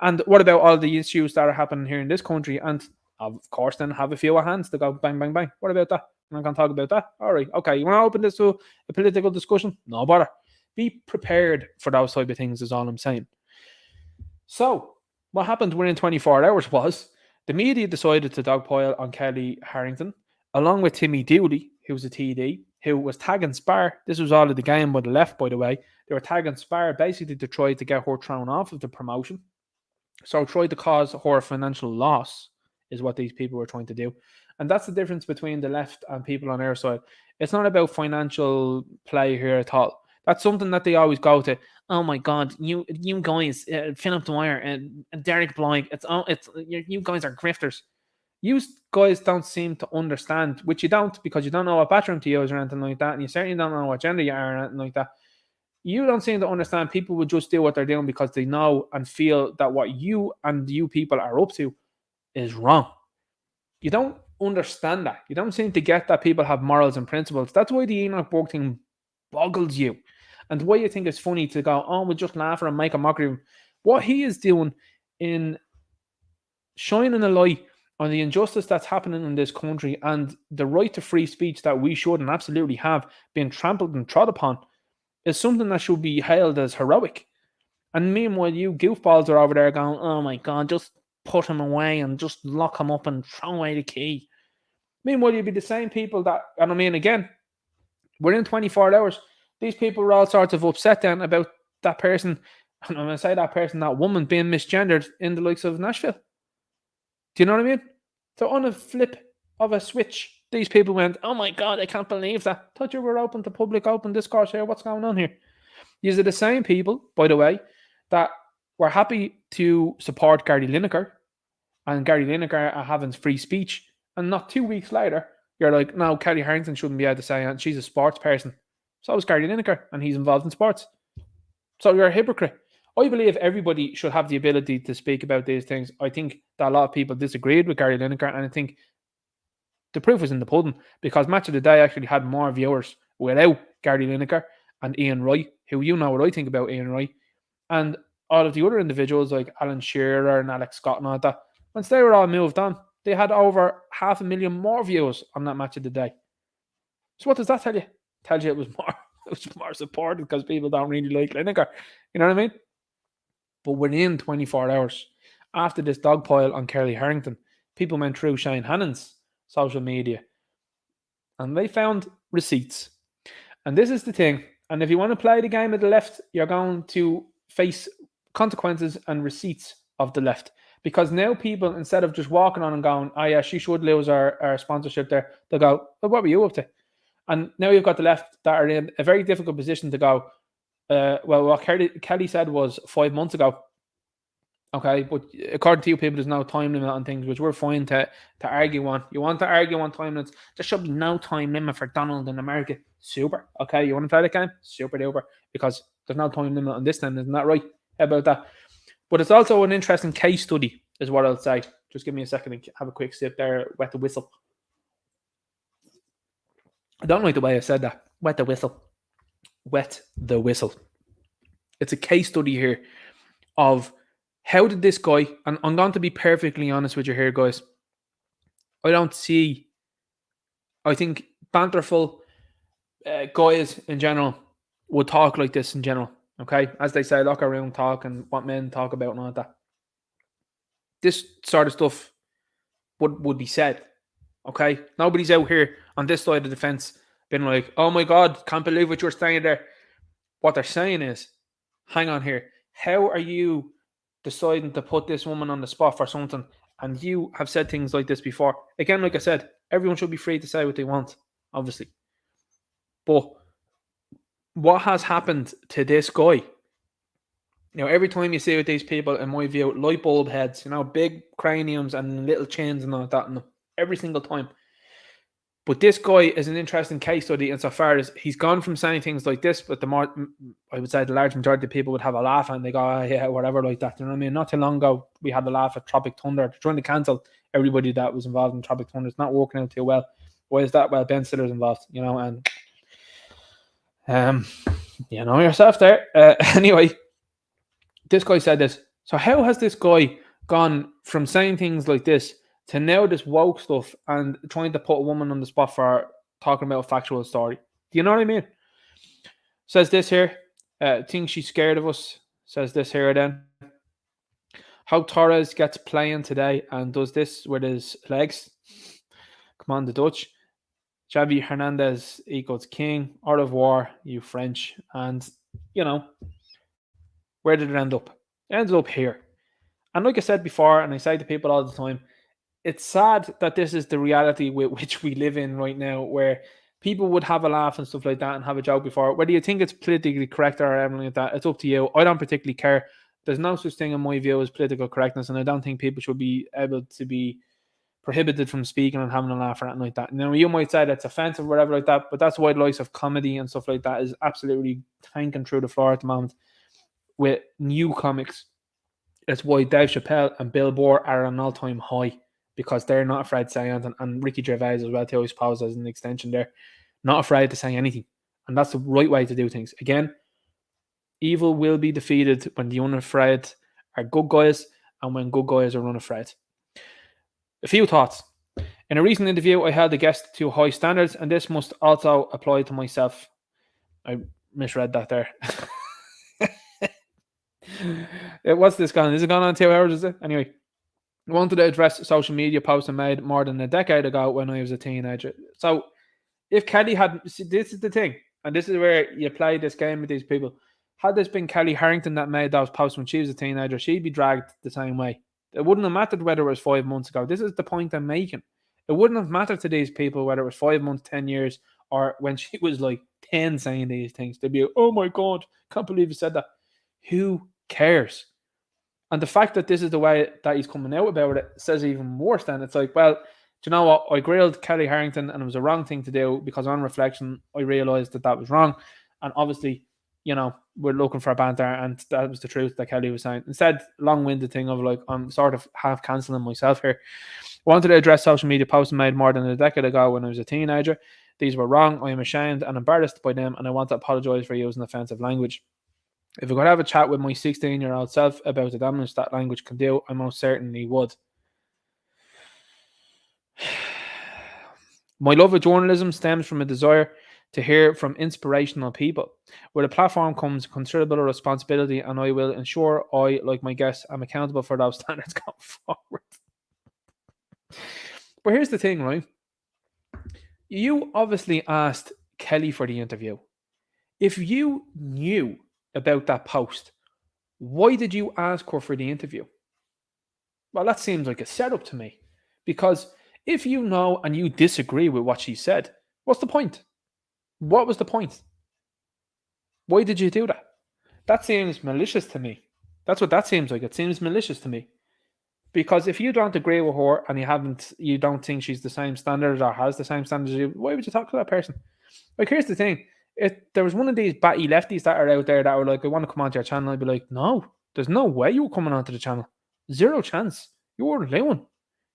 And what about all the issues that are happening here in this country? And of course, then have a few hands to go bang, bang, bang. What about that? I'm not going to talk about that. All right. Okay. You want to open this to a political discussion? No bother. Be prepared for those type of things is all I'm saying. So what happened within 24 hours was the media decided to dogpile on Kelly Harrington, along with Timmy Dooley, who was a TD, who was tagging Spar. This was all of the game by the left, by the way. They were tagging Spar basically to try to get her thrown off of the promotion. So try to cause her financial loss is what these people were trying to do. And that's the difference between the left and people on our side. It's not about financial play here at all. That's something that they always go to. Oh my God, you guys, Philip Dwyer and Derek Blythe, you guys are grifters. You guys don't seem to understand, which you don't, because you don't know what bathroom to use or anything like that, and you certainly don't know what gender you are or anything like that. You don't seem to understand people will just do what they're doing because they know and feel that what you and you people are up to is wrong. You don't understand that. You don't seem to get that people have morals and principles. That's why the Enoch Borg thing boggles you. And why you think it's funny to go, oh, we'll just laugh at him and make a mockery of him. What he is doing in shining a light on the injustice that's happening in this country and the right to free speech that we should and absolutely have been trampled and trod upon is something that should be hailed as heroic. And meanwhile, you goofballs are over there going, oh my God, just put him away and just lock him up and throw away the key. Meanwhile, you'd be the same people that, and I mean, again, within 24 hours, these people were all sorts of upset then about that person, and I'm going to say that person, that woman, being misgendered in the likes of Nashville. Do you know what I mean? So on a flip of a switch, these people went, oh my God, I can't believe that. Thought you were open to public, open discourse here. What's going on here? These are the same people, by the way, that were happy to support Gary Lineker, and Gary Lineker are having free speech. And not 2 weeks later, you're like, no, Kelly Harrington shouldn't be able to say, and she's a sports person. So is Gary Lineker, and he's involved in sports. So you're a hypocrite. I believe everybody should have the ability to speak about these things. I think that a lot of people disagreed with Gary Lineker, and I think the proof is in the pudding, because Match of the Day actually had more viewers without Gary Lineker and Ian Wright, who you know what I think about Ian Wright, and all of the other individuals like Alan Shearer and Alex Scott and all that. Once they were all moved on, they had over 500,000 more views on that Match of the Day. So what does that tell you? It tells you it was more supported because people don't really like Lineker. You know what I mean? But within 24 hours, after this dog pile on Kelly Harrington, people went through Shane Hannon's social media and they found receipts. And this is the thing. And if you want to play the game of the left, you're going to face consequences and receipts of the left. Because now people, instead of just walking on and going, oh yeah, she should lose our sponsorship there, they'll go, well, what were you up to? And now you've got the left that are in a very difficult position to go, well, what Kelly said was 5 months ago. Okay, but according to you people, there's no time limit on things, which we're fine to argue on. You want to argue on time limits? There should be no time limit for Donald in America. Super. Okay, you want to play that game? Super duper. Because there's no time limit on this then, isn't that right? How about that? But it's also an interesting case study, is what I'll say. Just give me a second and have a quick sip there. Wet the whistle. I don't like the way I said that. Wet the whistle. Wet the whistle. It's a case study here of how did this guy, and I'm going to be perfectly honest with you here, guys. I think banterful guys in general would talk like this in general. Okay, as they say, locker room talk and what men talk about and all that. This sort of stuff would be said. Okay, nobody's out here on this side of the fence being like, oh my God, can't believe what you're saying there. What they're saying is, hang on here, how are you deciding to put this woman on the spot for something? And you have said things like this before. Again, like I said, everyone should be free to say what they want, obviously. But what has happened to this guy? You know, every time you see with these people, in my view, light bulb heads, you know, big craniums and little chins and all that, and every single time. But this guy is an interesting case study insofar as he's gone from saying things like this, but I would say the large majority of people would have a laugh and they go, oh, yeah, whatever, like that. You know what I mean? Not too long ago, we had a laugh at Tropic Thunder. They're trying to cancel everybody that was involved in Tropic Thunder. It's not working out too well. Why is that? Well, Ben Stiller's involved, you know, and you know yourself there. Anyway, this guy said this. So how has this guy gone from saying things like this to now this woke stuff and trying to put a woman on the spot for talking about a factual story? Do you know what I mean? Says this here. Thinks she's scared of us. Says this here then. How Torres gets playing today and does this with his legs. Come on, the Dutch. Xavi Hernandez equals king. Au revoir, you French. And, you know, where did it end up? It ended up here. And like I said before, and I say to people all the time, it's sad that this is the reality with which we live in right now, where people would have a laugh and stuff like that and have a joke before. Whether you think it's politically correct or anything like that, it's up to you. I don't particularly care. There's no such thing in my view as political correctness, and I don't think people should be able to be prohibited from speaking and having a laugh or anything like that. You know, you might say that's offensive or whatever like that, but that's why the likes of comedy and stuff like that is absolutely tanking through the floor at the moment with new comics. That's why Dave Chappelle and Bill Burr are an all-time high, because they're not afraid to say anything, and Ricky Gervais as well, too, I suppose, as an extension there, not afraid to say anything. And that's the right way to do things. Again, evil will be defeated when the unafraid are good guys and when good guys are unafraid. A few thoughts. In a recent interview, I held a guest to high standards, and this must also apply to myself. I misread that there. What's this gone? Is it gone on 2 hours, is it? Anyway. I wanted to address social media posts I made more than a decade ago when I was a teenager. So if Kelly had, see, this is the thing, and this is where you play this game with these people. Had this been Kelly Harrington that made those posts when she was a teenager, she'd be dragged the same way. It wouldn't have mattered whether it was 5 months ago. This is the point I'm making. It wouldn't have mattered to these people whether it was 5 months, 10 years, or when she was like 10 saying these things. They'd be, oh my God, can't believe you said that. Who cares? And the fact that this is the way that he's coming out about it says even worse. Then it's like, well, do you know what? I grilled Kelly Harrington and it was a wrong thing to do because on reflection, I realised that was wrong. And obviously, we're looking for a banter, and that was the truth that Kelly was saying. Instead, long-winded thing of like, I'm sort of half cancelling myself here. I wanted to address social media posts made more than a decade ago when I was a teenager. These were wrong. I am ashamed and embarrassed by them, and I want to apologise for using offensive language. If I could have a chat with my 16-year-old self about the damage that language can do, I most certainly would. My love of journalism stems from a desire to hear from inspirational people. With a platform comes considerable responsibility, and I will ensure I, like my guests, am accountable for those standards going forward. But here's the thing, right? You obviously asked Kelly for the interview. If you knew about that post, why did you ask her for the interview? Well, that seems like a setup to me. Because if you know and you disagree with what she said, what's the point? What was the point? Why did you do that? That seems malicious to me. That's what that seems like. It seems malicious to me. Because if you don't agree with her and you don't think she's the same standard or has the same standards as you, why would you talk to that person? Like, here's the thing. If there was one of these batty lefties that are out there that were like, I want to come onto your channel, I'd be like, no, there's no way you were coming onto the channel. Zero chance. You weren't living.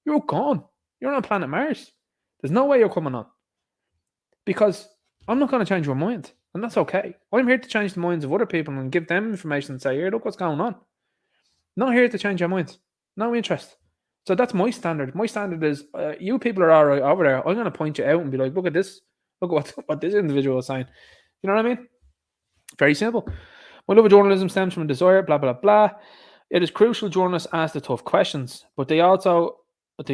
You're gone. You're on planet Mars. There's no way you're coming on. Because I'm not going to change your mind. And that's okay. I'm here to change the minds of other people and give them information and say, here, look what's going on. Not here to change your minds. No interest. So that's my standard. My standard is, you people are all right over there. I'm going to point you out and be like, look at this. Look at what this individual is saying. You know what I mean? Very simple. My love of journalism stems from a desire, blah, blah, blah. It is crucial journalists ask the tough questions, but they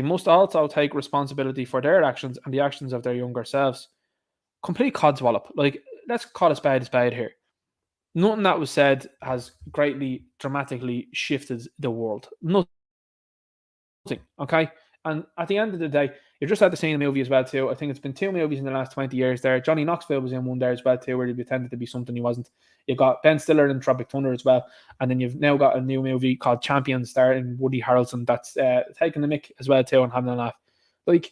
must also take responsibility for their actions and the actions of their younger selves. Complete codswallop. Like, let's call a spade here. Nothing that was said has greatly, dramatically shifted the world. Nothing. Okay? And at the end of the day, you just had to see a movie as well too. I think it's been 2 movies in the last 20 years there. Johnny Knoxville was in one there as well too, where he pretended to be something he wasn't. You've got Ben Stiller in Tropic Thunder as well. And then you've now got a new movie called Champions starring Woody Harrelson that's taking the mick as well too and having a laugh. Like,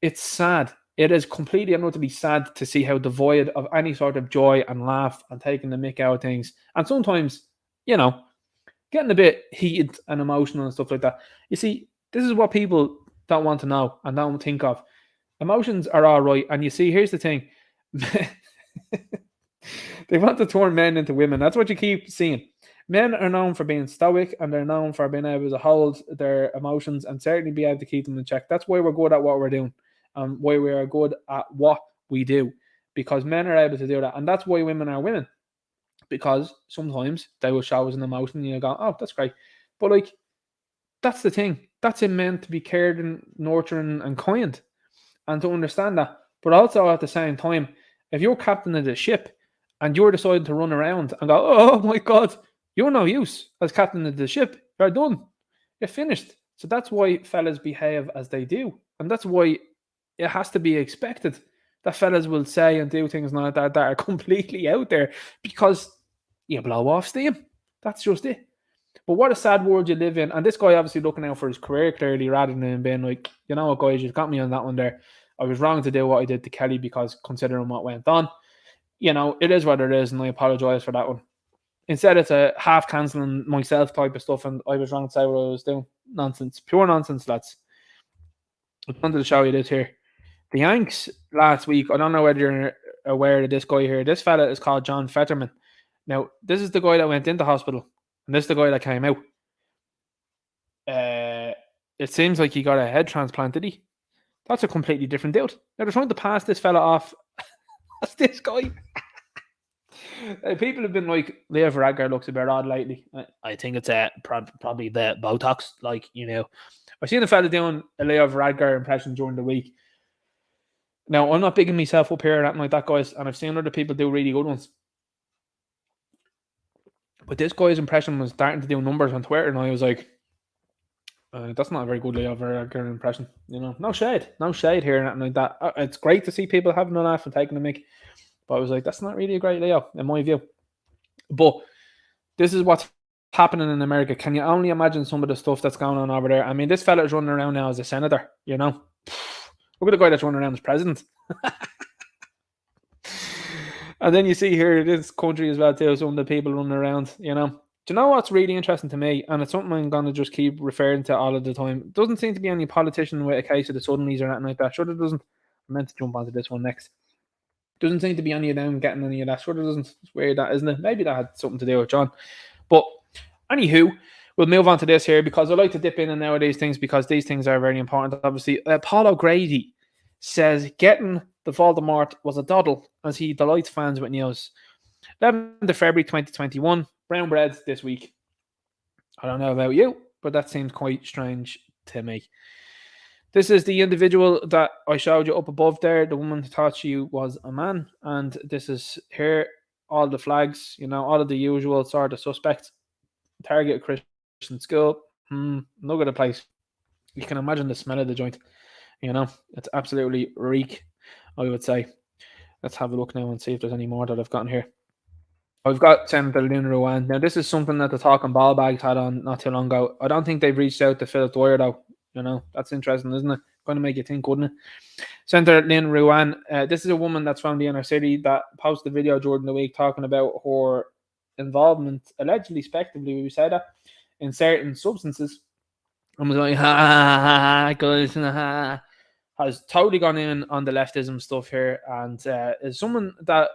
it's sad. It is completely and utterly sad to see how devoid of any sort of joy and laugh and taking the mick out of things. And sometimes, getting a bit heated and emotional and stuff like that. You see, this is what people don't want to know and don't think of. Emotions are all right. And you see, here's the thing. They want to turn men into women. That's what you keep seeing. Men are known for being stoic, and they're known for being able to hold their emotions and certainly be able to keep them in check. That's why we're good at what we're doing and why we are good at what we do, because men are able to do that. And that's why women are women, because sometimes they will show us an emotion and you go, oh, that's great. But like, that's the thing. That's it meant to be cared and nurturing and kind and to understand that. But also at the same time, if you're captain of the ship and you're deciding to run around and go, oh my God, you're no use as captain of the ship. You're done. You're finished. So that's why fellas behave as they do. And that's why it has to be expected that fellas will say and do things like that are completely out there because you blow off steam. That's just it. But what a sad world you live in. And this guy obviously looking out for his career clearly rather than being like, you know what, guys, you got me on that one there. I was wrong to do what I did to Kelly because considering what went on, it is what it is, and I apologise for that one. Instead, it's a half cancelling myself type of stuff, and I was wrong to say what I was doing. Nonsense. Pure nonsense, lads. I wanted to show you this here. The Yanks last week, I don't know whether you're aware of this guy here. This fella is called John Fetterman. Now, this is the guy that went into hospital, and this is the guy that came out. It seems like he got a head transplant, did he? That's a completely different dude. Now, they're trying to pass this fella off as this guy. People have been like, Leo Varadkar looks a bit odd lately. I think it's probably the Botox. Like, I've seen a fella doing a Leo Varadkar impression during the week. Now, I'm not bigging myself up here or anything like that, guys, and I've seen other people do really good ones. But this guy's impression was starting to do numbers on Twitter, and I was like, that's not a very good Leo Varadkar impression. No shade here or anything like that. It's great to see people having a laugh and taking a mick, but I was like, that's not really a great Leo, in my view. But this is what's happening in America. Can you only imagine some of the stuff that's going on over there? I mean, this fella is running around now as a senator, Look at the guy that's running around as president. And then you see here this country as well too, some of the people running around, Do you know what's really interesting to me? And it's something I'm going to just keep referring to all of the time. It doesn't seem to be any politician with a case of the Suddenlies or anything like that. Sure, there doesn't. I meant to jump onto this one next. Doesn't seem to be any of them getting any of that. Sure, there doesn't. It's weird, that, isn't it? Maybe that had something to do with John. But anywho, we'll move on to this here because I like to dip in and out of these things because these things are very important. Obviously, Paul O'Grady says getting the Voldemort was a doddle as he delights fans with news. 11th of February 2021, brown bread this week. I don't know about you, but that seems quite strange to me. This is the individual that I showed you up above there, the woman who thought she was a man, and this is here, all the flags, all of the usual sort of suspects. Target Christian school, look at the place. You can imagine the smell of the joint. It's absolutely reek, I would say. Let's have a look now and see if there's any more that I've gotten here. I've got Senator Lynn Ruane. Now, this is something that the Talking Ball Bags had on not too long ago. I don't think they've reached out to Philip Dwyer, though. That's interesting, isn't it? Going to make you think, wouldn't it? Senator Lynn Ruane, this is a woman that's from the inner city that posted a video during the week talking about her involvement, allegedly, speculatively, we say that, in certain substances. And was like, guys, has totally gone in on the leftism stuff here, and is someone that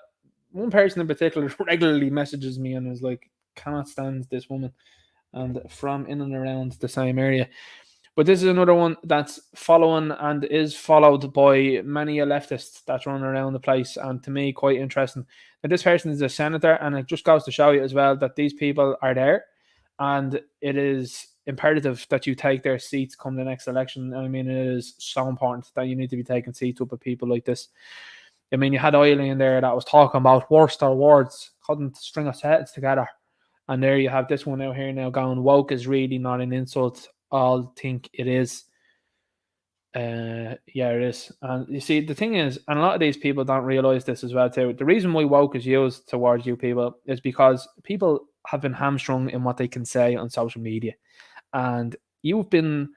one person in particular regularly messages me and is like, cannot stand this woman, and from in and around the same area. But this is another one that's following and is followed by many a leftist that's running around the place, and to me, quite interesting. Now, this person is a senator, and it just goes to show you as well that these people are there, and it is imperative that you take their seats come the next election. I mean, it is so important that you need to be taking seats up with people like this. I mean, you had Oily in there that was talking about worst awards, couldn't string a sentence together. And there you have this one out here now going, woke is really not an insult. I'll think it is. Yeah, it is. And you see, the thing is, and a lot of these people don't realize this as well too. The reason why woke is used towards you people is because people have been hamstrung in what they can say on social media. And you've been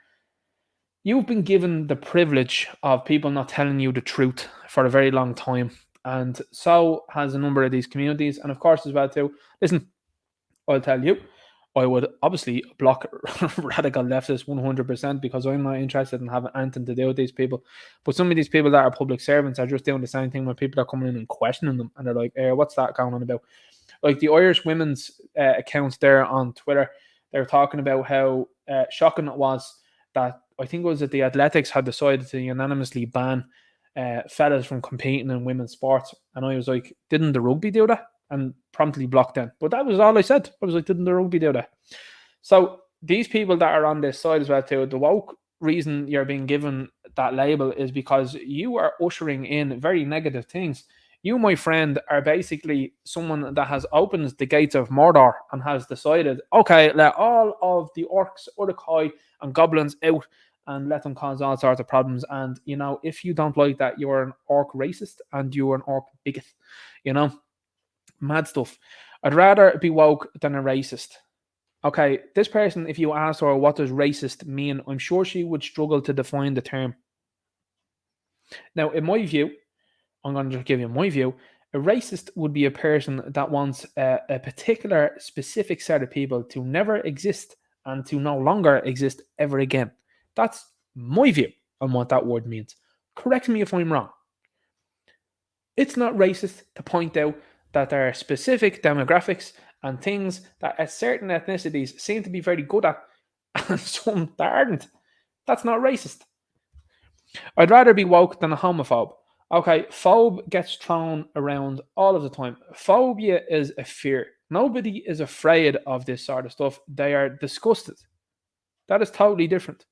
given the privilege of people not telling you the truth for a very long time. And so has a number of these communities. And of course, as well too, listen, I'll tell you, I would obviously block radical leftists 100% because I'm not interested in having anything to do with these people. But some of these people that are public servants are just doing the same thing when people are coming in and questioning them. And they're like, what's that going on about? Like the Irish women's accounts there on Twitter, they're talking about how shocking it was that I think it was that the Athletics had decided to unanimously ban fellas from competing in women's sports. And I was like, didn't the rugby do that? And promptly blocked them. But that was all I said. I was like, didn't the rugby do that? So these people that are on this side as well too, the woke reason you're being given that label is because you are ushering in very negative things. You, my friend, are basically someone that has opened the gates of Mordor and has decided, okay, let all of the orcs, Uruk-hai, and goblins out and let them cause all sorts of problems. And, if you don't like that, you're an orc racist and you're an orc bigot, Mad stuff. I'd rather be woke than a racist. Okay, this person, if you ask her what does racist mean, I'm sure she would struggle to define the term. Now, in my view, I'm going to just give you my view. A racist would be a person that wants a particular specific set of people to never exist and to no longer exist ever again. That's my view on what that word means. Correct me if I'm wrong. It's not racist to point out that there are specific demographics and things that certain ethnicities seem to be very good at and some that aren't. That's not racist. I'd rather be woke than a homophobe. Okay, phobe gets thrown around all of the time. Phobia is a fear. Nobody is afraid of this sort of stuff. They are disgusted. That is totally different.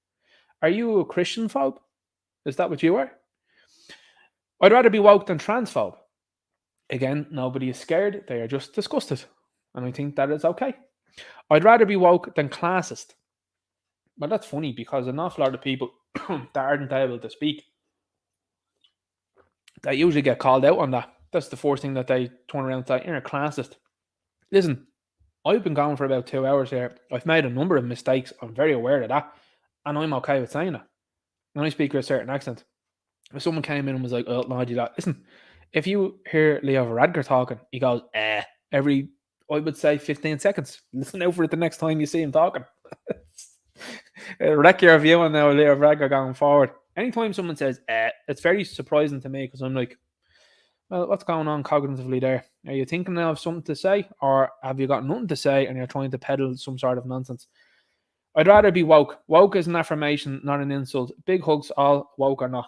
Are you a Christian phobe? Is that what you are? I'd rather be woke than transphobe. Again, nobody is scared. They are just disgusted. And I think that is okay. I'd rather be woke than classist. But that's funny because an awful lot of people that aren't able to speak, they usually get called out on that. That's the first thing that they turn around and say, you're a classist. Listen, I've been going for about 2 hours here. I've made a number of mistakes. I'm very aware of that. And I'm okay with saying that. And I speak with a certain accent. If someone came in and was like, oh, no, I do that. Listen, if you hear Leo Varadkar talking, he goes, every, I would say, 15 seconds. Listen out for it the next time you see him talking. Wreck your view on now, Leo Varadkar going forward. Anytime someone says, it's very surprising to me because I'm like, well, what's going on cognitively there? Are you thinking now of something to say, or have you got nothing to say and you're trying to peddle some sort of nonsense? I'd rather be woke. Woke is an affirmation, not an insult. Big hugs, all woke or not.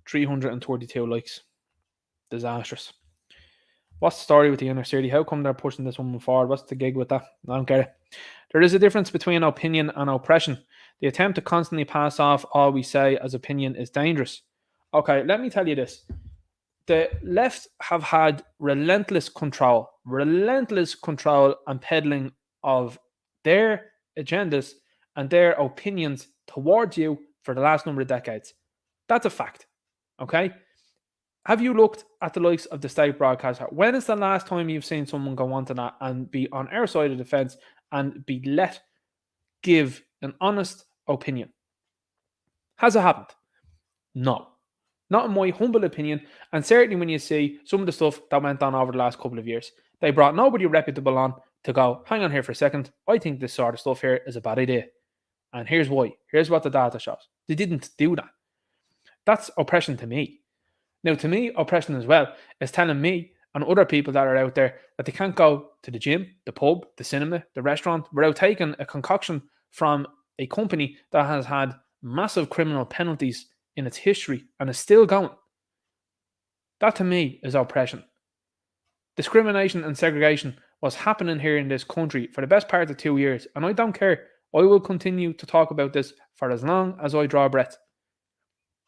332 likes. Disastrous. What's the story with the inner city? How come they're pushing this woman forward? What's the gig with that? I don't get it. There is a difference between opinion and oppression. The attempt to constantly pass off all we say as opinion is dangerous. Okay, let me tell you this. The left have had relentless control and peddling of their agendas and their opinions towards you for the last number of decades. That's a fact. Okay? Have you looked at the likes of the state broadcaster? When is the last time you've seen someone go onto that and be on our side of the fence and be let give an honest opinion? Has it happened? No. Not in my humble opinion, and certainly when you see some of the stuff that went on over the last couple of years. They brought nobody reputable on to go, hang on here for a second, I think this sort of stuff here is a bad idea. And here's why. Here's what the data shows. They didn't do that. That's oppression to me. Now, to me, oppression as well is telling me and other people that are out there that they can't go to the gym, the pub, the cinema, the restaurant without taking a concoction from a company that has had massive criminal penalties in its history and is still going. That to me is oppression. Discrimination and segregation was happening here in this country for the best part of 2 years, and I don't care. I will continue to talk about this for as long as I draw breath.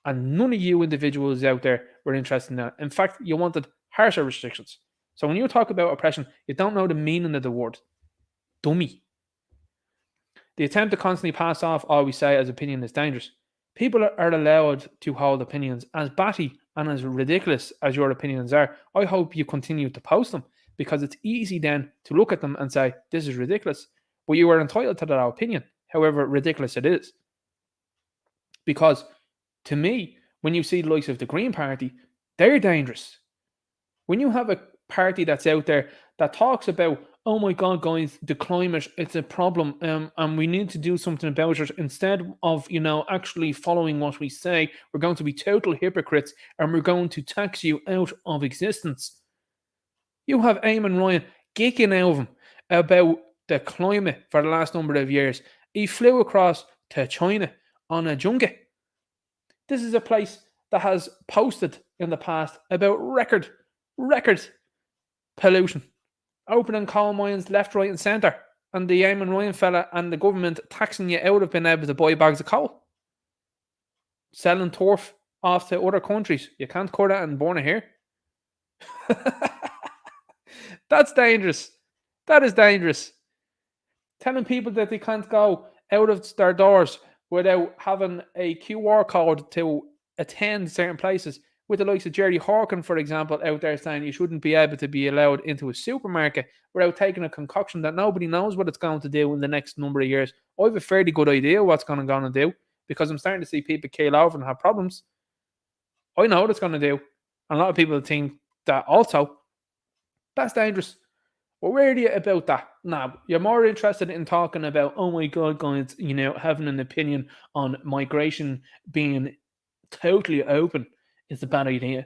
And none of you individuals out there were interested in that. In fact, you wanted harsher restrictions. So when you talk about oppression, you don't know the meaning of the word. Dummy. The attempt to constantly pass off all we say as opinion is dangerous. People are allowed to hold opinions as batty and as ridiculous as your opinions are. I hope you continue to post them because it's easy then to look at them and say, this is ridiculous. But you are entitled to that opinion, however ridiculous it is. Because to me, when you see the likes of the Green Party, they're dangerous. When you have a party that's out there that talks about, oh my God, guys, the climate, it's a problem, and we need to do something about it. Instead of, actually following what we say, we're going to be total hypocrites and we're going to tax you out of existence. You have Eamon Ryan geeking out about the climate for the last number of years. He flew across to China on a junket. This is a place that has posted in the past about record pollution. Opening coal mines left, right and centre. And the Eamon Ryan fella and the government taxing you out of being able to buy bags of coal. Selling turf off to other countries. You can't cut it and burn it here. That's dangerous. That is dangerous. Telling people that they can't go out of their doors without having a QR code to attend certain places, with the likes of Jerry Horkin, for example, out there saying you shouldn't be able to be allowed into a supermarket without taking a concoction that nobody knows what it's going to do in the next number of years. I have a fairly good idea what's going to do because I'm starting to see people keel over and have problems. I know what it's going to do. And a lot of people think that also. That's dangerous. Well, where are you about that? Now, you're more interested in talking about, oh my God, guys, having an opinion on migration being totally open is a bad idea.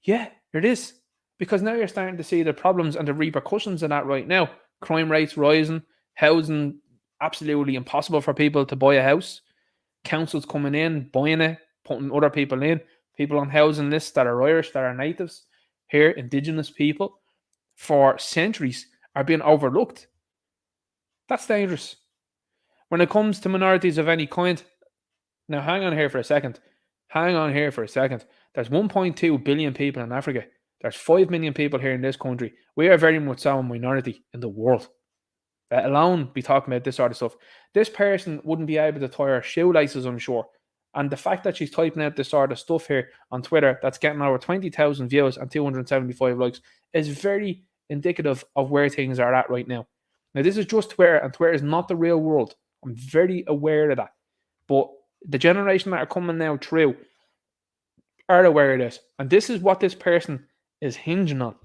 Yeah, it is. Because now you're starting to see the problems and the repercussions of that right now. Crime rates rising, housing absolutely impossible for people to buy a house. Councils coming in, buying it, putting other people in. people on housing lists that are Irish, that are natives here, indigenous people, for centuries are being overlooked. That's dangerous. When it comes to minorities of any kind, now hang on here for a second. Hang on here for a second. There's 1.2 billion people in Africa. There's 5 million people here in this country. We are very much so a minority in the world. Let alone be talking about this sort of stuff. This person wouldn't be able to tie her shoelaces, I'm sure. And the fact that she's typing out this sort of stuff here on Twitter that's getting over 20,000 views and 275 likes is very indicative of where things are at right now. Now, this is just Twitter, and Twitter is not the real world. I'm very aware of that. But the generation that are coming now through are aware of this. And this is what this person is hinging on.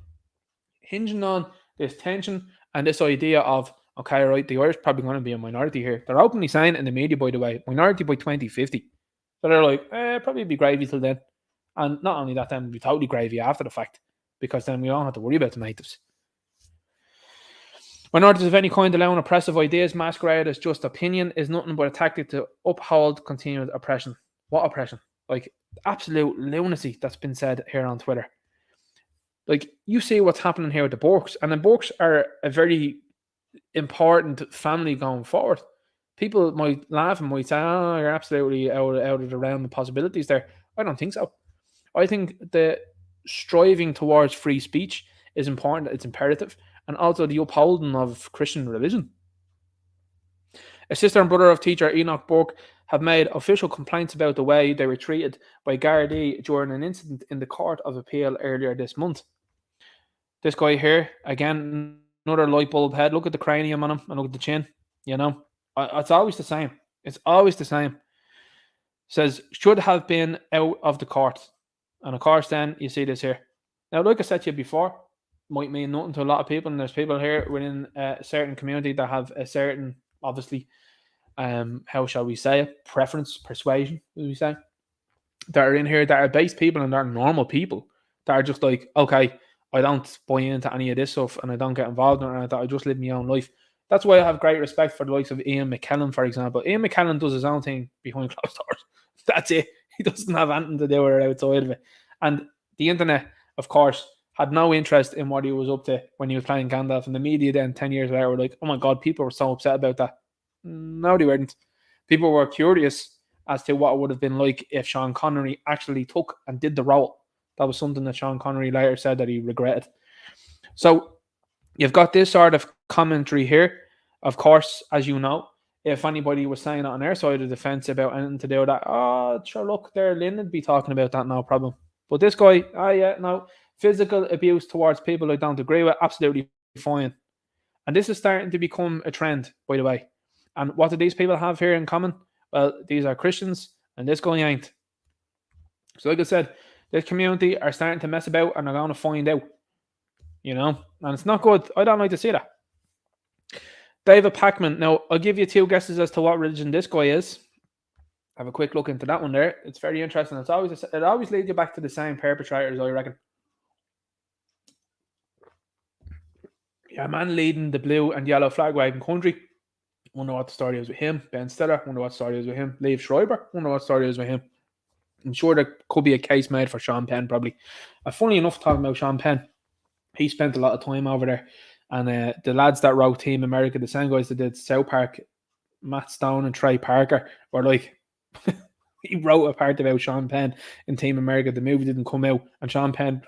Hinging on this tension and this idea of, okay, right, the Irish probably going to be a minority here. They're openly saying in the media, by the way, minority by 2050. So they're like, probably be gravy till then. And not only that, then it'll be totally gravy after the fact, because then we don't have to worry about the natives. Minorities of any kind allowing oppressive ideas masqueraded as just opinion is nothing but a tactic to uphold continued oppression. What oppression? Like, absolute lunacy that's been said here on Twitter. Like, you see what's happening here with the Burkes, and the Burkes are a very important family going forward. People might laugh and might say, oh, you're absolutely out of the realm of possibilities there. I don't think so. I think the striving towards free speech is important, it's imperative, and also the upholding of Christian religion. A sister and brother of teacher Enoch Burke have made official complaints about the way they were treated by Gardaí during an incident in the Court of Appeal earlier this month. This guy here, again, another light bulb head. Look at the cranium on him and look at the chin. You know, it's always the same. It's always the same. Says, should have been out of the court. And of course, then you see this here. Now, like I said to you before, might mean nothing to a lot of people. And there's people here within a certain community that have a certain, obviously, how shall we say it, preference, persuasion, as we say, that are in here that are base people and that are normal people that are just like, okay, I don't buy into any of this stuff and I don't get involved in it. I just live my own life. That's why I have great respect for the likes of Ian McKellen, for example. Ian McKellen does his own thing behind closed doors. That's it. He doesn't have anything to do with it outside of it. And the internet, of course, had no interest in what he was up to when he was playing Gandalf. And the media then 10 years later were like, oh my God, people were so upset about that. No, they weren't. People were curious as to what it would have been like if Sean Connery actually took and did the role. That was something that Sean Connery later said that he regretted. So you've got this sort of commentary here. Of course, as you know, if anybody was saying it on their side of the fence about anything to do with that, oh, sure, look, there, Lynn would be talking about that, no problem. But this guy, physical abuse towards people I don't agree with, absolutely fine. And this is starting to become a trend, by the way. And what do these people have here in common? Well, these are Christians, and this guy ain't. So like I said, this community are starting to mess about and are going to find out. You know? And it's not good. I don't like to see that. David Packman. Now, I'll give you 2 guesses as to what religion this guy is. Have a quick look into that one there. It's very interesting. It always leads you back to the same perpetrators, I reckon. Yeah, man leading the blue and yellow flag waving country. Wonder what the story is with him. Ben Stiller. Wonder what the story is with him. Liev Schreiber. Wonder what the story is with him. I'm sure there could be a case made for Sean Penn, probably. Funny enough, talking about Sean Penn, he spent a lot of time over there. And the lads that wrote Team America, the same guys that did South Park, Matt Stone and Trey Parker, were like, he wrote a part about Sean Penn in Team America. The movie didn't come out, and Sean Penn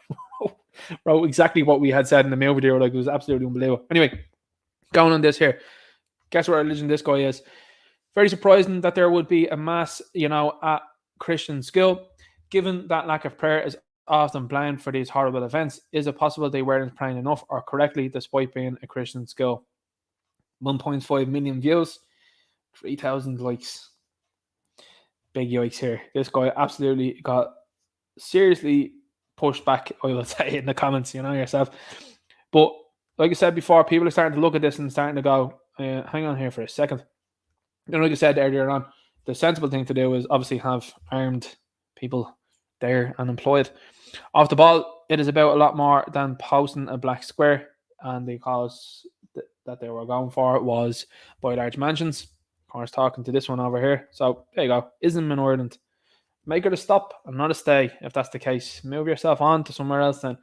wrote exactly what we had said in the movie. They were like, it was absolutely unbelievable. Anyway, going on this here. Guess what religion this guy is? Very surprising that there would be a mass, at Christian school, given that lack of prayer is often blamed for these horrible events. Is it possible they weren't praying enough or correctly despite being a Christian school? 1.5 million views, 3,000 likes. Big yikes here. This guy absolutely got seriously pushed back, I will say, in the comments, yourself. But like I said before, people are starting to look at this and starting to go, hang on here for a second. Like I said earlier on, the sensible thing to do is obviously have armed people there and employed. Off the ball, it is about a lot more than posting a black square, and the cause that they were going for was by large mansions. Of course, talking to this one over here. So there you go. Islam in Ireland. make it a stop and not a stay. If that's the case, move yourself on to somewhere else. Then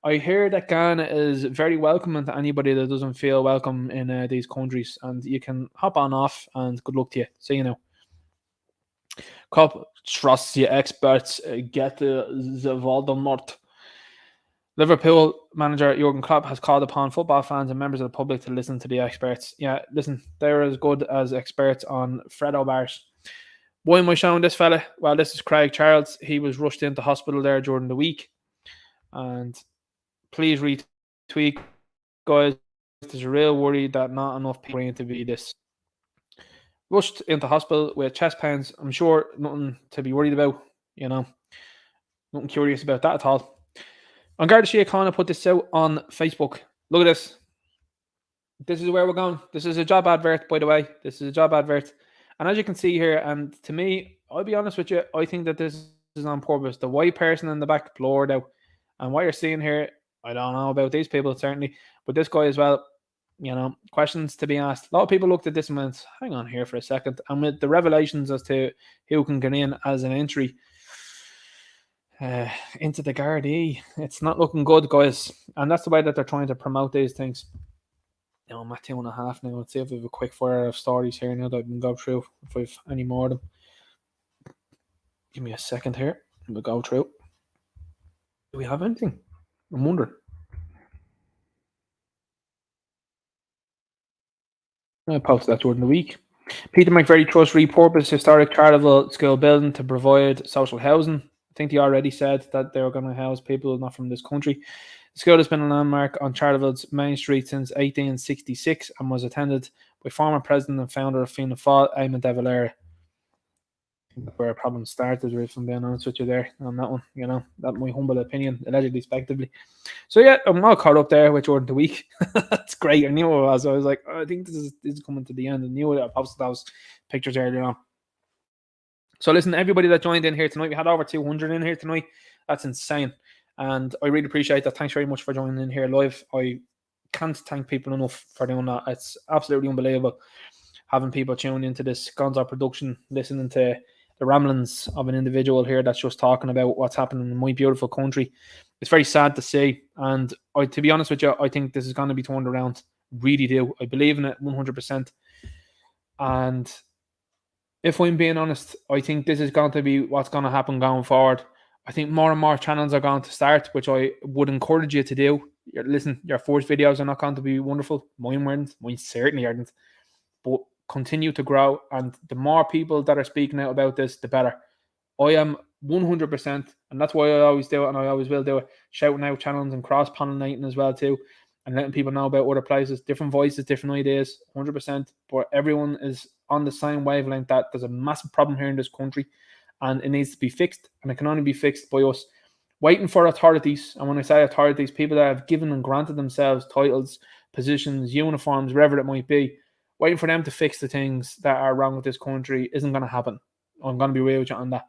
I hear that Ghana is very welcoming to anybody that doesn't feel welcome in these countries, and you can hop on off. And good luck to you. See you now. Cup trusts the experts. Get the Voldemort. Liverpool manager Jurgen Klopp has called upon football fans and members of the public to listen to the experts. Yeah, listen, they're as good as experts on Fredo bars. Why am I showing this fella? Well, this is Craig Charles. He was rushed into hospital there during the week. And please retweet, guys. There's a real worry that not enough people are going to be this. Rushed into hospital with chest pains. I'm sure nothing to be worried about, Nothing curious about that at all. Garda Síochána put this out on Facebook. Look at this. This is where we're going. This is a job advert, by the way. This is a job advert. And as you can see here, and to me, I'll be honest with you, I think that this is on purpose. The white person in the back blurred out. And what you're seeing here, I don't know about these people, certainly. But this guy as well, questions to be asked. A lot of people looked at this and went, hang on here for a second. And with the revelations as to who can get in as an entry into the Gardaí, it's not looking good, guys. And that's the way that they're trying to promote these things. I'm at 2.5 now. Let's see if we have a quick fire of stories here now that I can go through. If we've any more of them. Give me a second here. We'll go through. Do we have anything? I'm wondering. I posted that during the week. Peter McVery Trust repurposed historic Charleville school building to provide social housing. I think they already said that they were going to house people not from this country. The school has been a landmark on Charleville's main street since 1866 and was attended by former president and founder of Fianna Fáil, Eamon de Valera. I think that's where a problem started, if I'm being honest with you there on that one. That's my humble opinion, allegedly, respectively. So yeah, I'm all caught up there with Jordan the Week. That's great. I knew it was. I was like, I think this is coming to the end. I knew it. I posted those pictures earlier on. So listen, everybody that joined in here tonight, we had over 200 in here tonight. That's insane. And I really appreciate that. Thanks very much for joining in here live. I can't thank people enough for doing that. It's absolutely unbelievable having people tune into this Gonzo production, listening to the ramblings of an individual here that's just talking about what's happening in my beautiful country. It's very sad to see. And to be honest with you, I think this is going to be turned around. Really do. I believe in it 100%. And if I'm being honest, I think this is going to be what's going to happen going forward. I think more and more channels are going to start, which I would encourage you to do. Listen, your first videos are not going to be wonderful. Mine weren't. Mine certainly aren't. But continue to grow. And the more people that are speaking out about this, the better. I am 100%, and that's why I always do it, and I always will do it, shouting out channels and cross-pollinating as well too, and letting people know about other places, different voices, different ideas, 100%. But everyone is on the same wavelength that there's a massive problem here in this country, and it needs to be fixed, and it can only be fixed by us waiting for authorities. And when I say authorities, people that have given and granted themselves titles, positions, uniforms, wherever it might be, waiting for them to fix the things that are wrong with this country isn't going to happen. I'm going to be real with you on that.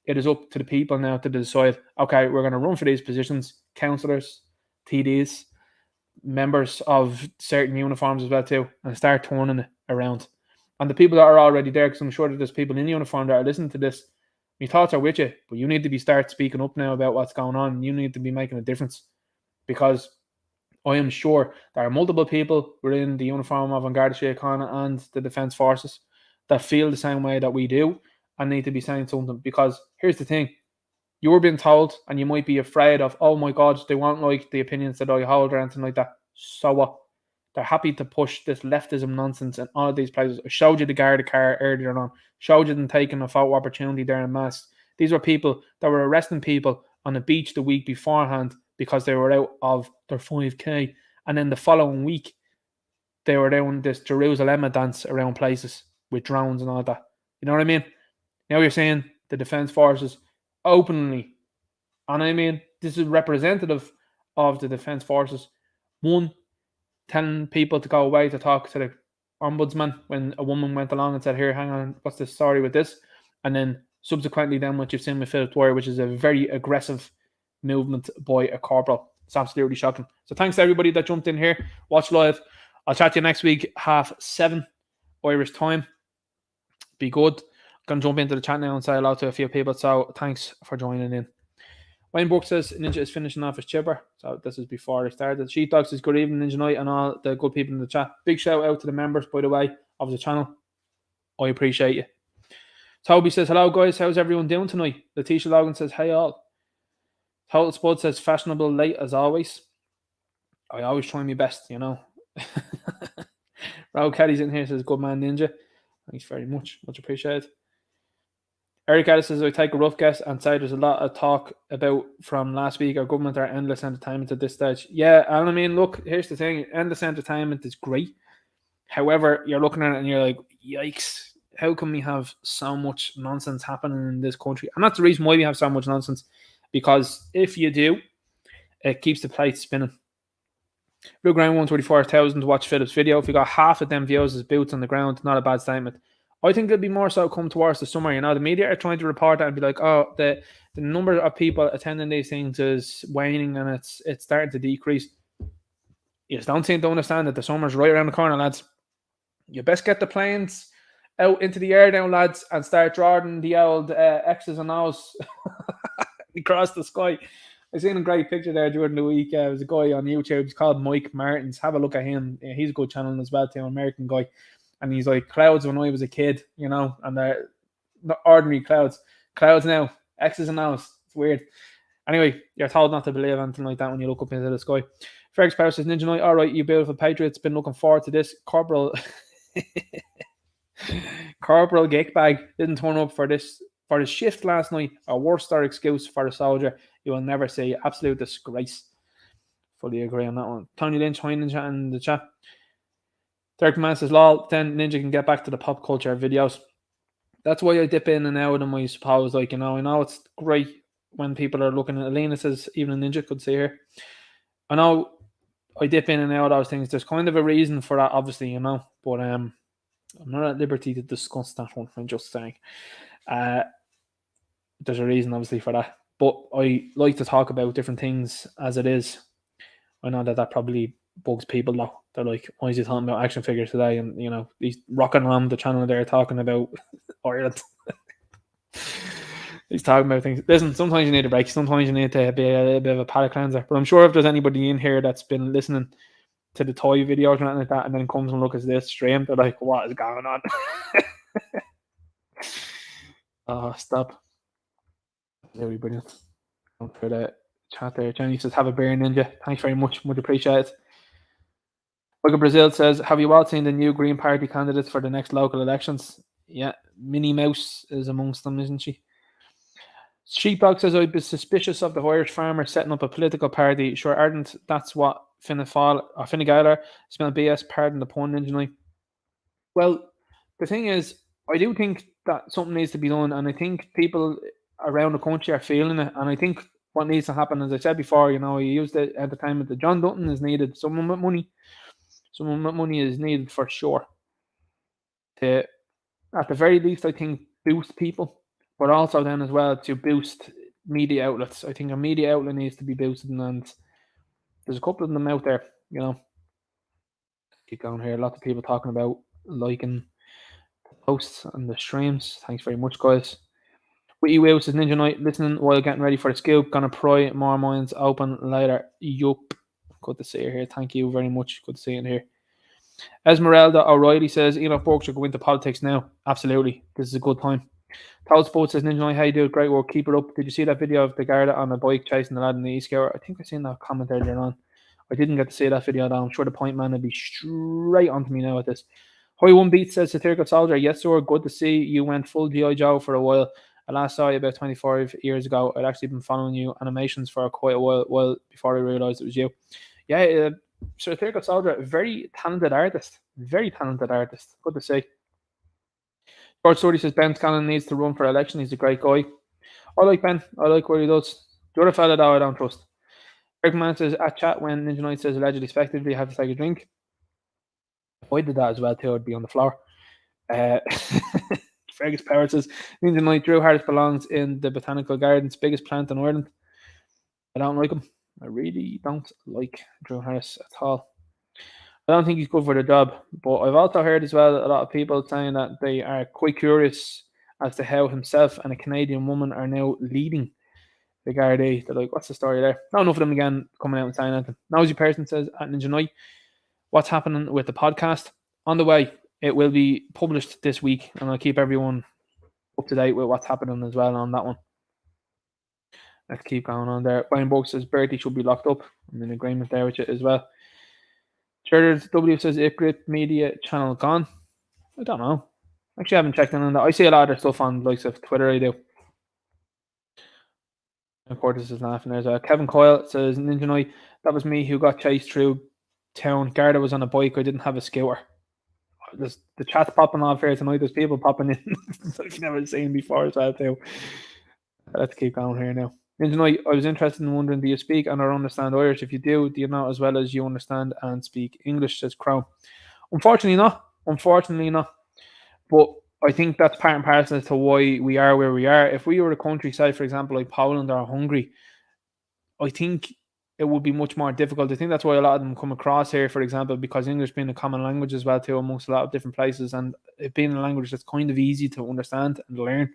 It is up to the people now to decide, okay, we're going to run for these positions, councillors, TDs, members of certain uniforms as well too, and start turning it around. And the people that are already there, because I'm sure that there's people in uniform that are listening to this, my thoughts are with you, but you need to start speaking up now about what's going on, and you need to be making a difference, because I am sure there are multiple people within the uniform of Garda Síochána and the Defence Forces that feel the same way that we do and need to be saying something. Because here's the thing, you're being told and you might be afraid of, oh my God, they won't like the opinions that I hold or anything like that. So what? They're happy to push this leftism nonsense in all of these places. I showed you the Garda car earlier on. Showed you them taking a photo opportunity there in mass. These were people that were arresting people on the beach the week beforehand because they were out of their 5K. And then the following week, they were doing this Jerusalem dance around places with drones and all that. You know what I mean? Now you're saying the Defence Forces openly, and I mean, this is representative of the Defence Forces, one, telling people to go away to talk to the ombudsman when a woman went along and said, here, hang on, what's the story with this? And then subsequently then what you've seen with Philip Dwyer, which is a very aggressive movement by a corporal. It's absolutely shocking. So thanks to everybody that jumped in here. Watch live. I'll chat to you next week, 7:30 Irish time. Be good. Gonna jump into the chat now and say hello to a few people. So thanks for joining in. Wayne Brooks says Ninja is finishing off his chipper. So this is before I started. Sheepdog says good evening, Ninja Night, and all the good people in the chat. Big shout out to the members, by the way, of the channel. I appreciate you. Toby says hello, guys. How's everyone doing tonight? Letitia Logan says hey all. Total Spud says fashionable late as always. I always try my best, you know. Raul Kelly's in here, says good man Ninja. Thanks very much. Much appreciated. Eric Ellis says I take a rough guess and say there's a lot of talk about from last week. Our government are endless entertainment at this stage. Yeah, and I mean, look, here's the thing. Endless entertainment is great. However, you're looking at it and you're like, yikes, how can we have so much nonsense happening in this country? And that's the reason why we have so much nonsense. Because if you do, it keeps the plate spinning. Blue Ground 134,000 to watch Philip's video. If you got half of them views as boots on the ground, not a bad statement. I think it'll be more so come towards the summer. You know, the media are trying to report that and be like, oh, the number of people attending these things is waning and it's starting to decrease. You just don't seem to understand that the summer's right around the corner, lads. You best get the planes out into the air now, lads, and start drawing the old X's and O's across the sky. I seen a great picture there during the week. There was a guy on YouTube. He's called Mike Martins. Have a look at him. He's a good channel as well, too, an American guy. And he's like, clouds when I was a kid, you know, and they're not ordinary clouds. Clouds now, X's and O's. It's weird. Anyway, you're told not to believe anything like that when you look up into the sky. Fergus Power says, Ninja Night, all right, you beautiful patriots. Been looking forward to this. Corporal Geekbag didn't turn up for this shift last night. A worse star excuse for a soldier you will never see. Absolute disgrace. Fully agree on that one. Tony Lynch, hi Ninja in the chat. Derek Man says, lol, then Ninja can get back to the pop culture videos. That's why I dip in and out of them, I suppose. Like, you know, I know it's great when people are looking at Alina says, even a Ninja could see here. I know I dip in and out of those things. There's kind of a reason for that, obviously, you know. But I'm not at liberty to discuss that one. I'm just saying. There's a reason, obviously, for that. But I like to talk about different things as it is. I know that probably bugs people, though. They're like, why is he talking about action figures today? And, you know, he's rocking around the channel there talking about Ireland. He's talking about things. Listen, sometimes you need a break. Sometimes you need to be a little bit of a palate cleanser. But I'm sure if there's anybody in here that's been listening to the toy videos or anything like that and then comes and look at this stream, they're like, what is going on? Oh, stop. Very brilliant. Going through the chat there. Jenny says, have a beer, Ninja. Thanks very much. Much appreciated. Michael Brazil says, have you all seen the new Green Party candidates for the next local elections? Yeah, Minnie Mouse is amongst them, isn't she? Sheepdog says, I'd be suspicious of the Irish farmers setting up a political party. Sure, Ardent, that's what Fine Gael smell BS, pardon the pun, Ninja. Well, the thing is, I do think that something needs to be done, and I think people around the country are feeling it, and I think what needs to happen, as I said before, you know, you use the entertainment that John Dutton is needed. Someone with money is needed for sure. To, at the very least, I think, boost people, but also then as well to boost media outlets. I think a media outlet needs to be boosted, and there's a couple of them out there, you know. Keep going here. Lots of people talking about liking the posts and the streams. Thanks very much, guys. Witty Will says, Ninja Night, listening while getting ready for the scoop. Gonna pry more minds open later. Yup. Good to see you here. Thank you very much. Good to see you in here. Esmeralda O'Reilly says, Enoch Burke should go into politics now. Absolutely. This is a good time. Todd Sports says, Ninja Night, how you do? Great work. Keep it up. Did you see that video of the Garda on a bike chasing the lad in the e-scooter? I think I seen that comment earlier on. I didn't get to see that video though. I'm sure the point man will be straight onto me now with this. Hoy One Beat says, Satirical Soldier, yes sir, good to see you went full G.I. Joe for a while. I last saw you about 25 years ago. I'd actually been following you animations for quite a while before I realised it was you. Yeah, Satirical Soldier, very talented artist. Very talented artist. Good to see. George Sturdy says, Ben Scanlon needs to run for election. He's a great guy. I like Ben. I like what he does. The other fella, though, I don't trust. Eric Man says, at chat when Ninja Knight says allegedly speculatively have to take a drink. If I did that as well, too, I'd be on the floor. Fergus Power says, Ninja Knight, Drew Harris belongs in the Botanical Gardens, biggest plant in Ireland. I don't like him. I really don't like Drew Harris at all. I don't think he's good for the job. But I've also heard as well a lot of people saying that they are quite curious as to how himself and a Canadian woman are now leading the Gardaí. They're like, what's the story there? Not enough of them again coming out and saying anything. Nosy person says at Ninja Night, what's happening with the podcast? On the way, it will be published this week, and I'll keep everyone up to date with what's happening as well on that one. Let's keep going on there. Wayne Book says Bertie should be locked up. I'm in agreement there with you as well. Cheddar W says Ipgrit Media channel gone. I don't know. Actually, I haven't checked in on that. I see a lot of their stuff on the likes of Twitter. I do. And Curtis is laughing there. Kevin Coyle says Ninja Night. That was me who got chased through town. Garda was on a bike. I didn't have a scooter. The chat's popping off here tonight. There's people popping in I've never seen before as well too. Let's keep going here now. Ninja Night, I was interested in wondering, do you speak and or understand Irish? If you do you know as well as you understand and speak English, says Crown. Unfortunately not. But I think that's part and parcel to why we are where we are. If we were a countryside, for example, like Poland or Hungary, I think it would be much more difficult. I think that's why a lot of them come across here, for example, because English being a common language as well too amongst a lot of different places, and it being a language that's kind of easy to understand and learn.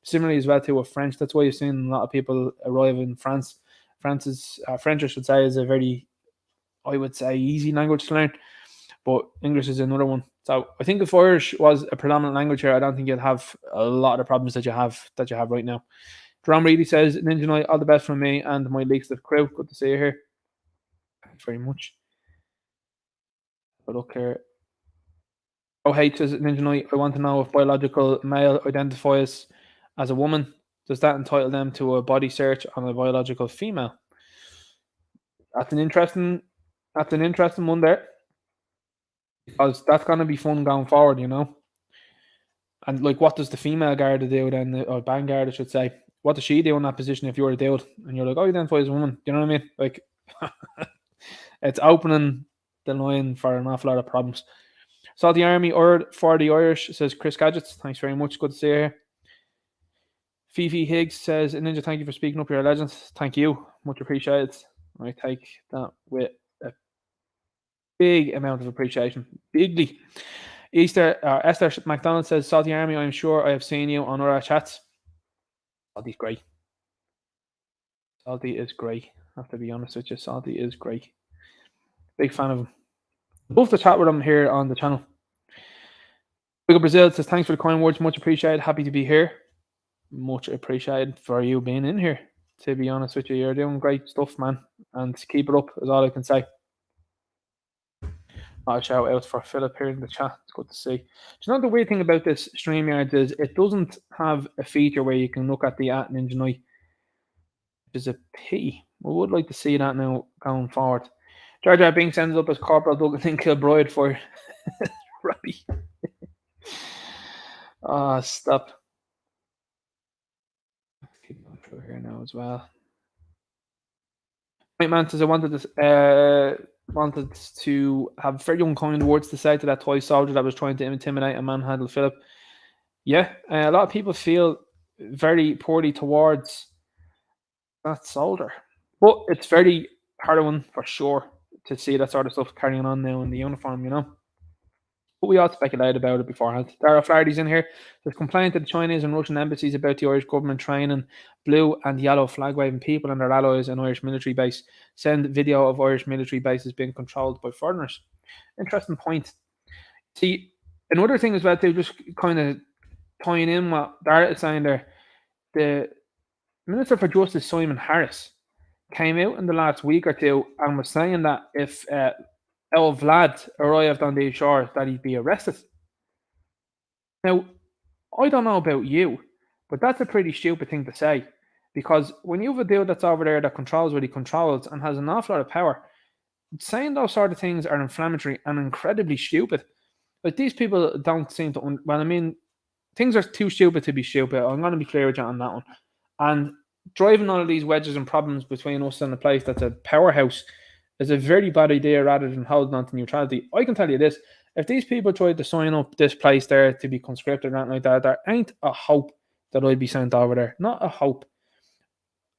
Similarly as well too with French. That's why you're seeing a lot of people arrive in France. French, I should say, is a very, I would say, easy language to learn. But English is another one. So I think if Irish was a predominant language here, I don't think you'd have a lot of the problems that you have right now. Jerome Reedy says, Ninja Night, all the best from me and my Leaks of crew. Good to see you here. Thanks very much. But look here. Oh, hey, says Ninja Night, I want to know if biological male identifies as a woman. Does that entitle them to a body search on a biological female? That's an interesting one there. Because that's going to be fun going forward, you know. And like, what does the female Garda do then, or Vanguard, I should say? What does she do in that position if you're a dude and you're like, oh, you identify as a woman? You know what I mean? Like, it's opening the line for an awful lot of problems. Salty Army or for the Irish, says Chris Gadgets. Thanks very much. Good to see you here. Fifi Higgs says, Ninja, thank you for speaking up, your legends. Thank you. Much appreciated. I take that with a big amount of appreciation. Bigly. Esther McDonald says, Salty Army, I'm sure I have seen you on our chats. Salty's great. Salty is great. I have to be honest with you. Salty is great. Big fan of him. Love to chat with him here on the channel. Big Brazil says, thanks for the kind words. Much appreciated. Happy to be here. Much appreciated for you being in here. To be honest with you, you're doing great stuff, man. And keep it up, is all I can say. A shout out for Philip here in the chat. It's good to see. Do you know the weird thing about this StreamYard is it doesn't have a feature where you can look at the @Ninja Night, which is a pity. We would like to see that now going forward. Jar Jar Binks ends up as Corporal Douglas in Kilbride for Robbie. Stop. Let's keep going through here now as well. Right, man says I wanted to have very unkind words to say to that toy soldier that was trying to intimidate and manhandle Philip. Yeah, a lot of people feel very poorly towards that soldier. But it's very harrowing for sure to see that sort of stuff carrying on now in the uniform, you know. But we all speculated about it beforehand. Dara Flaherty's in here. There's complaint to the Chinese and Russian embassies about the Irish government training blue and yellow flag waving people and their allies in Irish military base. Send video of Irish military bases being controlled by foreigners. Interesting point. See, another thing as well, too, just kind of tying in what Dara is saying there, the Minister for Justice, Simon Harris, came out in the last week or two and was saying that if El Vlad arrived on these shores, that he'd be arrested. Now, I don't know about you, but that's a pretty stupid thing to say. Because when you have a dude that's over there that controls what he controls and has an awful lot of power, saying those sort of things are inflammatory and incredibly stupid. Like, these people don't seem to... Well, I mean, things are too stupid to be stupid. I'm going to be clear with you on that one. And driving all of these wedges and problems between us and a place that's a powerhouse is a very bad idea rather than holding on to neutrality. I can tell you this, if these people tried to sign up this place there to be conscripted or anything like that, there ain't a hope that I'd be sent over there. Not a hope.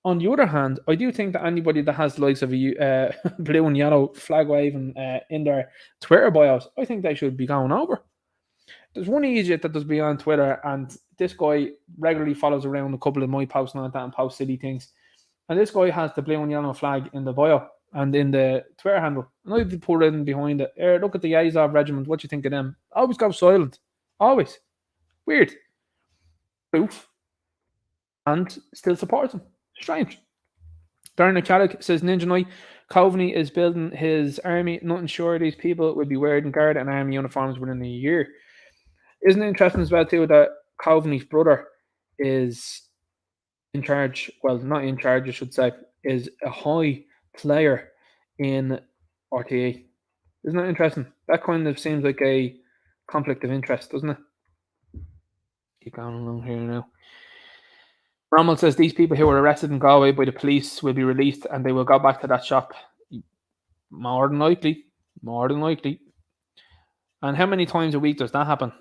On the other hand, I do think that anybody that has the likes of a blue and yellow flag waving in their Twitter bios, I think they should be going over. There's one idiot that does be on Twitter, and this guy regularly follows around a couple of my posts and all that and posts silly things. And this guy has the blue and yellow flag in the bio and in the Twitter handle. And I've put in behind it, look at the Azov regiment, what do you think of them? Always go silent. Always. Weird. Proof. And still supports him. Strange. Darren Chaddock says Ninja Knight, Coveney is building his army. Nothing sure these people will be wearing guard and army uniforms within a year. Isn't it interesting as well too that Coveney's brother is in charge, well, not in charge, I should say, is a high player in RTE. Isn't that interesting? That kind of seems like a conflict of interest, doesn't it? Keep going along here now. Rommel says these people who were arrested in Galway by the police will be released and they will go back to that shop. More than likely. More than likely. And how many times a week does that happen?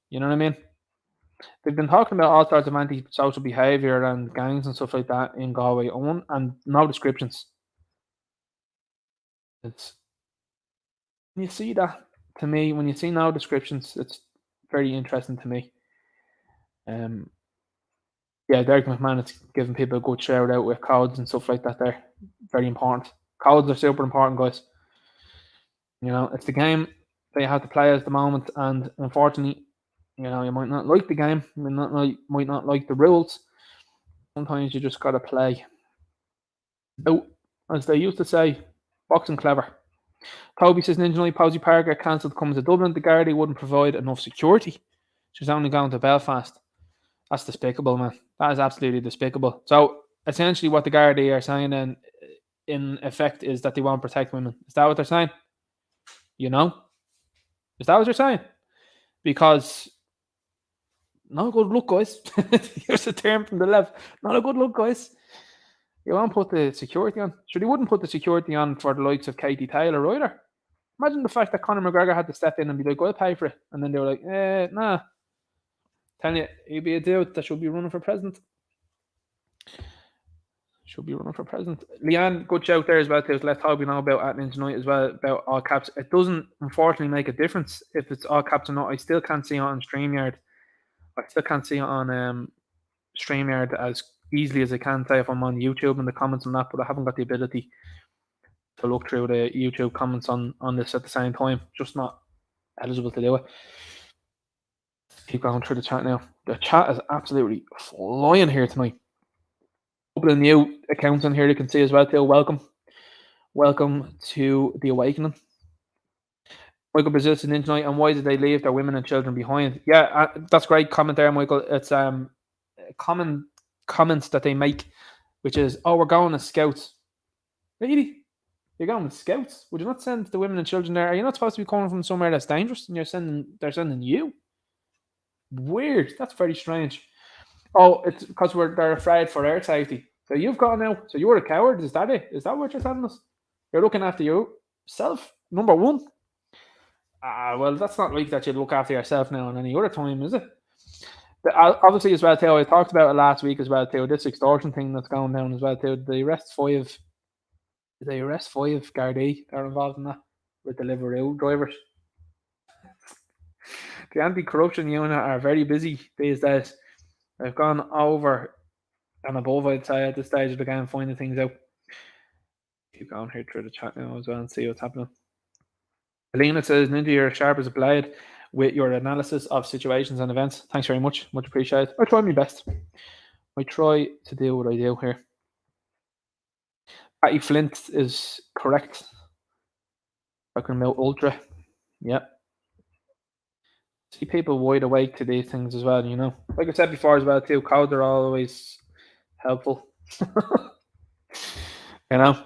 You know what I mean? They've been talking about all sorts of antisocial behaviour and gangs and stuff like that in Galway and no descriptions. It's when you see that, to me, when you see no descriptions, it's very interesting to me. Yeah, Derek McMahon is giving people a good shout out with codes and stuff like that there. Very important. Codes are super important, guys. You know, it's the game that you have to play at the moment, and unfortunately, you know, you might not like the game, you might not like the rules. Sometimes you just gotta play. Oh, as they used to say, boxing clever. Toby says Ninja Knight Posey Parker cancelled comes to Dublin. The Gardaí wouldn't provide enough security. She's only going to Belfast. That's despicable, man. That is absolutely despicable. So essentially what the Gardaí are saying then in effect is that they won't protect women. Is that what they're saying? You know? Is that what they're saying? Because not a good look, guys. Here's a term from the left. Not a good look, guys. You won't put the security on. Sure, they wouldn't put the security on for the likes of Katie Taylor either. Imagine the fact that Conor McGregor had to step in and be like, I'll pay for it. And then they were like, nah. Telling you, he'd be a dude that should be running for president. Leanne, good shout there as well. To let Toby know about at Ninja Knight as well, about all caps. It doesn't, unfortunately, make a difference if it's all caps or not. I still can't see it on StreamYard. I still can't see it on StreamYard as easily as I can say if I'm on YouTube and the comments on that, but I haven't got the ability to look through the YouTube comments on this at the same time. Just not eligible to do it. Keep going through the chat now. The chat is absolutely flying here tonight. A couple of new accounts on here you can see as well too. Welcome to the Awakening. Michael Brazil says Ninja Knight, and why did they leave their women and children behind? Yeah, that's great comment there, Michael. It's common comments that they make, which is, oh, we're going as scouts. Really? You're going with scouts? Would you not send the women and children there? Are you not supposed to be coming from somewhere that's dangerous and they're sending you? Weird. That's very strange. Oh, it's because they're afraid for their safety. So you've gone out. So you're a coward. Is that it? Is that what you're telling us? You're looking after yourself, number one. Well, that's not like that. You look after yourself now and any other time, is it? Obviously, as well too. I talked about it last week as well too. This extortion thing that's going down as well too. They arrest five Gardaí that are involved in that with the Deliveroo drivers. The anti-corruption unit are very busy these days. They've gone over and above, I'd say, at this stage of the game, finding things out. Keep going here through the chat now as well and see what's happening. Alina says, Ninja, you're sharp as a blade with your analysis of situations and events. Thanks very much. Much appreciated. I try my best. I try to do what I do here. Patty Flint is correct. Talking about Ultra. Yep. See people wide awake to these things as well, you know. Like I said before as well too, codes are always helpful. You know.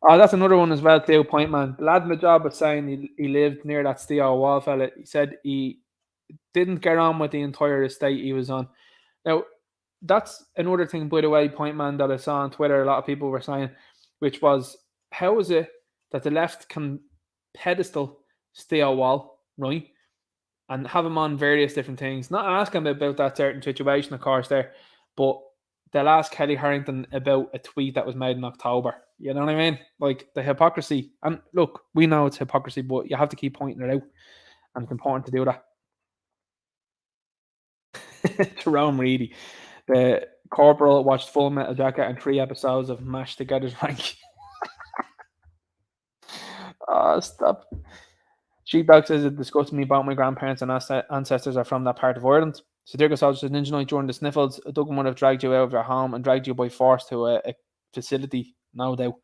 Oh, that's another one as well too, Point Man. The lad in the job was saying he lived near that steel wall fella. He said he didn't get on with the entire estate he was on. Now, that's another thing, by the way, Point Man, that I saw on Twitter, a lot of people were saying, which was, how is it that the left can pedestal steel wall, right? And have him on various different things. Not ask him about that certain situation, of course, there, but they'll ask Kelly Harrington about a tweet that was made in October. You know what I mean? Like the hypocrisy. And look, we know it's hypocrisy, but you have to keep pointing it out. And it's important to do that. Jerome Reedy. The corporal watched Full Metal Jacket and 3 episodes of Mashed Together's Rank. Oh, stop. Sheepdog says it disgusts me about my grandparents and ancestors are from that part of Ireland. Sadirka Soldier says Ninja Knight during the sniffles, Duggan would have dragged you out of your home and dragged you by force to a facility, no doubt.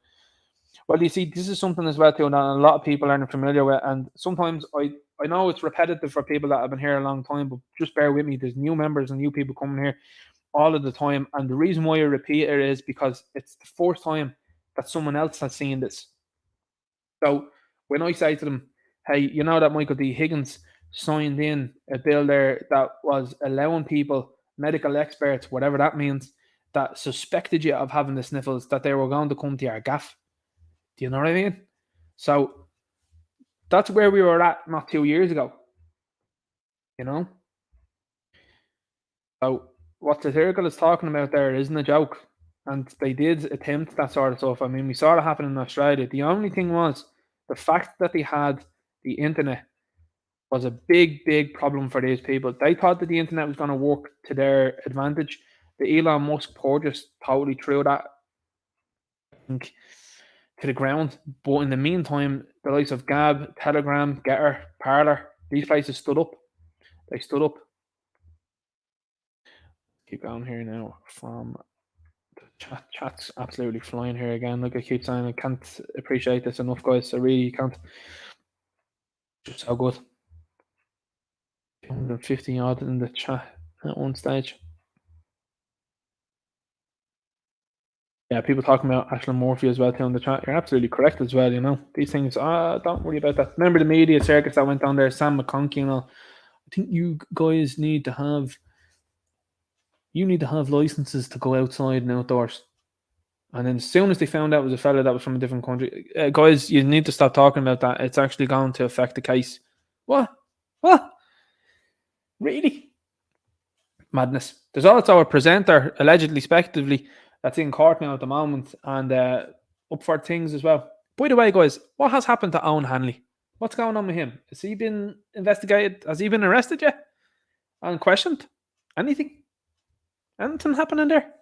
Well, you see, this is something as well too that a lot of people aren't familiar with, and sometimes I know it's repetitive for people that have been here a long time, but just bear with me. There's new members and new people coming here all of the time, and the reason why I repeat it is because it's the first time that someone else has seen this. So when I say to them, hey, you know that Michael D. Higgins signed in a bill there that was allowing people, medical experts, whatever that means, that suspected you of having the sniffles, that they were going to come to your gaff. Do you know what I mean? So that's where we were at not 2 years ago. You know? So what the circle is talking about there isn't a joke. And they did attempt that sort of stuff. I mean, we saw it happen in Australia. The only thing was the fact that they had the internet was a big, big problem for these people. They thought that the internet was going to work to their advantage. The Elon Musk poor just totally threw that, I think, to the ground. But in the meantime, the likes of Gab, Telegram, Gettr, Parler, these places stood up. They stood up. Keep going here now from the chat's absolutely flying here again. Look, I keep saying I can't appreciate this enough, guys. I really can't. Just so good. 250 odd in the chat at one stage. Yeah, people talking about Ashland Murphy as well too in the chat. You're absolutely correct as well, you know. These things, don't worry about that. Remember the media circus that went on there, Sam McConkey and all. I think you guys need to have licenses to go outside and outdoors. And then as soon as they found out it was a fella that was from a different country, guys, you need to stop talking about that. It's actually going to affect the case. What? Really? Madness. There's also a presenter, allegedly, speculatively, that's in court now at the moment and up for things as well. By the way, guys, what has happened to Owen Hanley? What's going on with him? Has he been investigated? Has he been arrested yet? And questioned? Anything? Anything happening there?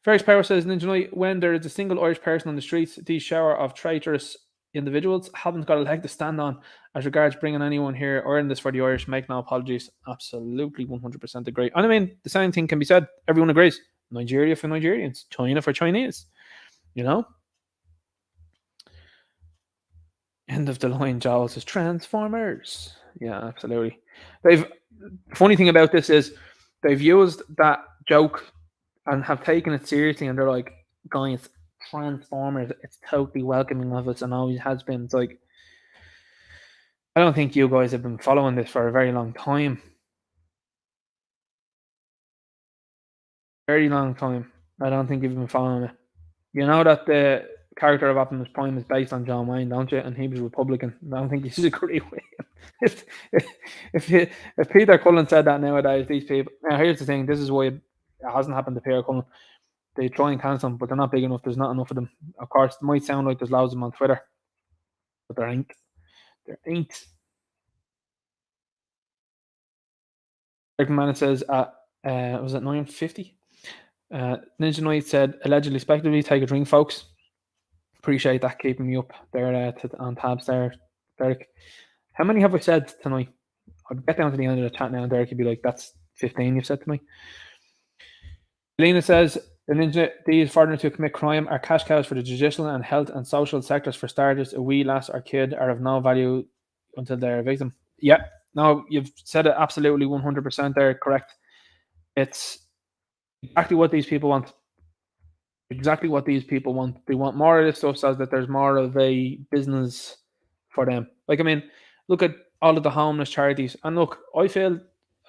Ferris Power says, Ninja Knight, when there is a single Irish person on the streets, these shower of traitorous individuals haven't got a leg to stand on as regards bringing anyone here or in this for the Irish. Make no apologies. Absolutely 100% agree. And I mean, the same thing can be said. Everyone agrees. Nigeria for Nigerians. China for Chinese. You know? End of the line, Joel says, Transformers. Yeah, absolutely. Funny thing about this is they've used that joke and have taken it seriously, and they're like, guys, Transformers, it's totally welcoming of us and always has been. It's like, I don't think you guys have been following this for a very long time. Very long time. I don't think you've been following it. You know that the character of Optimus Prime is based on John Wayne, don't you? And he was Republican. I don't think you should agree with him. If Peter Cullen said that nowadays, these people. Now, here's the thing. This is why it hasn't happened to Peter Cullen. They try and cancel them, but they're not big enough. There's not enough of them. Of course, it might sound like there's loads of them on Twitter, but there ain't. There ain't. Eric Man says at was it 9:50? Ninja Knight said allegedly, speculatively, take a drink, folks. Appreciate that, keeping me up there on tabs there, Derek. How many have I said tonight? I'll get down to the end of the chat now, and Derek will be like, "That's 15 you've said to me." Elena says the Ninja these foreigners who commit crime are cash cows for the judicial and health and social sectors. For starters, a wee lass or kid are of no value until they're a victim. Yeah, no, you've said it absolutely 100% there, correct. It's exactly what these people want. Exactly what these people want. They want more of this stuff so that there's more of a business for them. Like, I mean, look at all of the homeless charities. And look, I feel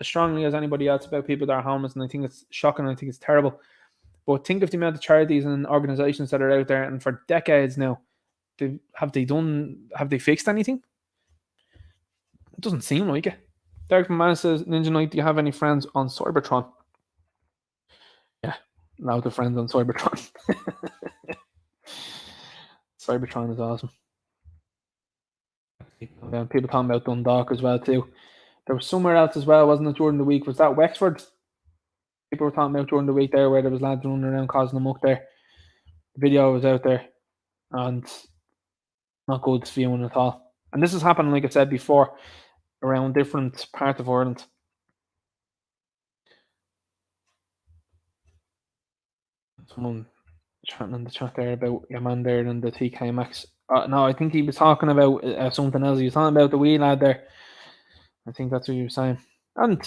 as strongly as anybody else about people that are homeless, and I think it's shocking, I think it's terrible. But think of the amount of charities and organizations that are out there, and for decades now, have they fixed anything? It doesn't seem like it. Derek McMahon says, Ninja Knight, do you have any friends on Cybertron? Yeah, loads of friends on Cybertron. Cybertron is awesome. People talking about Dundalk as well too. There was somewhere else as well, wasn't it, during the week? Was that Wexford? people were talking about during the week there, where there was lads running around causing a muck there. The video was out there, and not good viewing at all. And this has happened, like I said before, around different parts of Ireland. Someone chatting in the chat there about your man there and the TK Max. No, I think he was talking about something else. He was talking about the wee lad there. I think that's what he was saying. And,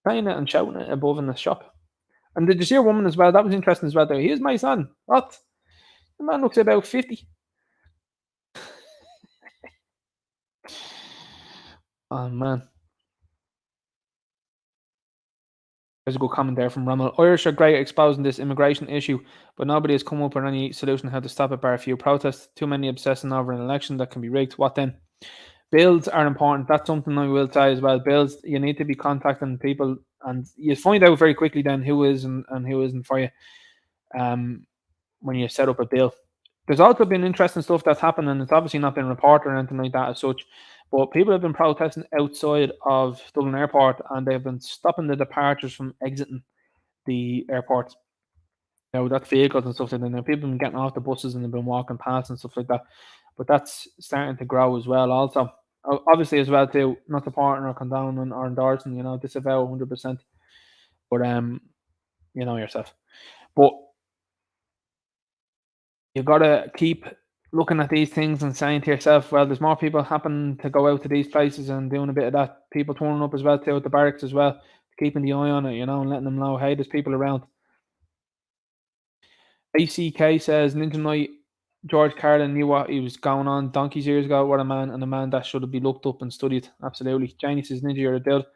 saying it and shouting it above in the shop. And did you see a woman as well? That was interesting as well. There, here's my son. What? The man looks about 50. Oh, man. There's a good comment there from Rommel. Irish are great at exposing this immigration issue, but nobody has come up with any solution how to stop it bar a few protests. Too many obsessing over an election that can be rigged. What then? Bills are important. That's something I will say as well. Bills, you need to be contacting people, and you find out very quickly then who is and who isn't for you when you set up a bill. There's also been interesting stuff that's happened, and it's obviously not been reported or anything like that as such, but people have been protesting outside of Dublin Airport, and they've been stopping the departures from exiting the airport. That's vehicles and stuff like that. Now, people have been getting off the buses and they've been walking past and stuff like that, but that's starting to grow as well also. Obviously as well too, not supporting or condoning or endorsing, disavow 100%, but you know yourself. But you've got to keep looking at these things and saying to yourself, well, there's more people happen to go out to these places and doing a bit of that. People turning up as well too at the barracks as well, keeping the eye on it, and letting them know, hey, there's people around. ACK says, Ninja Knight, George Carlin knew what he was going on donkeys years ago. What a man, and a man that should have been looked up and studied. Absolutely. Janie says, Ninja, you're a dude.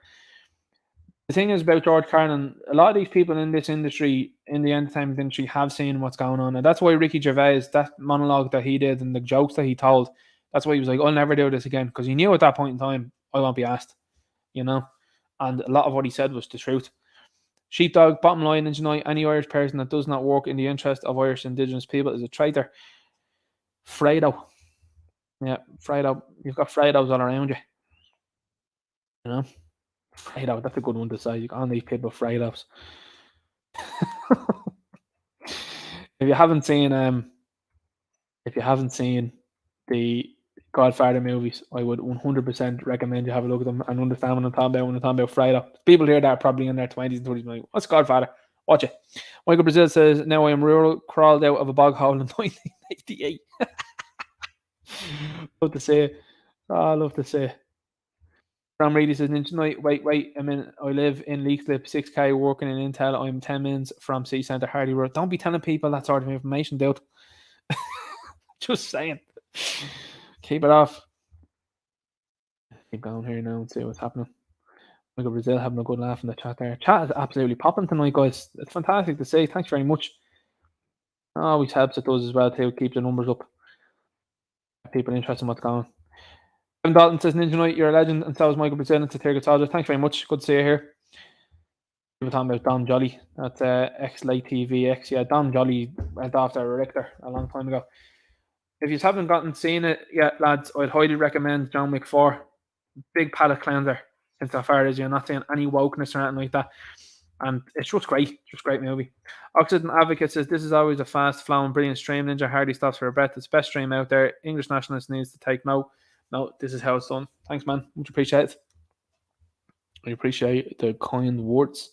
The thing is about George Carlin, a lot of these people in this industry, in the entertainment industry, have seen what's going on. And that's why Ricky Gervais, that monologue that he did and the jokes that he told, that's why he was like, I'll never do this again. Because he knew at that point in time, I won't be asked, And a lot of what he said was the truth. Sheepdog, bottom line, Ninja, any Irish person that does not work in the interest of Irish Indigenous people is a traitor. Fredo. Yeah, Fredo. You've got Fredos all around you. Fredo, that's a good one to say. You got all these people Fredos. If you haven't seen the Godfather movies, I would 100% recommend you have a look at them and understand what I'm talking about when I'm talking about Fredo. People here that are probably in their 20s and 30s like, what's Godfather? Watch it. Michael Brazil says, now I am rural, crawled out of a bog hole in 1988. Love to say it. I love to say it. Ram Reedy says, Ninja Knight, wait a minute. I live in Leaksclip, 6K, working in Intel. I'm 10 minutes from City Centre, Hardy Road. Don't be telling people that sort of information, dude. Just saying. Keep it off. Keep going here now and see what's happening. Michael Brazil having a good laugh in the chat there. Chat is absolutely popping tonight, guys. It's fantastic to see. Thanks very much. Always helps it does as well too. Keep the numbers up. People interested in what's going on. Kevin Dalton says, Ninja Knight, you're a legend, and so is Michael Brazil. It's a tier good soldier. Thanks very much. Good to see you here. People talking about Dom Jolly. That's X-Late TV X. Yeah, Dom Jolly went after a Richter a long time ago. If you haven't seen it yet, lads, I'd highly recommend John Wick 4. Big palate cleanser, insofar as you're not seeing any wokeness or anything like that. And it's just great. Just great movie. Oxygen Advocate says, this is always a fast flowing, brilliant stream. Ninja hardly stops for a breath. It's best stream out there. English nationalist needs to take note. No, this is how it's done. Thanks, man. Much appreciate it. I appreciate the kind words.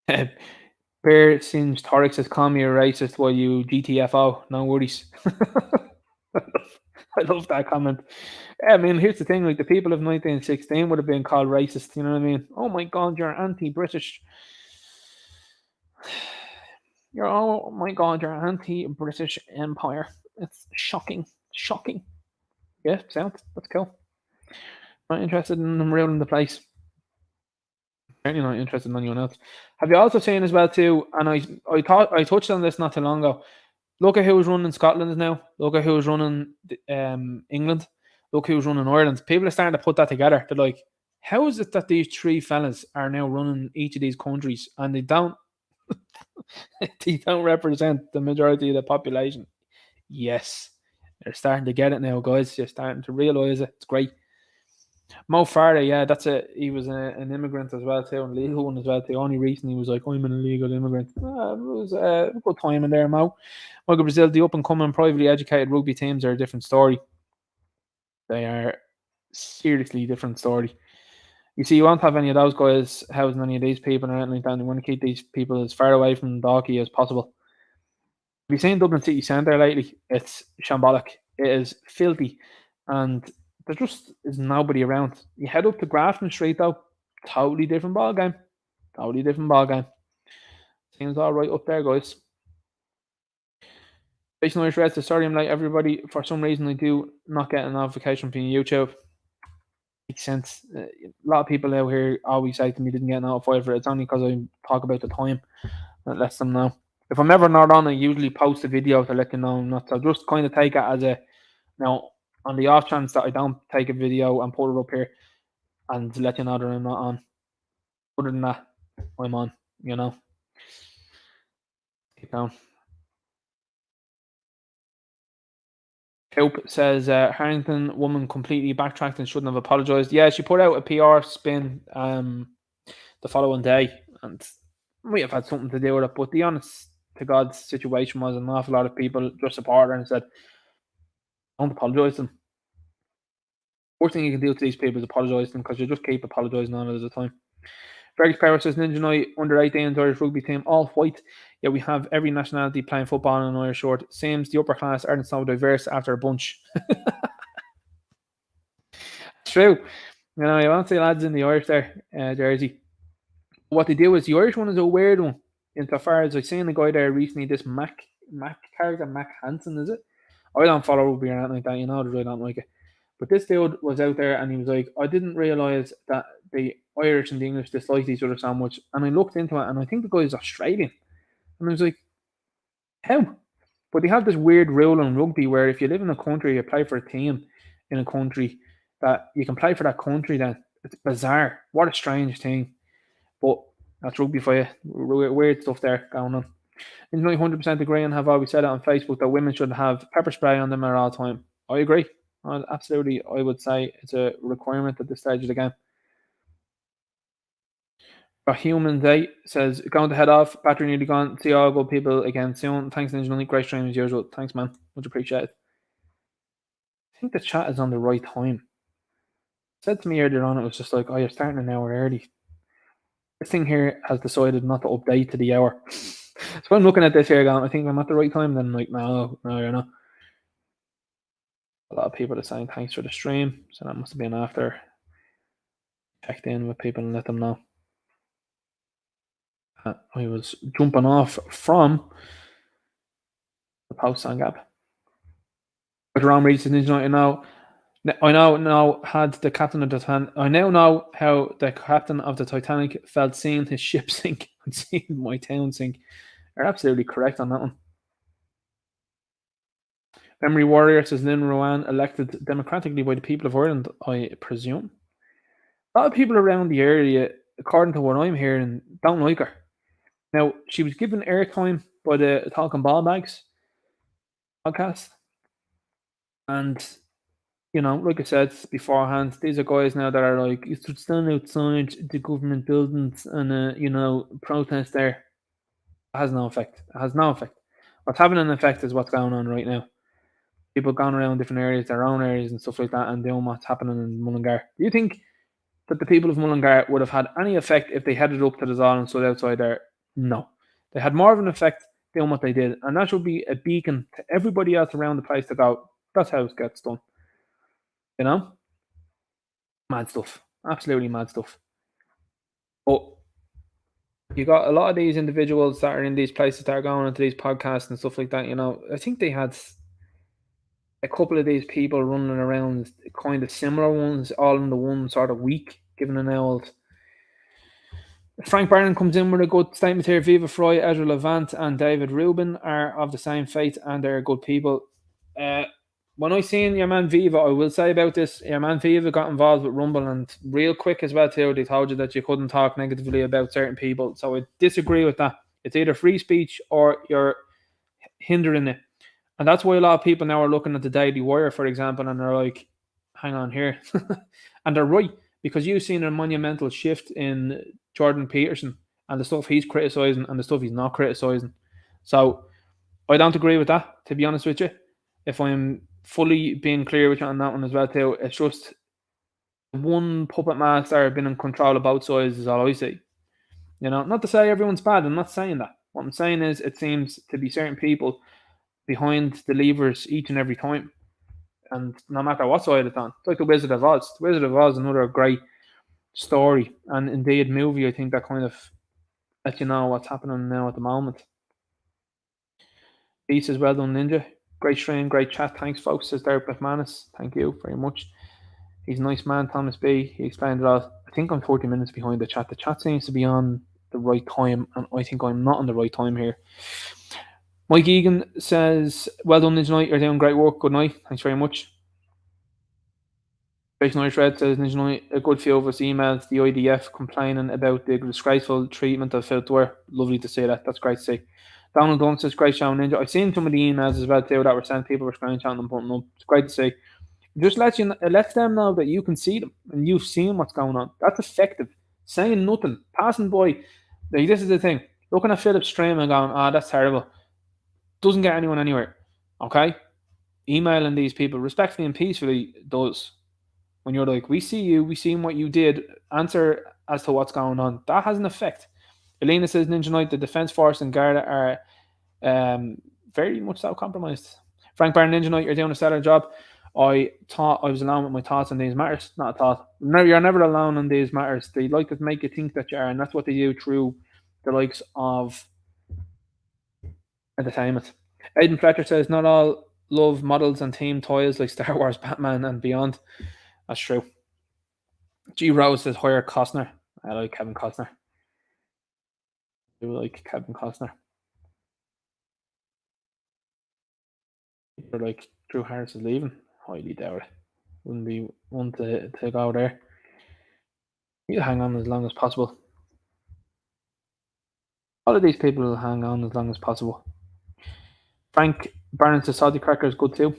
Bear Singe Torek says, call me a racist while you GTFO. No worries. I love that comment. I mean, here's the thing, like the people of 1916 would have been called racist, you know what I mean? Oh my god, you're anti-British. Oh my god, you're anti-British Empire. It's shocking. Shocking. Yeah, sounds. That's cool. Not interested in them ruling the place. Certainly not interested in anyone else. Have you also seen as well too, and I thought I touched on this not too long ago. Look at who's running Scotland now. Look at who's running England. Look who's running Ireland. People are starting to put that together. They're like, how is it that these three fellas are now running each of these countries and they don't they don't represent the majority of the population? Yes. They're starting to get it now, guys. You're starting to realise it. It's great. Mo Farah, yeah, that's it. He was an immigrant as well too, and legal one as well too. Only recently he was like, I'm an illegal immigrant. It was a good time in there, Mo. Michael Brazil, the up and coming privately educated rugby teams are a different story. They are seriously different story. You see, you won't have any of those guys housing any of these people or anything like that. You want to keep these people as far away from Dalkey as possible. Have you seen Dublin City Centre lately? It's shambolic. It is filthy. And there just is nobody around. You head up to Grafton Street though, totally different ball game. Totally different ball game. Seems all right up there, guys. Jason Irish Reds, sorry I'm late, everybody. For some reason, I do not get a notification from YouTube. Makes sense. A lot of people out here always say to me didn't get notified for it. It's only because I talk about the time that lets them know. If I'm ever not on, I usually post a video to let you know I'm not. So just kind of take it as a now on the off chance that I don't take a video and put it up here and let you know that I'm not on. Other than that, I'm on. You know. Keep going. Hope says Harrington woman completely backtracked and shouldn't have apologized. Yeah, she put out a PR spin the following day, and we have had something to do with it. But the honest to God's situation was an awful lot of people just support her and said, "Don't apologise to them." Worst thing you can do to these people is apologise to them because you just keep apologising on it at a time. Greg Power says Ninja Knight under 18s Irish rugby team all white. Yeah, we have every nationality playing football in an Irish shirt. Seems the upper class aren't so diverse after a bunch. It's true. You know, you won't see lads in the Irish there, jersey. What they do is the Irish one is a weird one. Insofar as I've seen a guy there recently, this Mac character, Mac Hansen, is it? I don't follow rugby or anything like that, you know that I don't like it. But this dude was out there and he was like, I didn't realise that the Irish and the English disliked each other so much. And I looked into it and I think the guy is Australian. And I was like, how? But they have this weird rule in rugby where if you live in a country, you play for a team in a country, that you can play for that country then. It's bizarre. What a strange thing. But that's rugby for you. Weird stuff there going on. I'm 100% agree and have always said it on Facebook that women should have pepper spray on them at all time. I agree. Absolutely, I would say it's a requirement at this stage of the game. For Human Day says, going to head off. Battery nearly gone. See all good people again soon. Thanks, Ninja. Great stream as usual. Thanks, man. Much appreciated. I think the chat is on the right time. It said to me earlier on, it was just like, oh, you're starting an hour early. This thing here has decided not to update to the hour. So I'm looking at this here going, I think I'm at the right time. Then I'm like, no, you're not. A lot of people are saying thanks for the stream. So that must have been after checked in with people and let them know. I was jumping off from the post on Gab. But Ron Reed says, I now had the captain of the Titanic. I now know how the captain of the Titanic felt seeing his ship sink and seeing my town sink. You're absolutely correct on that one. Memory Warrior says Lynn Rowan elected democratically by the people of Ireland, I presume. A lot of people around the area, according to what I'm hearing, don't like her. Now, she was given airtime by the Talking Ball Bags podcast. And, you know, like I said beforehand, these are guys now that are like, you should stand outside the government buildings and, protest there. It has no effect. It has no effect. What's having an effect is what's going on right now. People going around different areas, their own areas and stuff like that, and doing what's happening in Mullingar. Do you think that the people of Mullingar would have had any effect if they headed up to the Zall and stood outside there? No. They had more of an effect doing what they did, and that should be a beacon to everybody else around the place to go, that's how it gets done. You know? Mad stuff. Absolutely mad stuff. But you got a lot of these individuals that are in these places that are going into these podcasts and stuff like that, you know. I think they had a couple of these people running around kind of similar ones all in the one sort of week, giving an old. Frank Barron comes in with a good statement here. Viva Froy, Ezra Levant, and David Rubin are of the same faith and they're good people. When I seen your man Viva, I will say about this, your man Viva got involved with Rumble and real quick as well too, they told you that you couldn't talk negatively about certain people. So I disagree with that. It's either free speech or you're hindering it. And that's why a lot of people now are looking at the Daily Wire, for example, and they're like, hang on here. And they're right, because you've seen a monumental shift in Jordan Peterson and the stuff he's criticising and the stuff he's not criticising. So I don't agree with that, to be honest with you. If I'm fully being clear with you on that one as well, too, it's just one puppet master being in control of both sides is all I see. Not to say everyone's bad. I'm not saying that. What I'm saying is it seems to be certain people behind the levers each and every time. And no matter what side it's on. It's like the Wizard of Oz. The Wizard of Oz is another great story and indeed movie, I think, that kind of lets you know what's happening now at the moment. Peace as well done, Ninja. Great stream, great chat. Thanks, folks, says Derek McManus. Thank you very much. He's a nice man, Thomas B. He explained it all. I think I'm 40 minutes behind the chat. The chat seems to be on the right time, and I think I'm not on the right time here. Mike Egan says, well done, Ninja Knight. You're doing great work. Good night. Thanks very much. Jason Irish Red says, Ninja Knight, a good few of us emailed the IDF complaining about the disgraceful treatment of footwear. Lovely to see that. That's great to see. Donald Dunn says, great show, Ninja. I've seen some of the emails as well, too, that were sent. People were screenshotting and putting up. It's great to see. It just lets them know that you can see them and you've seen what's going on. That's effective. Saying nothing, passing by. Like, this is the thing. Looking at Philip's stream and going, that's terrible. Doesn't get anyone anywhere. Okay? Emailing these people respectfully and peacefully does. When you're like, we see you, we seen what you did, answer as to what's going on. That has an effect. Elena says, Ninja Knight, the Defence Force and Garda are very much so compromised. Frank Barron, Ninja Knight, you're doing a stellar job. I thought I was alone with my thoughts on these matters. Not a thought. No, you're never alone on these matters. They like to make you think that you are, and that's what they do through the likes of entertainment. Aidan Fletcher says, not all love models and team toys like Star Wars, Batman, and beyond. That's true. G Rose says, hire Costner. I like Kevin Costner. I do like Kevin Costner. People like Drew Harris is leaving. Highly doubt it. Wouldn't be one to go there. You hang on as long as possible. All of these people will hang on as long as possible. Frank Barron says, Salty Cracker is good too.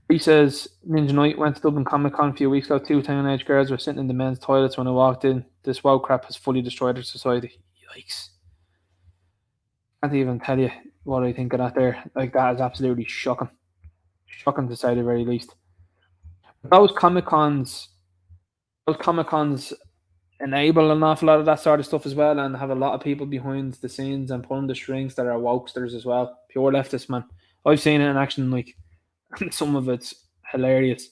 He says, Ninja Knight went to Dublin Comic Con a few weeks ago. 2 teenage girls were sitting in the men's toilets when I walked in. This woke crap has fully destroyed our society. Yikes. Can't even tell you what I think of that there. Like, that is absolutely shocking. Shocking to say the very least. Those Comic Cons enable an awful lot of that sort of stuff as well, and have a lot of people behind the scenes and pulling the strings that are wokesters as well. Pure leftists, man. I've seen it in action, like, some of it's hilarious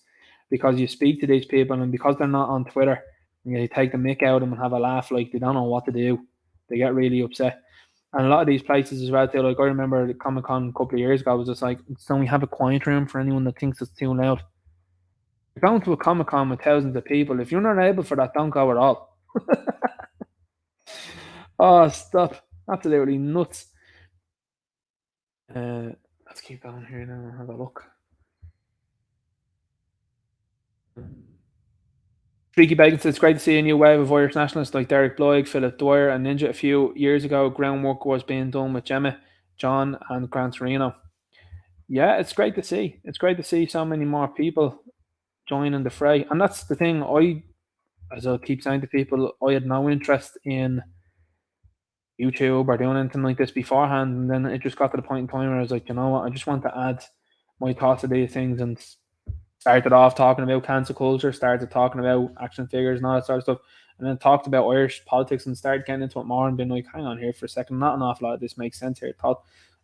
because you speak to these people and because they're not on Twitter, you take the mick out of them and have a laugh, like they don't know what to do. They get really upset. And a lot of these places as well, too, like I remember the Comic Con a couple of years ago was just like, don't we have a quiet room for anyone that thinks it's too loud? You're going to a Comic Con with thousands of people. If you're not able for that, don't go at all. Oh, stop. Absolutely nuts. Let's keep going here now and have a look. Streaky Bacon says, it's great to see a new wave of Irish nationalists like Derek Bloig, Philip Dwyer, and Ninja. A few years ago, groundwork was being done with Gemma, John, and Gran Torino. Yeah, it's great to see. It's great to see so many more people joining the fray. And that's the thing. As I keep saying to people, I had no interest in YouTube or doing anything like this beforehand. And then it just got to the point in time where I was like, you know what? I just want to add my thoughts to these things and started off talking about cancel culture, started talking about action figures and all that sort of stuff, and then talked about Irish politics and started getting into it more and being like, hang on here for a second, not an awful lot of this makes sense here.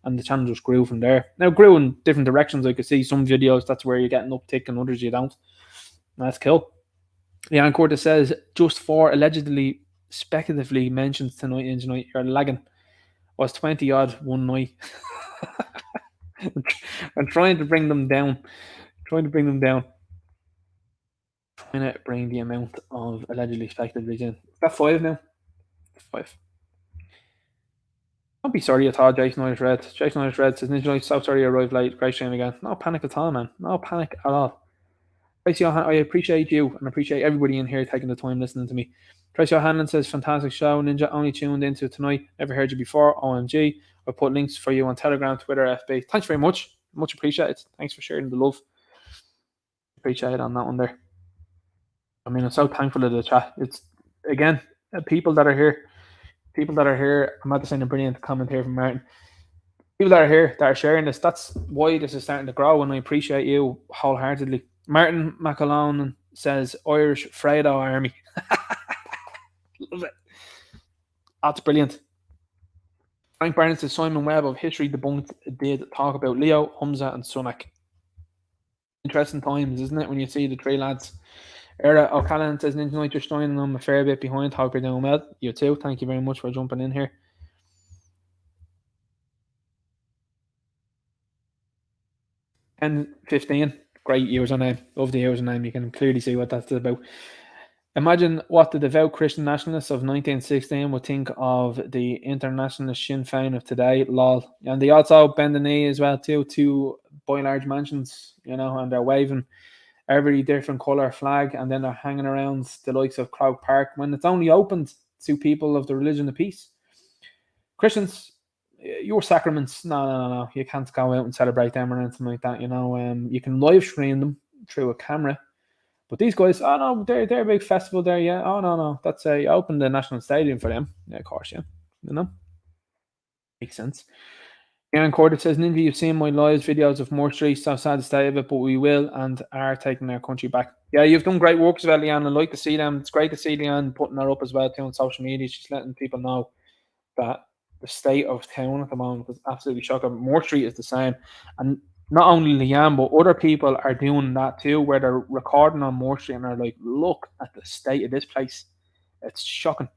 And the channel just grew from there. Now, it grew in different directions. I could see some videos, that's where you get an uptick, and others you don't. And that's cool. Leon Cortes says, just 4 allegedly speculatively mentions tonight, Ninja Knight, you're lagging. Was 20 odd one night. I'm trying to bring them down. Trying to bring the amount of allegedly speculatively in. Is that 5 now? 5. Don't be sorry at all, Jason Irish Red. Jason Irish Red says, Ninja Knight, so sorry you arrived late. Great stream again. No panic at all, man. No panic at all. Tracy O'Hanlon, I appreciate you and appreciate everybody in here taking the time listening to me. Tracy O'Hanlon says, fantastic show. Ninja, only tuned into tonight. Never heard you before. OMG. I'll put links for you on Telegram, Twitter, FB. Thanks very much. Much appreciated. Thanks for sharing the love. Appreciate it on that one there. I mean, I'm so thankful to the chat. It's again people that are here. I'm not saying a brilliant comment here from Martin. People that are here that are sharing this. That's why this is starting to grow, and I appreciate you wholeheartedly. Martin McAlone says Irish Fredo Army. Love it. That's brilliant. Frank Barnes says Simon Webb of History Debunked did talk about Leo, Humza, and Sunak. Interesting times, isn't it, when you see the three lads? Era O'Callaghan says Ninja Knight, you're stealing them a fair bit behind. Hope you're doing well. You too. Thank you very much for jumping in here. And 15, great username. Love the username. You can clearly see what that's about. Imagine what the devout Christian nationalists of 1916 would think of the internationalist Sinn Féin of today. Lol. And they also bend the knee as well too to buy large mansions, and they're waving every different colour flag, and then they're hanging around the likes of Croke Park when it's only opened to people of the religion of peace. Christians, your sacraments, no. You can't go out and celebrate them or anything like that. You can live stream them through a camera. But these guys, oh no, they're a big festival there, yeah. Oh no, that's you open the National Stadium for them. Yeah, of course, yeah. Makes sense. Aaron Corder says, Ninja, you've seen my live videos of Mortuary, so sad to stay of it, but we will and are taking our country back. Yeah, you've done great work as well, Leanne. I'd like to see them. It's great to see Leanne putting her up as well too on social media. She's letting people know that the state of town at the moment is absolutely shocking. Mortuary is the same. And not only Leanne, but other people are doing that too, where they're recording on Mortuary and are like, look at the state of this place. It's shocking.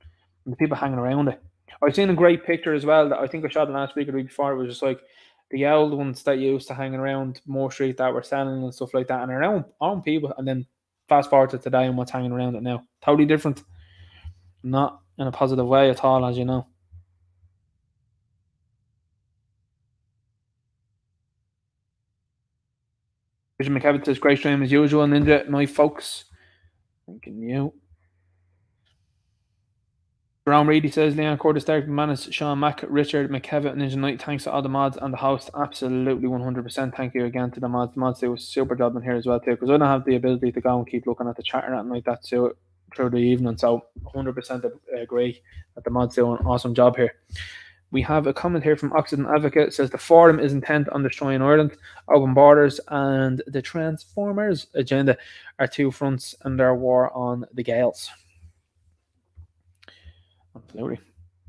And the people hanging around it. I've seen a great picture as well that I think I shot last week or the week before. It was just like the old ones that used to hang around Mortuary that were selling and stuff like that, and around own people. And then fast forward to today and what's hanging around it now. Totally different. Not in a positive way at all, as you know. Richard McKevitt says, great stream as usual, Ninja. Night, folks. Thanking you. Jerome Reedy says, Leon Cordes, Derek Manis, Sean Mack, Richard McKevitt, Ninja Knight. Thanks to all the mods and the host. Absolutely 100%. Thank you again to the mods. The mods do a super job in here as well, too, because I don't have the ability to go and keep looking at the chat or anything like that through the evening. So 100% agree that the mods do an awesome job here. We have a comment here from Occidental Advocate. It says the forum is intent on destroying Ireland. Open borders and the Transformers agenda are two fronts in their war on the Gaels. Absolutely.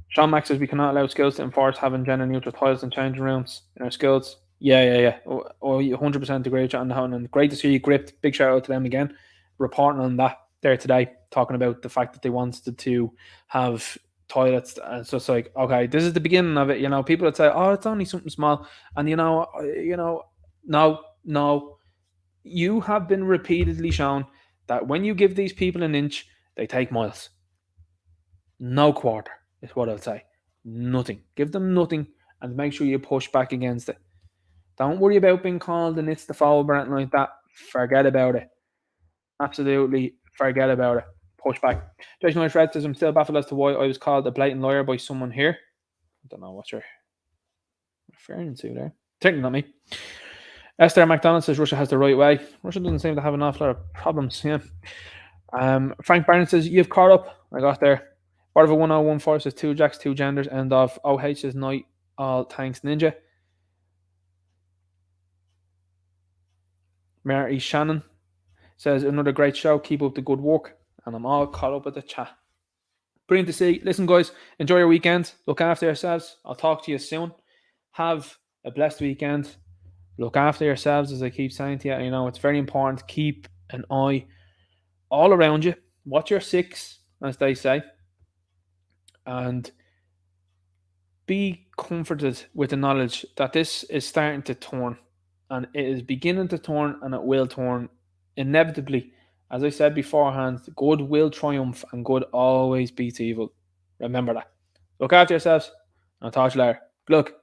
Sean Max says we cannot allow schools to enforce having gender neutral toilets and changing rooms in our schools. Yeah. 100% agree with you on that one. And great to see you gripped. Big shout out to them again. Reporting on that there today, talking about the fact that they wanted to have toilets. And so it's like, okay, this is the beginning of it. People would say, oh, it's only something small. And no. You have been repeatedly shown that when you give these people an inch, they take miles. No quarter is what I'll say. Nothing. Give them nothing and make sure you push back against it. Don't worry about being called an it's the foul or anything like that. Forget about it. Absolutely forget about it. Push back. Jason Fred says, I'm still baffled as to why I was called a blatant liar by someone here. I don't know what you're referring to there. Certainly not me. Esther McDonald says Russia has the right way. Russia doesn't seem to have an awful lot of problems. Yeah. Frank Barnes says, you've caught up. I got there. Whatever 1014 says 2 jacks, 2 genders, end of. OH says night. All thanks, Ninja. Mary Shannon says, another great show. Keep up the good work. And I'm all caught up with the chat. Brilliant to see. Listen, guys, enjoy your weekend. Look after yourselves. I'll talk to you soon. Have a blessed weekend. Look after yourselves, as I keep saying to you. It's very important to keep an eye all around you. Watch your six, as they say. And be comforted with the knowledge that this is starting to turn. And it is beginning to turn, and it will turn inevitably. As I said beforehand, good will triumph and good always beats evil. Remember that. Look after yourselves, and I'll talk to you later. Good luck.